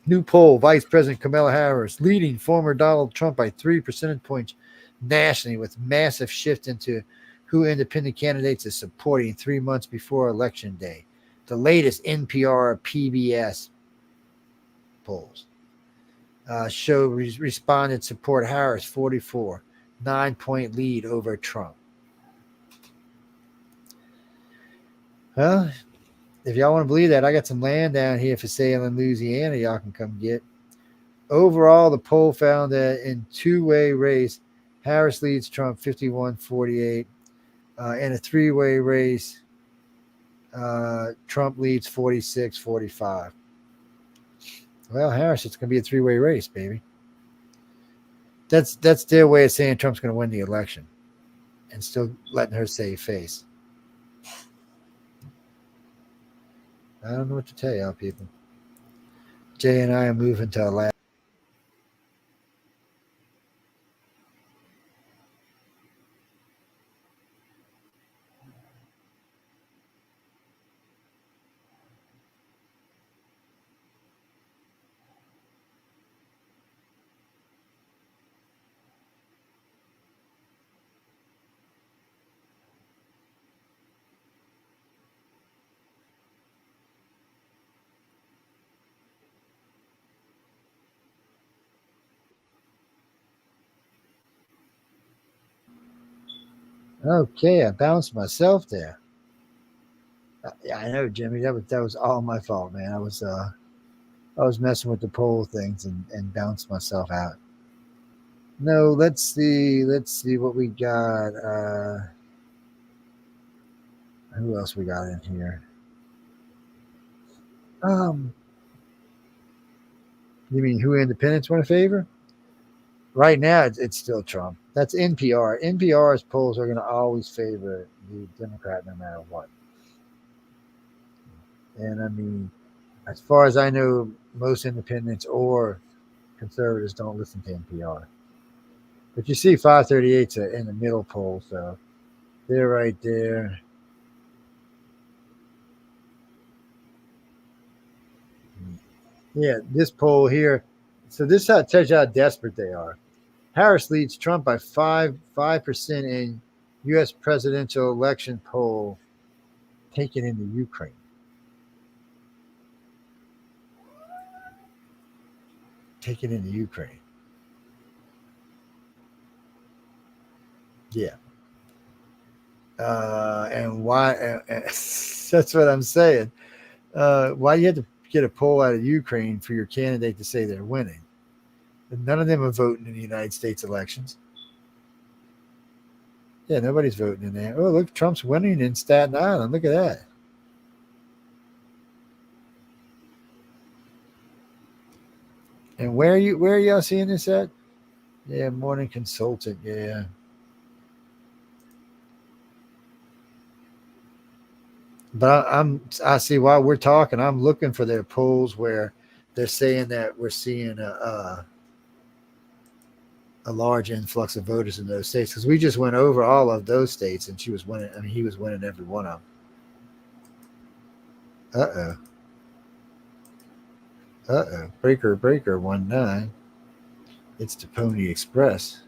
New poll: Vice President Kamala Harris leading former Donald Trump by 3 percentage points nationally, with massive shift into who independent candidates is supporting 3 months before Election Day. The latest NPR PBS polls show respondents support Harris 44, 9-point lead over Trump. Well, if y'all want to believe that, I got some land down here for sale in Louisiana. Y'all can come get. Overall, the poll found that in two-way race, Harris leads Trump 51-48. In a three-way race, Trump leads 46-45. Well, Harris, it's going to be a three-way race, baby. That's their way of saying Trump's going to win the election and still letting her save face. I don't know what to tell y'all, people. Jay and I are moving to Alaska. Okay, I bounced myself there. Yeah, I know, Jimmy. That was all my fault, man. I was messing with the poll things and bounced myself out. No, let's see what we got. Who else we got in here? You mean who independents want to favor? Right now, it's still Trump. That's NPR. NPR's polls are going to always favor the Democrat no matter what. And I mean, as far as I know, most independents or conservatives don't listen to NPR. But you see 538's in the middle poll, so they're right there. Yeah, this poll here. So this tells you how desperate they are. Harris leads Trump by 5% in U.S. presidential election poll taken into Ukraine. Taken into Ukraine. Yeah. And why? That's what I'm saying. Why do you have to get a poll out of Ukraine for your candidate to say they're winning? None of them are voting in the United States elections. Yeah, nobody's voting in there. Oh, look, Trump's winning in Staten Island. Look at that. And where are y'all seeing this at? Yeah, Morning Consultant. Yeah. But I see while we're talking, I'm looking for their polls where they're saying that we're seeing a large influx of voters in those states, because we just went over all of those states and she was winning. I mean, he was winning every one of them. Breaker 19. It's the Pony Express.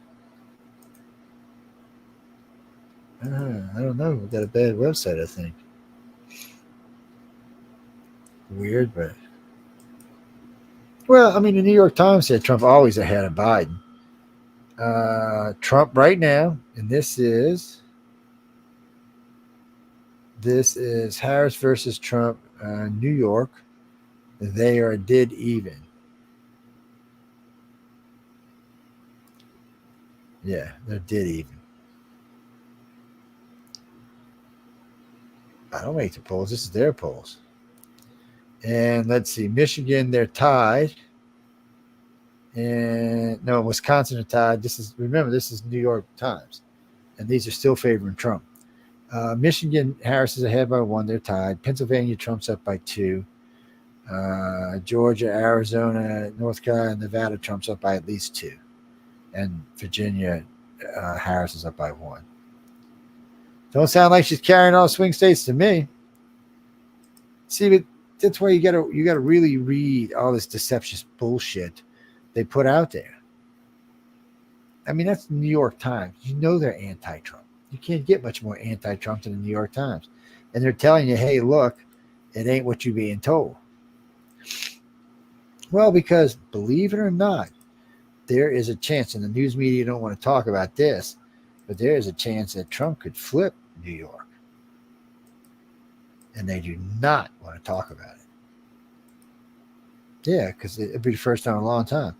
I don't know. We got a bad website, I think. Weird, but well, I mean, the New York Times said Trump always ahead of Biden. Trump right now, and this is Harris versus Trump, New York. They are dead even. Yeah, they're dead even. I don't make the polls. This is their polls. And let's see, Michigan, they're tied. And no, Wisconsin are tied. This is New York Times, and these are still favoring Trump. Michigan, Harris is ahead by 1. They're tied. Pennsylvania, Trump's up by 2. Georgia, Arizona, North Carolina, Nevada, Trump's up by at least 2. And Virginia, Harris is up by 1. Don't sound like she's carrying all swing states to me. See, but that's why you gotta really read all this deceptious bullshit they put out there. I mean, that's the New York Times. You know they're anti-Trump. You can't get much more anti-Trump than the New York Times. And they're telling you, hey, look, it ain't what you're being told. Well, because believe it or not, there is a chance, and the news media don't want to talk about this, but there is a chance that Trump could flip New York. And they do not want to talk about it. Yeah, because it'd be the first time in a long time.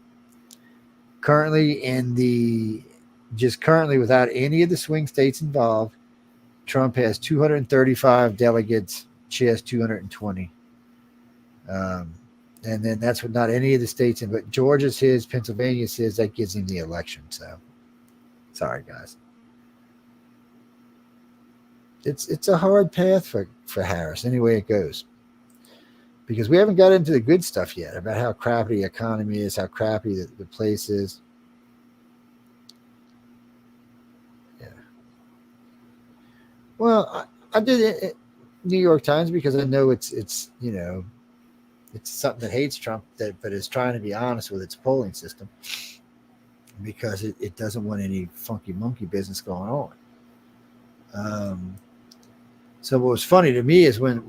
Currently, without any of the swing states involved, Trump has 235 delegates. She has 220. And then that's with not any of the states in, but Georgia's his, Pennsylvania's his. That gives him the election. So, sorry, guys. It's a hard path for Harris, any way it goes. Because we haven't got into the good stuff yet about how crappy the economy is, how crappy the place is. Yeah. Well, I did it New York Times because I know it's something that hates Trump, but is trying to be honest with its polling system because it doesn't want any funky monkey business going on. So what was funny to me is when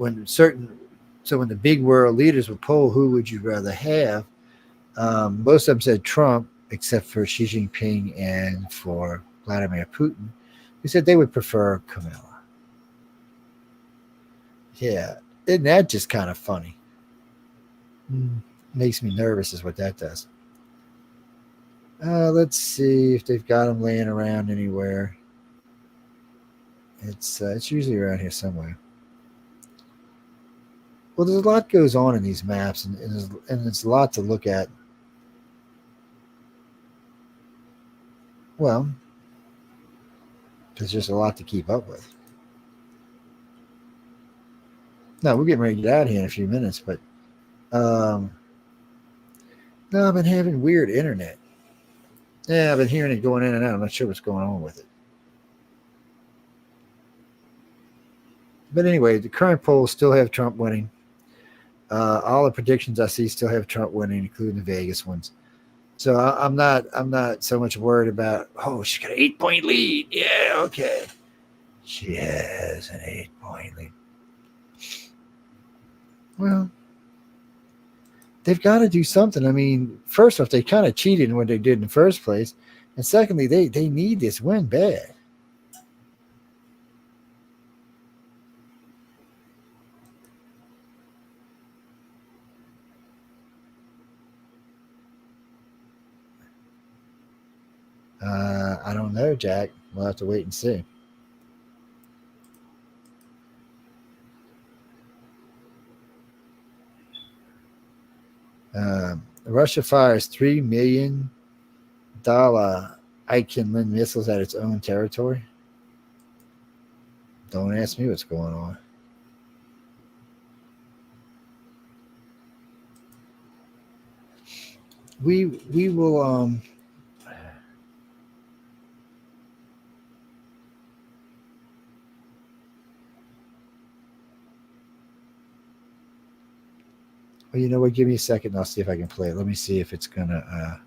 the big world leaders would poll who would you rather have, most of them said Trump, except for Xi Jinping and for Vladimir Putin, who said they would prefer Kamala. Yeah, isn't that just kind of funny? Makes me nervous is what that does. Let's see if they've got them laying around anywhere. It's usually around here somewhere. Well, there's a lot goes on in these maps, and there's a lot to look at. Well, there's just a lot to keep up with. No, we're getting ready to get out of here in a few minutes, but no, I've been having weird internet. Yeah, I've been hearing it going in and out. I'm not sure what's going on with it. But anyway, the current polls still have Trump winning. All the predictions I see still have Trump winning, including the Vegas ones. So I'm not so much worried about, oh, she's got an 8-point lead. Yeah, okay. She has an 8-point lead. Well, they've got to do something. I mean, first off, they kind of cheated in what they did in the first place. And secondly, they need this win bad. I don't know, Jack. We'll have to wait and see. Russia fires $3 million Iconland missiles at its own territory. Don't ask me what's going on. We will well, you know what? Give me a second. I'll see if I can play it. Let me see if it's gonna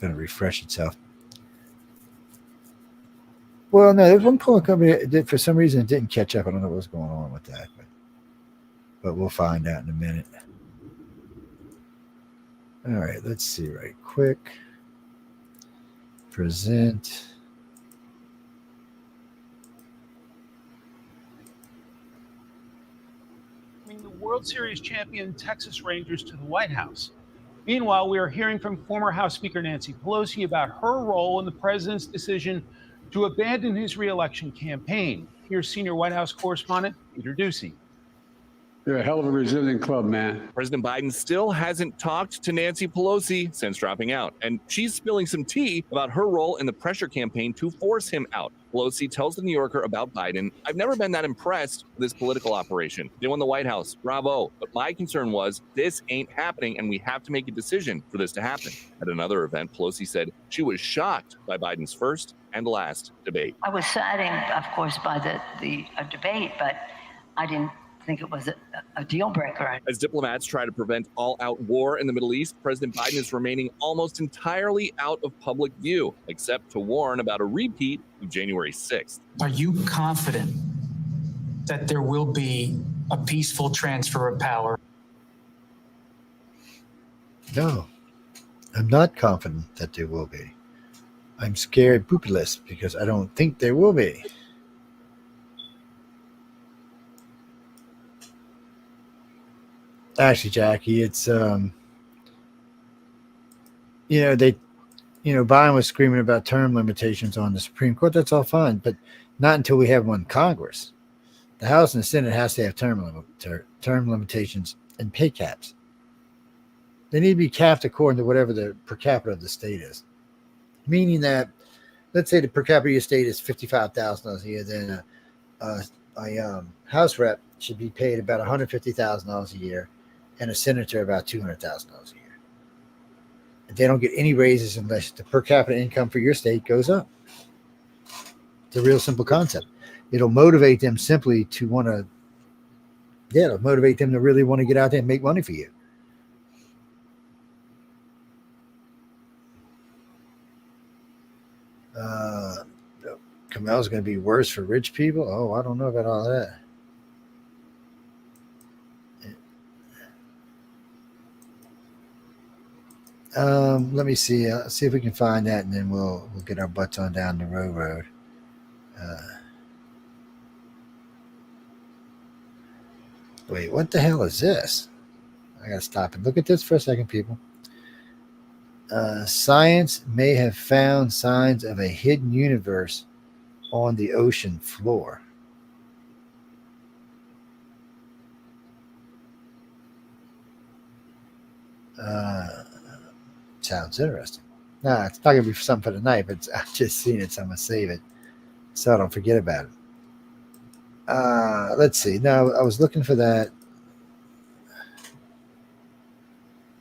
refresh itself. Well, no, there's one polling company that for some reason it didn't catch up. I don't know what's going on with that, but we'll find out in a minute. All right, let's see right quick. Present. World Series champion Texas Rangers to the White House. Meanwhile, we are hearing from former House Speaker Nancy Pelosi about her role in the president's decision to abandon his re-election campaign. Here's senior White House correspondent Peter Doocy. They're a hell of a resilient club, man. President Biden still hasn't talked to Nancy Pelosi since dropping out, and she's spilling some tea about her role in the pressure campaign to force him out. Pelosi tells the New Yorker about Biden, "I've never been that impressed with this political operation. They won the White House, bravo. But my concern was this ain't happening and we have to make a decision for this to happen." At another event, Pelosi said she was shocked by Biden's first and last debate. I was saddened, of course, by the debate, but I didn't think it was a deal breaker. As diplomats try to prevent all-out war in the Middle East, President Biden is remaining almost entirely out of public view, except to warn about a repeat of January 6th. Are you confident that there will be a peaceful transfer of power? No, I'm not confident that there will be. I'm scared poopyless because I don't think there will be. Actually, Jackie, it's Biden was screaming about term limitations on the Supreme Court. That's all fine, but not until we have one in Congress. The House and the Senate has to have term limitations and pay caps. They need to be capped according to whatever the per capita of the state is. Meaning that, let's say the per capita of your state is $55,000 a year, then a House rep should be paid about $150,000 a year, and a senator about $200,000 a year. And they don't get any raises unless the per capita income for your state goes up. It's a real simple concept. It'll motivate them simply to want to, it'll motivate them to really want to get out there and make money for you. Kamala's going to be worse for rich people. Oh, I don't know about all that. Let me see. See if we can find that, and then we'll get our butts on down the road. Wait, what the hell is this? I gotta stop and look at this for a second, people. Science may have found signs of a hidden universe on the ocean floor. Sounds interesting. Nah, it's not going to be something for tonight, but I've just seen it, so I'm going to save it so I don't forget about it. Let's see. No, I was looking for that.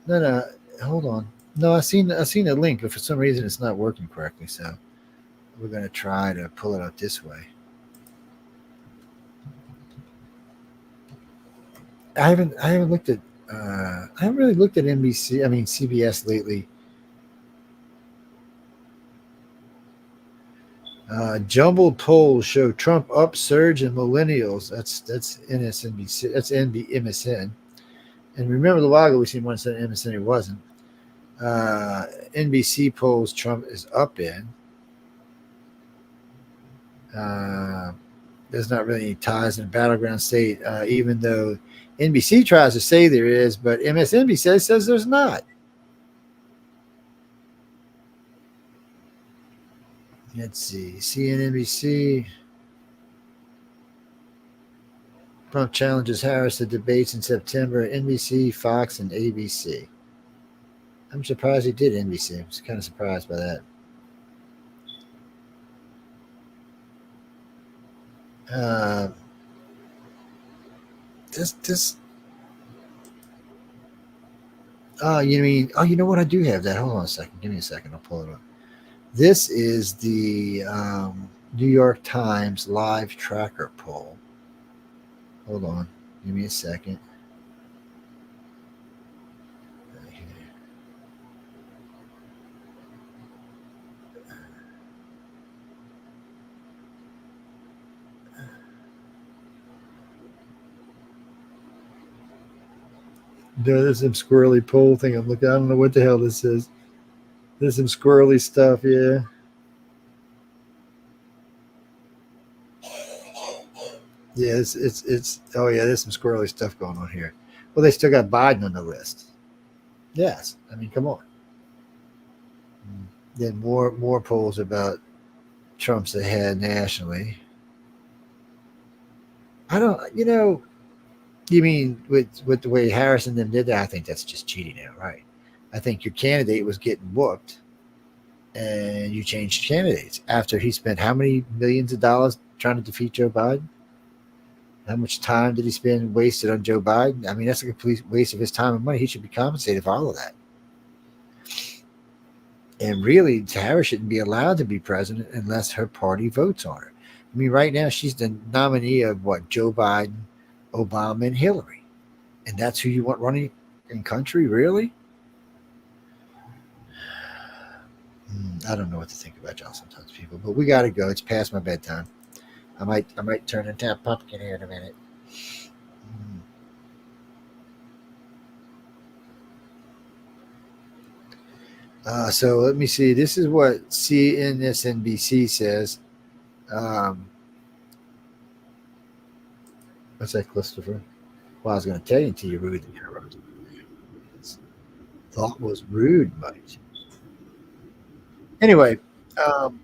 No, hold on. No, I seen a link, but for some reason it's not working correctly, so we're going to try to pull it up this way. I haven't looked at I haven't really looked at CBS lately. Jumbled polls show Trump upsurge in millennials. That's MSNBC. That's MSN. And remember, a while ago we seen one said MSN. It wasn't. NBC polls Trump is up in. There's not really any ties in the battleground state, even though NBC tries to say there is, but MSNBC says there's not. Let's see. CNBC. Trump challenges Harris at debates in September. NBC, Fox, and ABC. I'm surprised he did NBC. I was kind of surprised by that. You know what? I do have that. Hold on a second. Give me a second. I'll pull it up. This is the New York Times live tracker poll. Hold on. Give me a second. There's some squirrely poll thing I'm looking at. I don't know what the hell this is. There's some squirrely stuff, yeah. Yeah, it's oh yeah, there's some squirrely stuff going on here. Well, they still got Biden on the list. Yes. I mean, come on. Then more polls about Trump's ahead nationally. I don't, you mean with the way Harris and them did that? I think that's just cheating now, right? I think your candidate was getting whooped, and you changed candidates after he spent how many millions of dollars trying to defeat Joe Biden? How much time did he spend wasted on Joe Biden? I mean, that's a complete waste of his time and money. He should be compensated for all of that. And really, Harris shouldn't be allowed to be president unless her party votes on her. I mean, right now, she's the nominee of Joe Biden, Obama, and Hillary. And that's who you want running in country, really? I don't know what to think about y'all sometimes, people. But we got to go. It's past my bedtime. I might turn into a pumpkin here in a minute. So let me see. This is what CNBC says. What's that, Christopher? Well, I was going to tell you until you rude. Thought was rude, mate. Anyway, I'm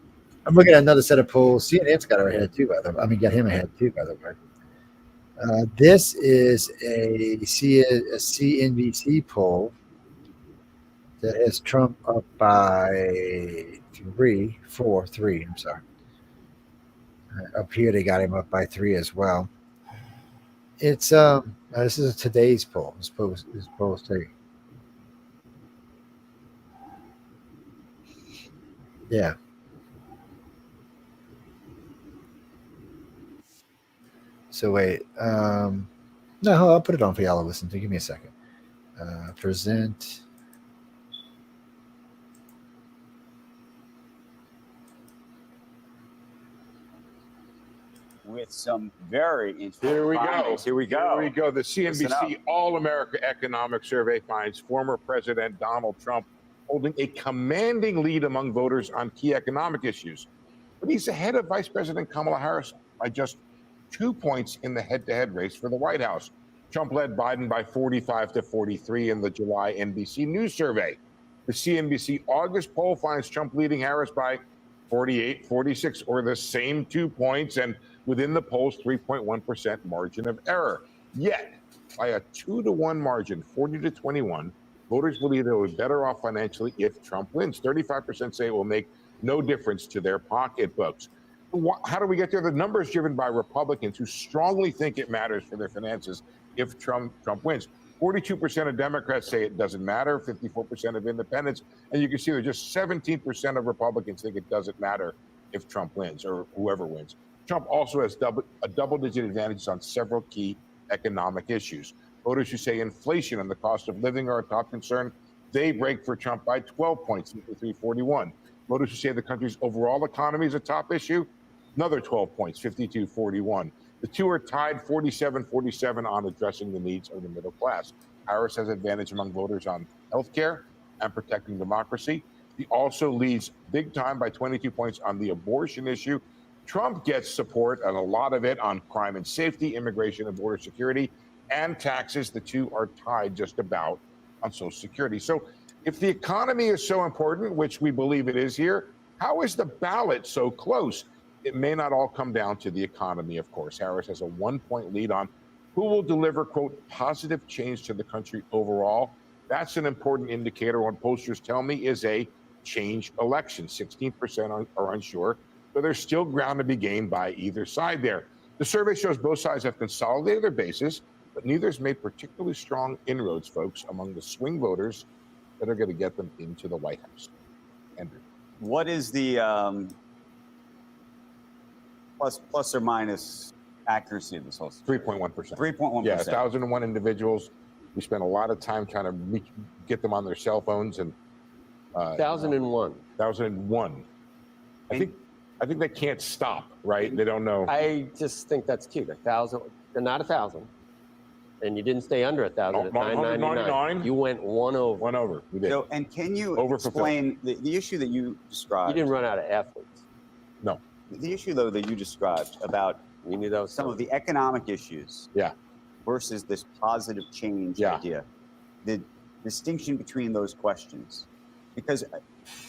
looking at another set of polls. CNN's got her ahead too, by the way. I mean, got him ahead too, by the way. This is a CNBC poll that has Trump up by 3. I'm sorry. Up here, they got him up by 3 as well. It's this is today's poll. This poll today. Yeah. So wait, no, I'll put it on for y'all to listen to. Give me a second. Present. With some very interesting Here we findings. go. Here we go. Here we go. The CNBC All-America Economic Survey finds former President Donald Trump holding a commanding lead among voters on key economic issues. But he's ahead of Vice President Kamala Harris by just 2 points in the head-to-head race for the White House. Trump led Biden by 45-43 in the July NBC News survey. The CNBC August poll finds Trump leading Harris by 48-46, or the same 2 points, and within the poll's 3.1% margin of error. Yet, by a 2-to-1 margin, 40-21, voters believe they will be better off financially if Trump wins. 35% say it will make no difference to their pocketbooks. How do we get there? The numbers driven by Republicans who strongly think it matters for their finances if Trump wins. 42% of Democrats say it doesn't matter, 54% of independents, and you can see there's just 17% of Republicans think it doesn't matter if Trump wins or whoever wins. Trump also has a double-digit advantage on several key economic issues. Voters who say inflation and the cost of living are a top concern, they break for Trump by 12 points, 53-41. Voters who say the country's overall economy is a top issue, another 12 points, 52-41. The two are tied 47-47 on addressing the needs of the middle class. Harris has advantage among voters on health care and protecting democracy. He also leads big time by 22 points on the abortion issue. Trump gets support, and a lot of it, on crime and safety, immigration and border security, and taxes. The two are tied just about on Social Security. So if the economy is so important, which we believe it is here, how is the ballot so close? It may not all come down to the economy, of course. Harris has a 1-point lead on who will deliver, quote, positive change to the country overall. That's an important indicator. What pollsters tell me is a change election. 16% are unsure, but there's still ground to be gained by either side there. The survey shows both sides have consolidated their bases, but neither has made particularly strong inroads, folks, among the swing voters that are going to get them into the White House. Andrew. What is the plus or minus accuracy of this whole 3.1%. 3.1%. Yeah, 1,001 individuals. We spent a lot of time trying to get them on their cell phones, and 1,001. 1,001. I think they can't stop, right? They don't know. I just think that's cute. 1,000, not 1,000, and you didn't stay under 1,000 at 999. You went one over. One over. We did. So, and can you explain the issue that you described? You didn't run out of athletes. No. The issue, though, that you described about some of the economic issues, versus this positive change idea, the distinction between those questions, because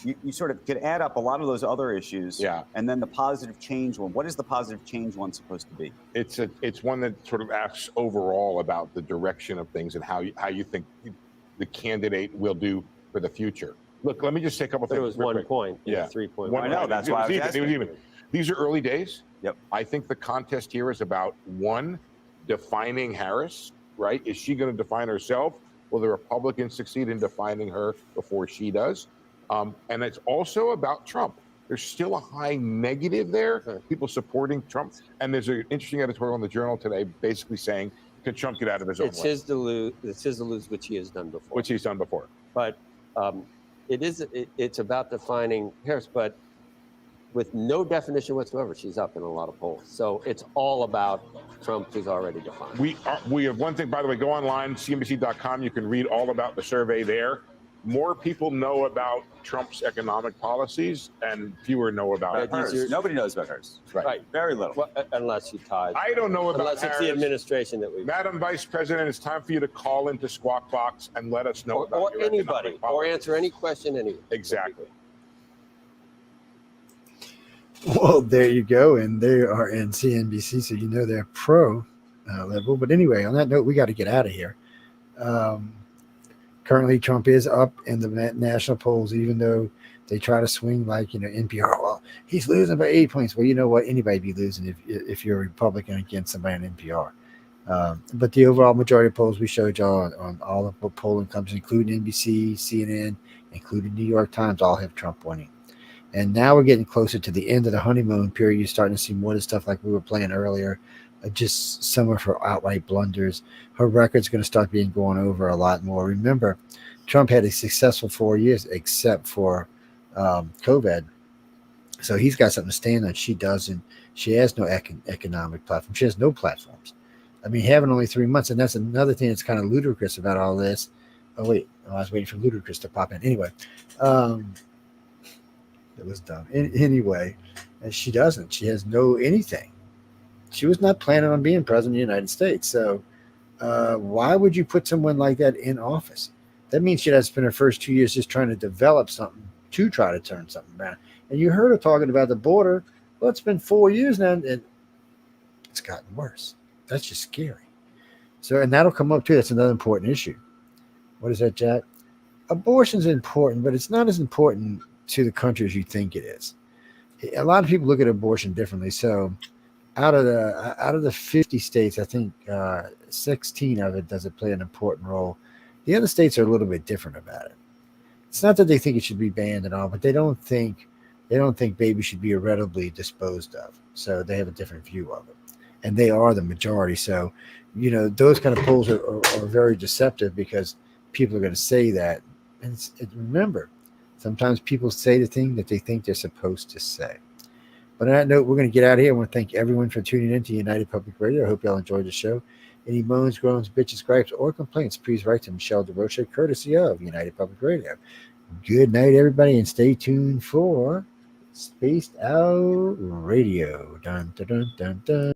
you sort of could add up a lot of those other issues. Yeah. And then the positive change one. What is the positive change one supposed to be? It's one that sort of asks overall about the direction of things and how you think the candidate will do for the future. Look, let me just say a couple things. There was 1 point. Yeah. 3 point. I know, that's why I was asking. It was even. These are early days. Yep. I think the contest here is about, one, defining Harris, right? Is she going to define herself? Will the Republicans succeed in defining her before she does? And it's also about Trump. There's still a high negative there, people supporting Trump. And there's an interesting editorial in the Journal today basically saying, can Trump get out of his own way? It's his to lose, which he has done before. Which he's done before. But it's about defining Harris, but with no definition whatsoever, she's up in a lot of polls. So it's all about Trump, who's already defined. We have one thing, by the way, go online, cnbc.com. You can read all about the survey there. More people know about Trump's economic policies and fewer know about hers. Nobody knows about hers. Right. Very little. Well, unless she ties. I don't know about Unless it's the administration that we. Madam Vice President, it's time for you to call into Squawk Box and let us know about your anybody, or answer any question anyway. Exactly. Well, there you go. And they are in CNBC, so you know they're pro level. But anyway, on that note, we got to get out of here. Currently, Trump is up in the national polls, even though they try to swing like, NPR. Well, he's losing by 8 points. Well, you know what? Anybody be losing if you're a Republican against somebody on NPR. But the overall majority of polls we showed y'all on all the polling companies, including NBC, CNN, including New York Times, all have Trump winning. And now we're getting closer to the end of the honeymoon period. You're starting to see more of the stuff like we were playing earlier. Just some of her outright blunders. Her record's going to start being going over a lot more. Remember, Trump had a successful 4 years, except for COVID. So he's got something to stand on. She doesn't. She has no economic platform. She has no platforms. I mean, having only 3 months, and that's another thing that's kind of ludicrous about all this. Oh, wait. I was waiting for ludicrous to pop in. Anyway, it was dumb. Anyway, and she doesn't. She has no anything. She was not planning on being president of the United States. So why would you put someone like that in office? That means she'd have to spend her first 2 years just trying to develop something to try to turn something around. And you heard her talking about the border. Well, it's been 4 years now, and it's gotten worse. That's just scary. So, and that'll come up too. That's another important issue. What is that, Jack? Abortion's important, but it's not as important to the country as you think it is. A lot of people look at abortion differently. So out of the 50 states, I think 16 of it doesn't play an important role. The other states are a little bit different about it. It's not that they think it should be banned and all, but they don't think babies should be irreparably disposed of. So they have a different view of it, and they are the majority. So, those kind of polls are very deceptive because people are going to say that. And remember, sometimes people say the thing that they think they're supposed to say. But on that note, we're going to get out of here. I want to thank everyone for tuning in to United Public Radio. I hope y'all enjoyed the show. Any moans, groans, bitches, gripes, or complaints, please write to Michelle DeRocha, courtesy of United Public Radio. Good night, everybody, and stay tuned for Spaced Out Radio. Dun, dun, dun, dun, dun.